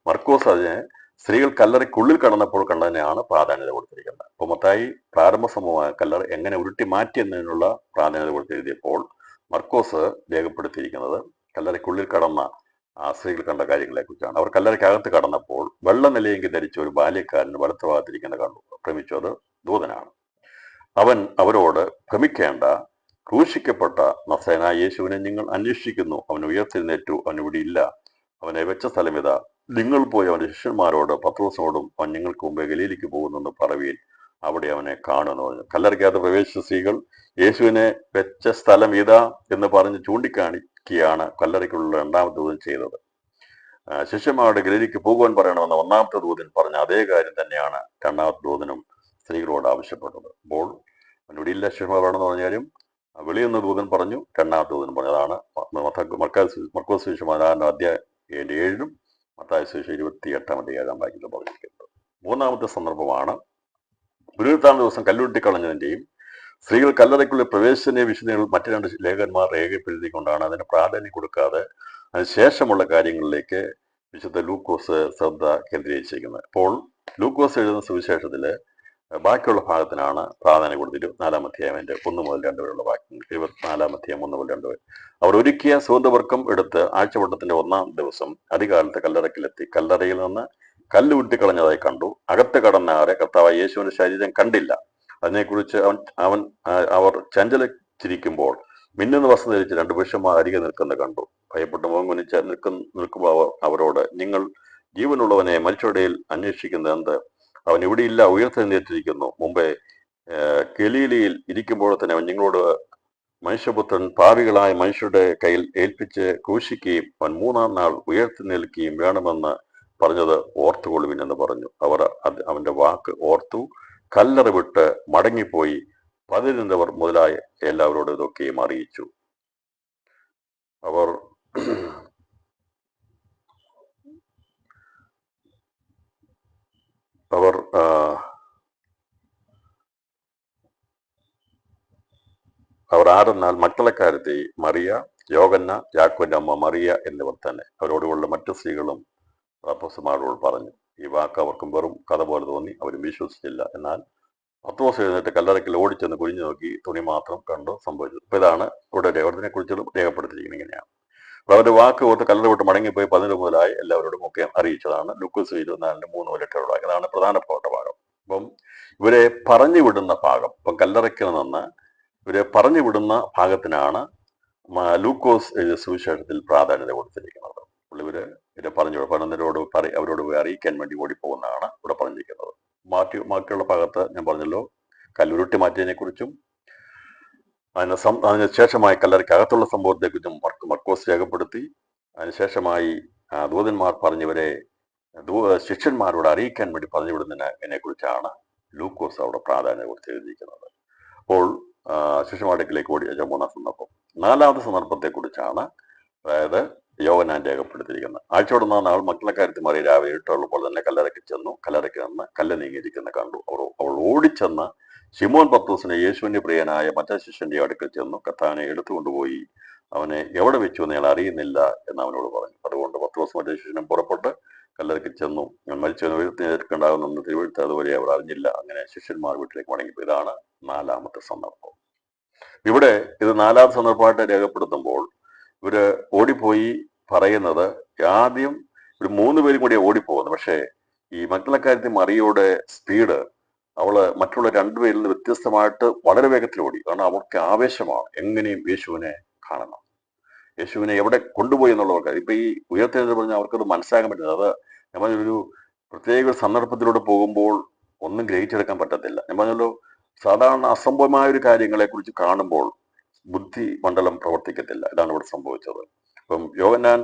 മർക്കോസ് അതിനെ സ്ത്രീകൾ കല്ലറയ്ക്കുള്ളിൽ കടന്നപ്പോൾ കണ്ടതിനെയാണ് പ്രാധാന്യത കൊടുത്തിരിക്കുന്നത്. അപ്പോൾ മത്തായി പ്രാരംഭ സംഭവമായ കല്ലറ എങ്ങനെ ഉരുട്ടി മാറ്റി എന്നതിനുള്ള പ്രാധാന്യത കൊടുത്തെഴുതിയപ്പോൾ മർക്കോസ് രേഖപ്പെടുത്തിയിരിക്കുന്നത് കല്ലറയ്ക്കുള്ളിൽ കടന്ന സ്ത്രീകൾ കണ്ട കാര്യങ്ങളെ കുറിച്ചാണ്. അവർ കല്ലറയ്ക്കകത്ത് കടന്നപ്പോൾ വെള്ള നിലയെങ്കിൽ ധരിച്ച ഒരു ബാല്യക്കാരന് വലത്ത് ഭാഗത്തിരിക്കുന്ന കണ്ടു. ഭ്രമിച്ചു. അത് ദൂതനാണ്. അവൻ അവരോട്, ഭ്രമിക്കേണ്ട, ക്രൂശിക്കപ്പെട്ട നസറേയനായ യേശുവിനെ നിങ്ങൾ അന്വേഷിക്കുന്നു. അവൻ ഉയർത്തെഴുന്നേറ്റു, അവൻ ഇവിടെ ഇല്ല. അവനെ വെച്ച സ്ഥലം ഇതാ. നിങ്ങൾ പോയി അവന്റെ ശിഷ്യന്മാരോട് പത്രോസിനോടും അവൻ നിങ്ങൾക്ക് മുമ്പേ ഗലീലയ്ക്ക് പോകുന്നെന്ന് പറവീൻ, അവിടെ അവനെ കാണുമെന്ന് പറഞ്ഞു. കല്ലറയ്ക്കകത്ത് പ്രവേശിച്ച സ്ത്രീകൾ യേശുവിനെ വെച്ച സ്ഥലം ഇതാ എന്ന് പറഞ്ഞ് ചൂണ്ടിക്കാണിക്കുകയാണ് കല്ലറയ്ക്കുള്ള രണ്ടാമത്തെ ദൂതൻ ചെയ്തത്. ശിഷ്യന്മാരുടെ ഗലീലയ്ക്ക് പോകുവാൻ പറയണമെന്ന് ഒന്നാമത്തെ ദൂതൻ പറഞ്ഞ അതേ കാര്യം തന്നെയാണ് രണ്ടാമത്തെ ദൂതനും സ്ത്രീകളോട് ആവശ്യപ്പെട്ടത്. അപ്പോൾ അവനിവിടെ ഇല്ല, ശിഷ്യന്മാർ വേണമെന്ന് പറഞ്ഞാലും വെളിയെന്ന ദൂതൻ പറഞ്ഞു, രണ്ടാമത്തെ ദൂതൻ പറഞ്ഞു. അതാണ് മർക്കോസ് സുവിശേഷം 16-ാം അധ്യായം 7-ും മത്തായി സുവിശേഷം 28-ാം അധ്യായം 7-ാം വാക്യത്തിലും പറഞ്ഞിരിക്കുന്നത്. മൂന്നാമത്തെ സന്ദർഭമാണ് പുനരുത്ഥാന ദിവസം കല്ലുരുട്ടിക്കളഞ്ഞതിന്റെയും സ്ത്രീകൾ കല്ലറയ്ക്കുള്ളിൽ പ്രവേശന വിശദീകരണങ്ങൾ മറ്റു 2 ലേഖകന്മാർ രേഖപ്പെടുത്തിക്കൊണ്ടാണ് അതിന് പ്രാധാന്യം കൊടുക്കാതെ അതിനുശേഷമുള്ള കാര്യങ്ങളിലേക്ക് വിശുദ്ധ ലൂക്കോസ് ശ്രദ്ധ കേന്ദ്രീകരിച്ചിരിക്കുന്നത്. അപ്പോൾ ലൂക്കോസ് എഴുതുന്ന സുവിശേഷത്തില് ബാക്കിയുള്ള ഭാഗത്തിനാണ് പ്രാധാന്യം കൊടുത്തത്. 24-ാം അധ്യായം 1 മുതൽ 2 വരെയുള്ള വാക്യങ്ങൾ. 24-ാം അധ്യായം 1 മുതൽ 2 വരെ. അവർ ഒരുക്കിയ സുഗന്ധവർക്കം എടുത്ത് ആഴ്ചവട്ടത്തിന്റെ 1-ാം ദിവസം അതികാലത്ത് കല്ലറയ്ക്കിലെത്തി. കല്ലറയിൽ നിന്ന് കല്ല് ഉരുട്ടിക്കളഞ്ഞതായി കണ്ടു. അകത്ത് കടന്നാറെ കർത്താവായ യേശുവിന്റെ ശരീരം കണ്ടില്ല. അതിനെക്കുറിച്ച് അവർ ചഞ്ചലിച്ചിരിക്കുമ്പോൾ മിന്നുന്ന വസ്ത്രം ധരിച്ച് 2 പുരുഷന്മാർ അരികെ നിൽക്കുന്നത് കണ്ടു. ഭയപ്പെട്ട് മുഖം കുനിച്ച് നിൽക്കുമ്പോൾ അവരോട്, നിങ്ങൾ ജീവനുള്ളവനെ മരിച്ചവരുടെയിൽ അന്വേഷിക്കുന്നത് എന്ത്? അവൻ ഇവിടെയില്ല, ഉയർത്തെഴുന്നേറ്റിരിക്കുന്നു. മുമ്പേ ഗലീലയിൽ ഇരിക്കുമ്പോൾ തന്നെ അവൻ നിങ്ങളോട് മനുഷ്യപുത്രൻ പാപികളായ മനുഷ്യരുടെ കയ്യിൽ ഏൽപ്പിച്ച് ക്രൂശിക്കുകയും അവൻ 3-ാം നാൾ ഉയർത്തെഴുന്നേൽക്കുകയും വേണമെന്ന് പറഞ്ഞത് ഓർത്തുകൊള്ളുവിൻ എന്ന് പറഞ്ഞു. അവർ അവന്റെ വാക്ക് ഓർത്തു കല്ലറ വിട്ട് മടങ്ങിപ്പോയി പതിരുന്നവർ മുതലായ എല്ലാവരോടും ഇതൊക്കെയും അറിയിച്ചു. അവർ ആരെന്നാൽ മക്കളക്കാരത്തെ മറിയ, യോഹന്ന, യാക്കോബിന്റെ അമ്മ മറിയ എന്നിവർ തന്നെ. അവരോടുള്ള മറ്റു സ്ത്രീകളും അപ്പോസ്തലന്മാരോട് പറഞ്ഞു. ഈ വാക്ക് അവർക്കും വെറും കഥ പോലെ തോന്നി. അവരും വിശ്വസിച്ചില്ല. എന്നാൽ പത്രോസ് എഴുന്നേറ്റ് കല്ലറയ്ക്കൽ ഓടിച്ചെന്ന് കുനിഞ്ഞു നോക്കി തുണി മാത്രം കണ്ടു സംഭവിച്ചത്. ഇപ്പൊ ഇതാണ് ഇവിടെ ദേവത്തിനെ കുറിച്ചും രേഖപ്പെടുത്തിയിരിക്കുന്നത്. ഇങ്ങനെയാണ് അവരുടെ വാക്ക് ഓർത്ത് കല്ലറ വിട്ട് മടങ്ങിപ്പോയി 11 മുതലായി എല്ലാവരോടും ഒക്കെ അറിയിച്ചതാണ്. ലൂക്കോസ് 24-ന്റെ 3 മുതൽ 8 വരെ. അതാണ് പ്രധാനപ്പെട്ട ഭാഗം. അപ്പം ഇവരെ പറഞ്ഞു വിടുന്ന ഭാഗം, ഇപ്പം കല്ലറയ്ക്കൽ നിന്ന് ഇവരെ പറഞ്ഞു വിടുന്ന ഭാഗത്തിനാണ് ലൂക്കോസ് എഴുതിയ സുവിശേഷത്തിൽ പ്രാധാന്യത കൊടുത്തിരിക്കുന്നത്. ഇവരെ പറഞ്ഞു അവരോട് അറിയിക്കാൻ വേണ്ടി ഓടിപ്പോകുന്നതാണ് ഇവിടെ പറഞ്ഞിരിക്കുന്നത്. ബാക്കിയുള്ള ഭാഗത്ത് ഞാൻ പറഞ്ഞല്ലോ, കല്ലുരുട്ടി മാറ്റിയതിനെ കുറിച്ചും അതിന് ശേഷമായി കല്ലറയ്ക്കകത്തുള്ള സംഭവത്തെക്കുറിച്ചും മർക്കോസ് രേഖപ്പെടുത്തി. അതിനുശേഷമായി ദൂതന്മാർ പറഞ്ഞവരെ ശിഷ്യന്മാരോട് അറിയിക്കാൻ വേണ്ടി പറഞ്ഞു വിടുന്നതിനെ കുറിച്ചാണ് ലൂക്കോസ് അവിടെ പ്രാധാന്യം കൊടുത്ത് എഴുതിയിരിക്കുന്നത്. അപ്പോൾ ശിഷ്യന്മാരുടെക്കിലേക്ക് ഓടി 3-ാം സന്ദർഭം. 4-ാമത്തെ സന്ദർഭത്തെ കുറിച്ചാണ്, അതായത് യോഹന്നാൻ രേഖപ്പെടുത്തിയിരിക്കുന്നത്. ആഴ്ചയോടുന്ന നാൾ മക്കളക്കാരത്തി മറിയ രാവിലെ ഇട്ടുള്ളപ്പോൾ തന്നെ കല്ലറയ്ക്ക് ചെന്നു. കല്ലറയ്ക്ക് നിന്ന് കല്ല് നീങ്ങിയിരിക്കുന്ന കണ്ടു. അവൾ ഓടിച്ചെന്ന് ശിമോൻ പത്രോസിനെ യേശുവിന്റെ പ്രിയനായ മറ്റേ ശിഷ്യന്റെ അടുക്കൽ ചെന്നു. കർത്താവിനെ എടുത്തുകൊണ്ടുപോയി അവനെ എവിടെ വെച്ചു എന്ന് ഞങ്ങൾ അറിയുന്നില്ല എന്ന് അവനോട് പറഞ്ഞു. അതുകൊണ്ട് പത്രോസ് മറ്റേ ശിഷ്യനും പുറപ്പെട്ട് കല്ലറയ്ക്ക് ചെന്നു. മരിച്ചവനെ ഉയർത്തിയെടുക്കേണ്ടാകുന്ന തിരുവഴുത്ത് അതുവരെ അവർ അറിഞ്ഞില്ല. അങ്ങനെ ശിഷ്യന്മാർ വീട്ടിലേക്ക് മടങ്ങിപ്പോയി. ഇതാണ് 4-ാമത്തെ സന്ദർഭം. ഇവിടെ ഇത് 4-ാമത്തെ സന്ദർഭമായിട്ട് രേഖപ്പെടുത്തുമ്പോൾ ഇവര് ഓടിപ്പോയി പറയുന്നത്, ആദ്യം ഒരു 3 പേരും കൂടി ഓടിപ്പോകുന്നു. പക്ഷേ ഈ മക്കളക്കാരത്തി മറിയയുടെ സ്പീഡ്, അവള് മറ്റുള്ള 2 പേരിൽ നിന്ന് വ്യത്യസ്തമായിട്ട് വളരെ വേഗത്തിൽ ഓടി. കാരണം അവർക്ക് ആവേശമാണ്, എങ്ങനെയും യേശുവിനെ കാണണം, യേശുവിനെ എവിടെ കൊണ്ടുപോയി എന്നുള്ളവർക്ക്. ഇപ്പൊ ഈ ഉയർത്തെഴുന്നേറ്റ് പറഞ്ഞാൽ അവർക്കത് മനസ്സിലാക്കാൻ പറ്റുന്നത്. അത് നമ്മൾ ഒരു പ്രത്യേക സന്ദർഭത്തിലൂടെ പോകുമ്പോൾ ഒന്നും ഗ്രഹിച്ചെടുക്കാൻ പറ്റത്തില്ല. ഞാൻ പറഞ്ഞല്ലോ, സാധാരണ അസംഭവമായ ഒരു കാര്യങ്ങളെ കുറിച്ച് കാണുമ്പോൾ ബുദ്ധി മണ്ഡലം പ്രവർത്തിക്കത്തില്ല. ഇതാണ് ഇവിടെ സംഭവിച്ചത്. അപ്പം യോഹന്നാൻ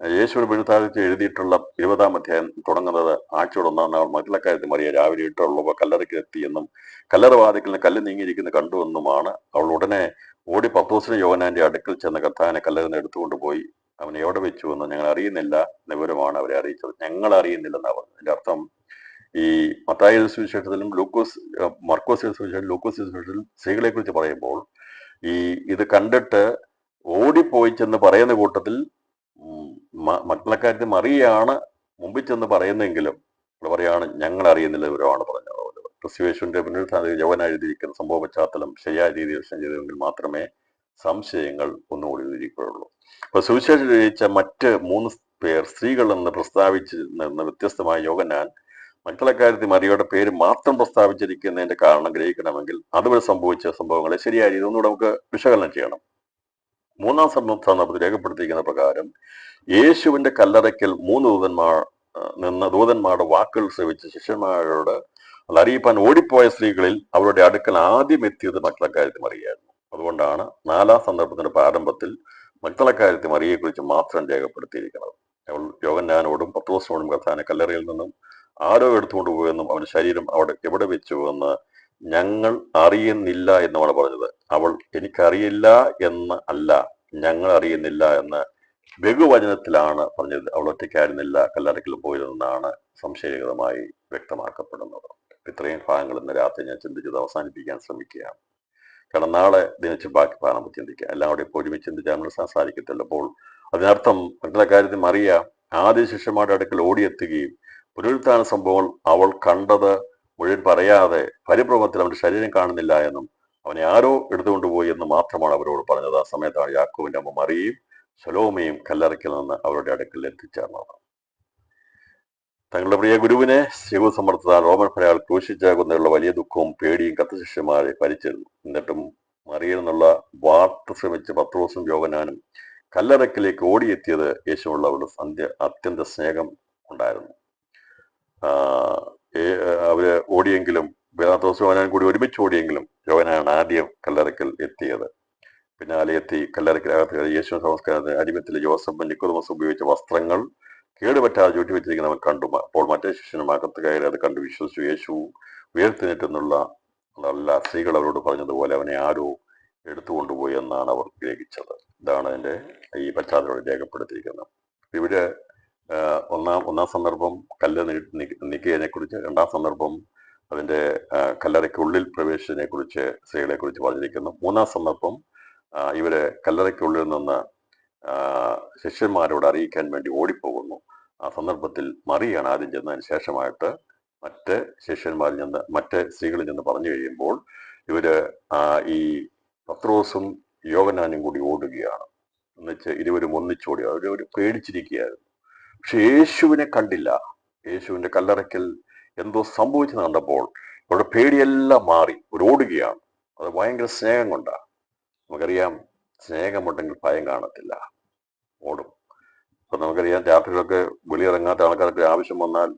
യേശുവിന് വീഴ്ത്താഴ്ച എഴുതിയിട്ടുള്ള 20-ാം അധ്യായം തുടങ്ങുന്നത് ആഴ്ചയുടെ 1-ാം നാൾ മഗ്ദലക്കാരത്തി മറിയ രാവിലെ ഇട്ടുള്ളവ കല്ലറയ്ക്ക് എത്തിയെന്നും കല്ലറ വാതിക്കൽ നിന്ന് കല്ല് നീങ്ങിയിരിക്കുന്ന കണ്ടുവെന്നുമാണ്. അവൾ ഉടനെ ഓടി പത്രോസിനെ യോഹന്നാന്റെ അടുക്കൽ ചെന്ന് കർത്താവിനെ കല്ലറിൽ നിന്ന് എടുത്തുകൊണ്ടുപോയി അവനെ എവിടെ വെച്ചു എന്ന് ഞങ്ങൾ അറിയുന്നില്ല എന്ന വിവരമാണ് അവരെ അറിയിച്ചത്. ഞങ്ങൾ അറിയുന്നില്ലെന്നാണ് പറഞ്ഞത്. അതിന്റെ അർത്ഥം ഈ മത്തായിയുടെ സുവിശേഷത്തിലും മർക്കോസിന്റെ സുവിശേഷം, ലൂക്കോസിന്റെ സുവിശേഷത്തിലും സ്ത്രീകളെ കുറിച്ച് പറയുമ്പോൾ ഇത് കണ്ടിട്ട് ഓടിപ്പോയി ചെന്ന് പറയുന്ന കൂട്ടത്തിൽ മഗ്ദലക്കാരത്തി മറിയയാണ് മുമ്പിൽ ചെന്ന് പറയുന്നെങ്കിലും പറയാണ് ഞങ്ങൾ അറിയുന്നില്ല വിവരമാണ് പറഞ്ഞത്. ക്രിസ്തുയേശുവിന്റെ പുനരുത്ഥാനത്തിൽ യൗവന എഴുതിയിരിക്കുന്ന സംഭവ പശ്ചാത്തലം ശരിയായ രീതിയിൽ ചെയ്തെങ്കിൽ മാത്രമേ സംശയങ്ങൾ ഒന്നുകൂടി എഴുതിയിരിക്കുകയുള്ളൂ. അപ്പൊ സുവിശേഷം രചിച്ച മറ്റ് 3 പേർ സ്ത്രീകൾ എന്ന് പ്രസ്താവിച്ച് നിന്ന് വ്യത്യസ്തമായ യോഹന്നാൻ മഗ്ദലക്കാരത്തി മറിയയുടെ പേര് മാത്രം പ്രസ്താവിച്ചിരിക്കുന്നതിന്റെ കാരണം ഗ്രഹിക്കണമെങ്കിൽ അതുവരെ സംഭവിച്ച സംഭവങ്ങളെ ശരിയായ രീതി ഒന്നുകൂടെ നമുക്ക് വിശകലനം ചെയ്യണം. 3-ാം സന്ദർഭത്തിൽ രേഖപ്പെടുത്തിയിരിക്കുന്ന പ്രകാരം യേശുവിന്റെ കല്ലറയ്ക്കൽ 3 ദൂതന്മാരുടെ വാക്കുകൾ ശ്രവിച്ച ശിഷ്യന്മാരോട് അത് അറിയിപ്പാൻ ഓടിപ്പോയ സ്ത്രീകളിൽ അവരുടെ അടുക്കൽ ആദ്യം എത്തിയത് മഗ്ദലക്കാരത്തി മറിയായിരുന്നു. അതുകൊണ്ടാണ് 4-ാം സന്ദർഭത്തിന്റെ പ്രാരംഭത്തിൽ മഗ്ദലക്കാരത്തി മറിയെക്കുറിച്ച് മാത്രം രേഖപ്പെടുത്തിയിരിക്കുന്നത്. അവൾ യോഹന്നാനോടും പത്രോസിനോടും കർത്താവിനെ കല്ലറയിൽ നിന്നും ആരോ എടുത്തുകൊണ്ട് പോയെന്നും അവന്റെ ശരീരം അവിടെ എവിടെ വെച്ചു എന്ന് ഞങ്ങൾ അറിയുന്നില്ല എന്നുമാണ് പറഞ്ഞത്. അവൾ എനിക്കറിയില്ല എന്ന് അല്ല, ഞങ്ങൾ അറിയുന്നില്ല എന്ന് ബഹുവചനത്തിലാണ് പറഞ്ഞത്. അവൾ ഒറ്റയ്ക്കായിരുന്നില്ല കല്ലറയ്ക്കൽ പോയതെന്നാണ് സംശയകരമായി വ്യക്തമാക്കപ്പെടുന്നത്. ഇത്രയും ഭാഗങ്ങൾ ഇന്ന് രാത്രി ഞാൻ ചിന്തിച്ചത് അവസാനിപ്പിക്കാൻ ശ്രമിക്കുകയാണ്. കാരണം നാളെ ദിനച്ച് ബാക്കി ഭാഗം നമുക്ക് ചിന്തിക്കാം. എല്ലാം കൂടെ ഇപ്പോൾ ഒരുമിച്ച് ചിന്തിച്ചാൽ നമ്മൾ സംസാരിക്കത്തില്ല. അപ്പോൾ അതിനർത്ഥം മറ്റുള്ള കാര്യത്തിൽ മറിയ ആദ്യ ശിഷ്യന്മാരുടെ അടുക്കൽ ഓടിയെത്തുകയും പുനരുത്ഥാന സംഭവങ്ങൾ അവൾ കണ്ടത് മുഴുവൻ പറയാതെ പരിഭ്രമത്തിൽ അവന്റെ ശരീരം കാണുന്നില്ല എന്നും അവനെ ആരോ എടുത്തുകൊണ്ടുപോയി എന്ന് മാത്രമാണ് അവരോട് പറഞ്ഞത്. ആ സമയത്താണ് യാക്കോബിന്റെ അമ്മ മറിയയും ശലോമയും കല്ലറയ്ക്കൽ നിന്ന് അവരുടെ അടുക്കൽ എത്തിച്ചേർന്നത്. തങ്ങളുടെ പ്രിയ ഗുരുവിനെ ശിവസമർത്ഥത്താൽ റോമൻ ഭരാൾ ക്രൂശിച്ചാകുന്നതിലുള്ള വലിയ ദുഃഖവും പേടിയും കത്തശിഷ്യന്മാരെ ഭരിച്ചിരുന്നു. എന്നിട്ടും മറിയയിൽ നിന്നുള്ള വാർത്ത ശ്രമിച്ച പത്രോസും യോഹന്നാനും കല്ലറയ്ക്കലേക്ക് ഓടിയെത്തിയത് യേശുവുള്ള അവരുടെ അത്യന്ത സ്നേഹം ഉണ്ടായിരുന്നു. അവര് ഓടിയെങ്കിലും പത്രോസും യോഹന്നാനും കൂടി ഒരുമിച്ച് ഓടിയെങ്കിലും യോഹന്നാനാണ് ആദ്യം കല്ലറയ്ക്കൽ എത്തിയത്. പിന്നാലെ എത്തി കല്ലറയ്ക്കകത്ത് യേശു സംസ്കാരത്തിന് അടിമത്തിലെ ജോസഫും നിക്കോദമസും ഉപയോഗിച്ച വസ്ത്രങ്ങൾ കേടുപറ്റാതെ ചൂട്ടി വെച്ചിരിക്കുന്നവൻ കണ്ടു. അപ്പോൾ മറ്റേ ശിഷ്യനും അകത്ത് കയറി അത് കണ്ടു വിശ്വസിച്ചു. യേശു ഉയർത്തെഴുന്നേറ്റെന്നുള്ള നല്ല സ്ത്രീകൾ അവരോട് പറഞ്ഞതുപോലെ അവനെ ആരോ എടുത്തുകൊണ്ടുപോയി എന്നാണ് അവർ ഗ്രഹിച്ചത്. ഇതാണ് അതിന്റെ ഈ പശ്ചാത്തലം രേഖപ്പെടുത്തിയിരിക്കുന്നത്. ഇവിടെ ഒന്നാം സന്ദർഭം കല്ല് നീക്കിയതിനെ കുറിച്ച്, 2-ാം സന്ദർഭം അതിന്റെ കല്ലറയ്ക്കുള്ളിൽ പ്രവേശിച്ചതിനെ കുറിച്ച് സ്ത്രീകളെ കുറിച്ച് പറഞ്ഞിരിക്കുന്നു. 3-ാം സന്ദർഭം ഇവര് കല്ലറയ്ക്കുള്ളിൽ നിന്ന് ശിഷ്യന്മാരോട് അറിയിക്കാൻ വേണ്ടി ഓടിപ്പോകുന്നു. ആ സന്ദർഭത്തിൽ മറിയാണ് ആദ്യം ചെന്നതിന് ശേഷമായിട്ട് മറ്റ് ശിഷ്യന്മാരിൽ നിന്ന് മറ്റ് സ്ത്രീകളിൽ നിന്ന് പറഞ്ഞു കഴിയുമ്പോൾ ഇവര് ഈ പത്രോസും യോഹന്നാനും കൂടി ഓടുകയാണ്. എന്നുവെച്ച് ഇരുവരും ഒന്നിച്ചോടി. അവര് പേടിച്ചിരിക്കുകയായിരുന്നു. പക്ഷെ യേശുവിനെ കണ്ടില്ല. യേശുവിന്റെ കല്ലറയ്ക്കൽ എന്തോ സംഭവിച്ചെന്ന് കണ്ടപ്പോൾ അവരുടെ പേടിയെല്ലാം മാറി ഒരു ഓടുകയാണ്. അത് ഭയങ്കര സ്നേഹം കൊണ്ടാണ്. നമുക്കറിയാം, സ്നേഹമുണ്ടെങ്കിൽ ഭയം കാണത്തില്ല, ഓടും. അപ്പൊ നമുക്കറിയാം, രാത്രികളൊക്കെ വെളിയിറങ്ങാത്ത ആൾക്കാർക്ക് ആവശ്യം വന്നാൽ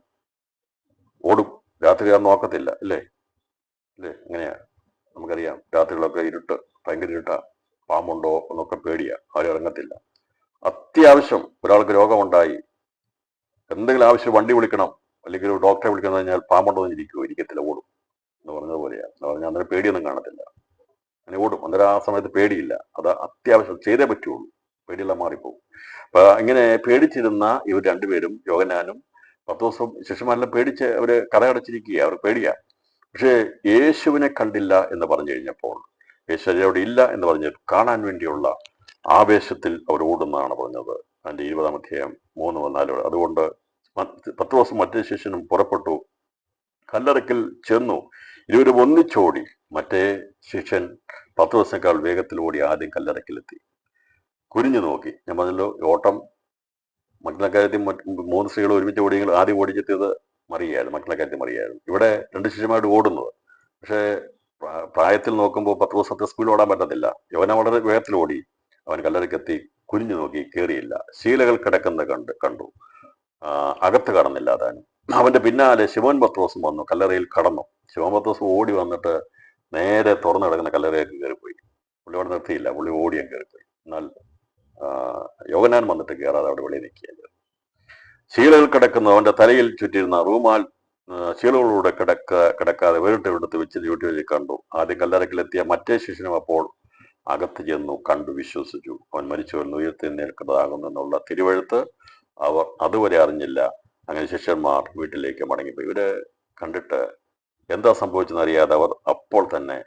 ഓടും. രാത്രി ഞാൻ നോക്കത്തില്ല, അല്ലേ? എങ്ങനെയാ? നമുക്കറിയാം, രാത്രികളൊക്കെ ഇരുട്ട്, ഭയങ്കര ഇരുട്ടാ, പാമ്പുണ്ടോ എന്നൊക്കെ പേടിയാ, ആരും ഇറങ്ങത്തില്ല. അത്യാവശ്യം ഒരാൾക്ക് രോഗമുണ്ടായി, എന്തെങ്കിലും ആവശ്യം വണ്ടി വിളിക്കണം അല്ലെങ്കിൽ ഒരു ഡോക്ടറെ വിളിക്കണം കഴിഞ്ഞാൽ പാമ്പുണ്ടോ എന്ന് ഇരിക്കത്തില്ല, ഓടും എന്ന് പറഞ്ഞതുപോലെയാണ്. എന്ന് പറഞ്ഞാൽ അന്നേരം പേടിയൊന്നും കാണത്തില്ല, അങ്ങനെ ഓടും. അന്നേരം ആ സമയത്ത് പേടിയില്ല. അത് അത്യാവശ്യം ചെയ്തേ പറ്റുള്ളൂ, പേടിയെല്ലാം മാറിപ്പോകും. അപ്പൊ ഇങ്ങനെ പേടിച്ചിരുന്ന ഇവർ രണ്ടുപേരും, യോഹന്നാനും പത്രോസും ശിഷ്യന്മാരെല്ലാം പേടിച്ച് അവര് കഥയടച്ചിരിക്കുക, അവർ പേടിയാ. പക്ഷേ യേശുവിനെ കണ്ടില്ല എന്ന് പറഞ്ഞു കഴിഞ്ഞപ്പോൾ, യേശു അവിടെ ഇല്ല എന്ന് പറഞ്ഞ് കാണാൻ വേണ്ടിയുള്ള ആവേശത്തിൽ അവർ ഓടുന്നതാണ് പറഞ്ഞത്. അതിന്റെ 20-ാം അധ്യായം 3-4. അതുകൊണ്ട് പത്രോസും മറ്റേ ശിഷ്യനും പുറപ്പെട്ടു, കല്ലറയ്ക്കൽ ചെന്നു. ഇരുവരും ഒന്നിച്ചോടി. മറ്റേ ശിഷ്യൻ പത്രോസിനേക്കാൾ വേഗത്തിൽ ഓടി ആദ്യം കല്ലറയ്ക്കലെത്തി. കുനിഞ്ഞു നോക്കി. ഞാൻ പറഞ്ഞല്ലോ, ഓട്ടം മഗ്ദലക്കാരത്തി 3 സ്ത്രീകൾ ഒരുമിച്ച് ഓടിയെങ്കിൽ ആദ്യം ഓടിച്ചെത്തിയത് മറിയായിരുന്നു, മഗ്ദലക്കാരത്തി മറിയായിരുന്നു. ഇവിടെ 2 ശിഷ്യന്മാരോട് ഓടുന്നത്. പക്ഷേ പ്രായത്തിൽ നോക്കുമ്പോൾ പത്രോസ് അത്ര സ്പീഡ് ഓടാൻ പറ്റത്തില്ല. യോഹന്നാൻ വളരെ വേഗത്തിൽ ഓടി. അവൻ കല്ലറയ്ക്കെത്തി, കുനിഞ്ഞു നോക്കി, കയറിയില്ല. ശീലകൾ കിടക്കുന്ന കണ്ടു, അകത്ത് കടന്നില്ല താനും. അവന്റെ പിന്നാലെ ശിമോൻ പത്രോസും വന്നു, കല്ലറയിൽ കടന്നു. ശിമോൻ പത്രോസ് ഓടി വന്നിട്ട് നേരെ തുറന്നു കിടക്കുന്ന കല്ലറയിലേക്ക് കയറിപ്പോയി. പുള്ളി അവിടെ നിർത്തിയില്ല, പുള്ളി ഓടിയും കയറിപ്പോയി. എന്നാൽ യോഹന്നാൻ വന്നിട്ട് കയറാതെ അവിടെ വെളിയിൽ നിൽക്കുകയല്ല. ശീലകൾ കിടക്കുന്ന അവന്റെ തലയിൽ ചുറ്റിയിരുന്ന റൂമാൽ ശീലകളോടെ കിടക്കാതെ വേറിട്ടെടുത്ത് വെച്ച് ഡ്യൂട്ടി കണ്ടു. ആദ്യം കല്ലറക്കിലെത്തിയ മറ്റേ ശിഷ്യനും അപ്പോൾ അകത്ത് ചെന്നു കണ്ടു വിശ്വസിച്ചു. അവൻ മരിച്ചവൻ ഉയർത്തെഴുന്നേൽക്കുന്നതാകുന്നു എന്നുള്ള തിരുവഴുത്ത് അവർ അതുവരെ അറിഞ്ഞില്ല. അങ്ങനെ ശിഷ്യന്മാർ വീട്ടിലേക്ക് മടങ്ങിപ്പോയി. ഇവര് കണ്ടിട്ട് എന്താ സംഭവിച്ചെന്ന് അറിയാതെ അവർ അപ്പോൾ തന്നെ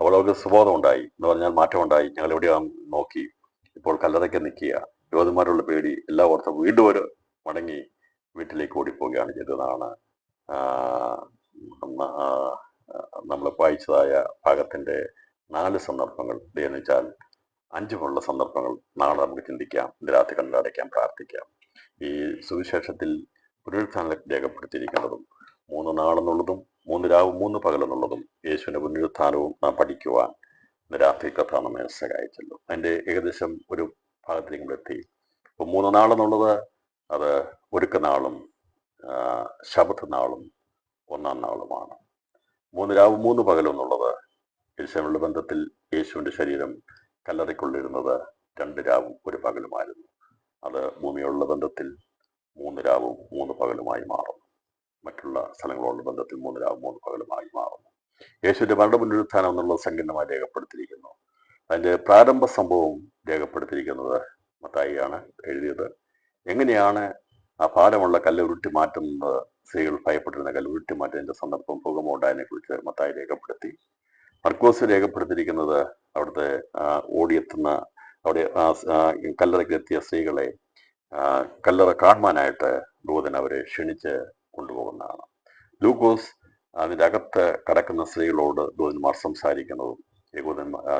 അവർക്ക് സുബോധം ഉണ്ടായി എന്ന് പറഞ്ഞാൽ മാറ്റമുണ്ടായി. ഞങ്ങൾ എവിടെയാ നോക്കി, ഇപ്പോൾ കല്ലറയ്ക്ക് നിൽക്കുക. യോധന്മാരുള്ള പേടി എല്ലാ ഓർത്തും വീണ്ടും ഒരു മടങ്ങി വീട്ടിലേക്ക് ഓടിപ്പോവുകയാണ് ചെയ്തതാണ് നമ്മൾ വായിച്ചതായ ഭാഗത്തിന്റെ 4 സന്ദർഭങ്ങൾ. എന്ന് വെച്ചാൽ 5 സന്ദർഭങ്ങൾ നാളെ നമുക്ക് ചിന്തിക്കാം. ഇന്ന് രാത്രി കണ്ടടയ്ക്കാം, പ്രാർത്ഥിക്കാം. ഈ സുവിശേഷത്തിൽ പുനരുത്ഥാനം രേഖപ്പെടുത്തിയിരിക്കുന്നതും 3 നാളെന്നുള്ളതും 3 രാവും 3 പകലെന്നുള്ളതും യേശുവിന്റെ പുനരുത്ഥാനവും നാം പഠിക്കുവാൻ ഇന്ന് രാത്രി കഥ നമ്മെ സഹായിച്ചല്ലോ. അതിന്റെ ഏകദേശം ഒരു ഭാഗത്തേക്ക് എത്തി. ഇപ്പൊ 3 നാളെന്നുള്ളത് അത് ഒരുക്കനാളും ശബത്ത് നാളും 1-ാം നാളുമാണ്. 3 രാവും 3 പകലും എന്നുള്ളത് യേശുവിനുള്ള ബന്ധത്തിൽ യേശുവിന്റെ ശരീരം കല്ലറയ്ക്കുള്ളിരുന്നത് 2 രാവും 1 പകലുമായിരുന്നു. അത് ഭൂമിയുള്ള ബന്ധത്തിൽ 3 രാവും 3 പകലുമായി മാറുന്നു. മറ്റുള്ള സ്ഥലങ്ങളുള്ള ബന്ധത്തിൽ 3 രാവും 3 പകലുമായി മാറുന്നു. യേശുവിന്റെ മരണ പുനരുത്ഥാനം എന്നുള്ളത് സങ്കീർണമായി രേഖപ്പെടുത്തിയിരിക്കുന്നു. അതിന്റെ പ്രാരംഭ സംഭവം രേഖപ്പെടുത്തിയിരിക്കുന്നത് മത്തായിയാണ് എഴുതിയത്. എങ്ങനെയാണ് ആ ഭാരമുള്ള കല്ല് ഉരുട്ടി മാറ്റുന്നത്, സ്ത്രീകൾ ഭയപ്പെട്ടിരുന്ന കല്ല് ഉരുട്ടി മാറ്റുന്നതിന്റെ സന്ദർഭം ഭൂകമ്പമുണ്ടായതിനെ കുറിച്ച് മത്തായി രേഖപ്പെടുത്തി. മർക്കോസ് രേഖപ്പെടുത്തിയിരിക്കുന്നത് അവിടുത്തെ ഓടിയെത്തുന്ന അവിടെ കല്ലറയ്ക്കെത്തിയ സ്ത്രീകളെ കല്ലറ കാണുവാനായിട്ട് ദൂതൻ അവരെ ക്ഷണിച്ച് കൊണ്ടുപോകുന്നതാണ്. ലൂക്കോസ് അതിൻ്റെ അകത്ത് കടക്കുന്ന സ്ത്രീകളോട് ദൂതന്മാർ സംസാരിക്കുന്നതും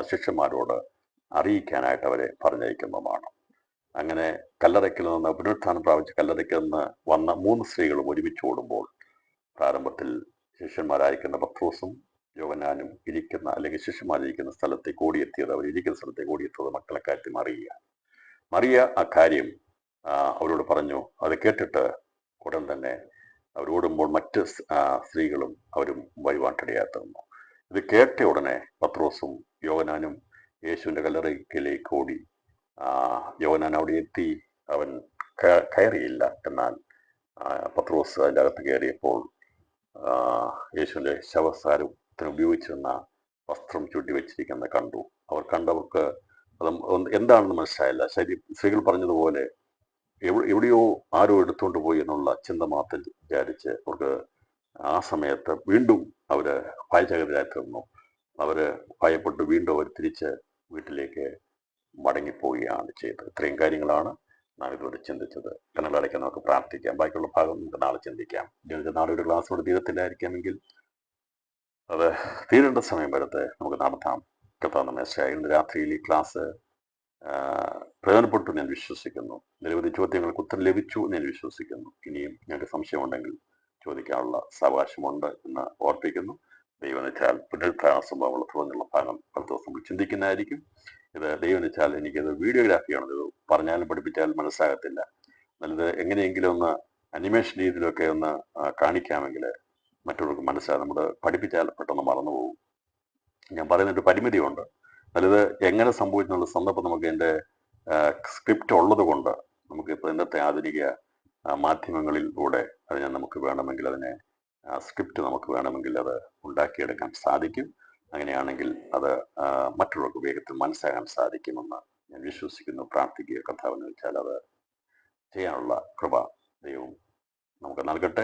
ശിഷ്യന്മാരോട് അറിയിക്കാനായിട്ട് അവരെ പറഞ്ഞയക്കുന്നതുമാണ്. അങ്ങനെ കല്ലറയ്ക്കിൽ നിന്ന് പുനരുത്ഥാനം പ്രാപിച്ച് കല്ലറയ്ക്കിൽ നിന്ന് വന്ന 3 സ്ത്രീകളും ഒരുമിച്ച് ഓടുമ്പോൾ പ്രാരംഭത്തിൽ ശിഷ്യന്മാരായിരിക്കുന്ന പത്രോസും യോഹന്നാനും ഇരിക്കുന്ന അല്ലെങ്കിൽ ശിഷ്യന്മാരിരിക്കുന്ന സ്ഥലത്തേക്ക് ഓടിയെത്തിയത്, അവരിയ്ക്കുന്ന സ്ഥലത്തേക്ക് ഓടിയെത്തിയത് മക്കളെ കാര്യത്തിൽ മറിയ ആ കാര്യം അവരോട് പറഞ്ഞു. അത് കേട്ടിട്ട് ഉടൻ തന്നെ അവരോടുമ്പോൾ മറ്റ് സ്ത്രീകളും അവരും വരുവാനിടയായിരുന്നു. ഇത് കേട്ട ഉടനെ പത്രോസും യോഹന്നാനും യേശുവിന്റെ കല്ലറയ്ക്കിലേക്ക് ഓടി. യോഹന്നാൻ അവിടെ എത്തി. അവൻ കയറിയില്ല. എന്നാൽ പത്രോസ് അതിൻ്റെ അകത്ത് കയറിയപ്പോൾ യേശുവിന്റെ ശവസാരത്തിന് ഉപയോഗിച്ചിരുന്ന വസ്ത്രം ചുട്ടിവെച്ചിരിക്കുന്നത് കണ്ടു. കണ്ടവർക്ക് അത് എന്താണെന്ന് മനസ്സിലായില്ല. സ്ത്രീകൾ പറഞ്ഞതുപോലെ എവിടെയോ ആരോ എടുത്തുകൊണ്ട് പോയി എന്നുള്ള ചിന്ത മാത്രം വിചാരിച്ച് അവർക്ക് ആ സമയത്ത് വീണ്ടും അവര് ഭയചകിതരായി തീർന്നു. അവര് ഭയപ്പെട്ട് വീണ്ടും അവർ തിരിച്ച് വീട്ടിലേക്ക് മടങ്ങിപ്പോവുകയാണ് ചെയ്തത്. ഇത്രയും കാര്യങ്ങളാണ് നാം ഇതുവരെ ചിന്തിച്ചത്. കണ്ണുകളടയ്ക്കാൻ നമുക്ക് പ്രാർത്ഥിക്കാം. ബാക്കിയുള്ള ഭാഗം നമുക്ക് നാളെ ചിന്തിക്കാം. നാളെ ഒരു ക്ലാസ്സോട് തീരത്തില്ലായിരിക്കാമെങ്കിൽ അത് തീരേണ്ട സമയം വരത്തെ നമുക്ക് നടത്താം. ഇന്ന് രാത്രിയിൽ ഈ ക്ലാസ് പ്രയോജനപ്പെട്ടു ഞാൻ വിശ്വസിക്കുന്നു. നിരവധി ചോദ്യങ്ങൾക്ക് ഉത്തരം ലഭിച്ചു ഞാൻ വിശ്വസിക്കുന്നു. ഇനിയും ഞങ്ങൾക്ക് സംശയമുണ്ടെങ്കിൽ ചോദിക്കാനുള്ള സാവകാശമുണ്ട് എന്ന് ഓർപ്പിക്കുന്നു. ദൈവം വെച്ചാൽ പുനരുത്ഥാന സംഭവങ്ങൾ തുടർന്നുള്ള ഭാഗം അടുത്ത ദിവസം ചിന്തിക്കുന്നതായിരിക്കും. ഇത് ദൈവം വെച്ചാൽ എനിക്കത് വീഡിയോഗ്രാഫിയാണ്. ഇത് പറഞ്ഞാലും പഠിപ്പിച്ചാലും മനസ്സിലാകത്തില്ല. നല്ലത് എങ്ങനെയെങ്കിലും ഒന്ന് അനിമേഷൻ രീതിയിലൊക്കെ ഒന്ന് കാണിക്കാമെങ്കിൽ മറ്റുള്ളവർക്ക് മനസ്സിലാകും. നമ്മൾ പഠിപ്പിച്ചാൽ പെട്ടെന്ന് മറന്നുപോകും. ഞാൻ പറയുന്നൊരു പരിമിതിയുണ്ട്. നല്ലത് എങ്ങനെ സംഭവിച്ചെന്നുള്ള സന്ദർഭം നമുക്ക് എൻ്റെ സ്ക്രിപ്റ്റ് ഉള്ളത് കൊണ്ട് നമുക്കിപ്പോൾ ഇന്നത്തെ ആധുനിക മാധ്യമങ്ങളിലൂടെ അതിനെ നമുക്ക് വേണമെങ്കിൽ അതിനെ സ്ക്രിപ്റ്റ് നമുക്ക് വേണമെങ്കിൽ അത് ഉണ്ടാക്കിയെടുക്കാൻ സാധിക്കും. അങ്ങനെയാണെങ്കിൽ അത് മറ്റുള്ളവർക്ക് വേഗത്തിൽ മനസ്സിലാക്കാൻ സാധിക്കുമെന്ന് ഞാൻ വിശ്വസിക്കുന്നു, പ്രാർത്ഥിക്കുക. കർത്താവെന്ന് വെച്ചാൽ അത് ചെയ്യാനുള്ള കൃപ ദൈവം നമുക്ക് നൽകട്ടെ.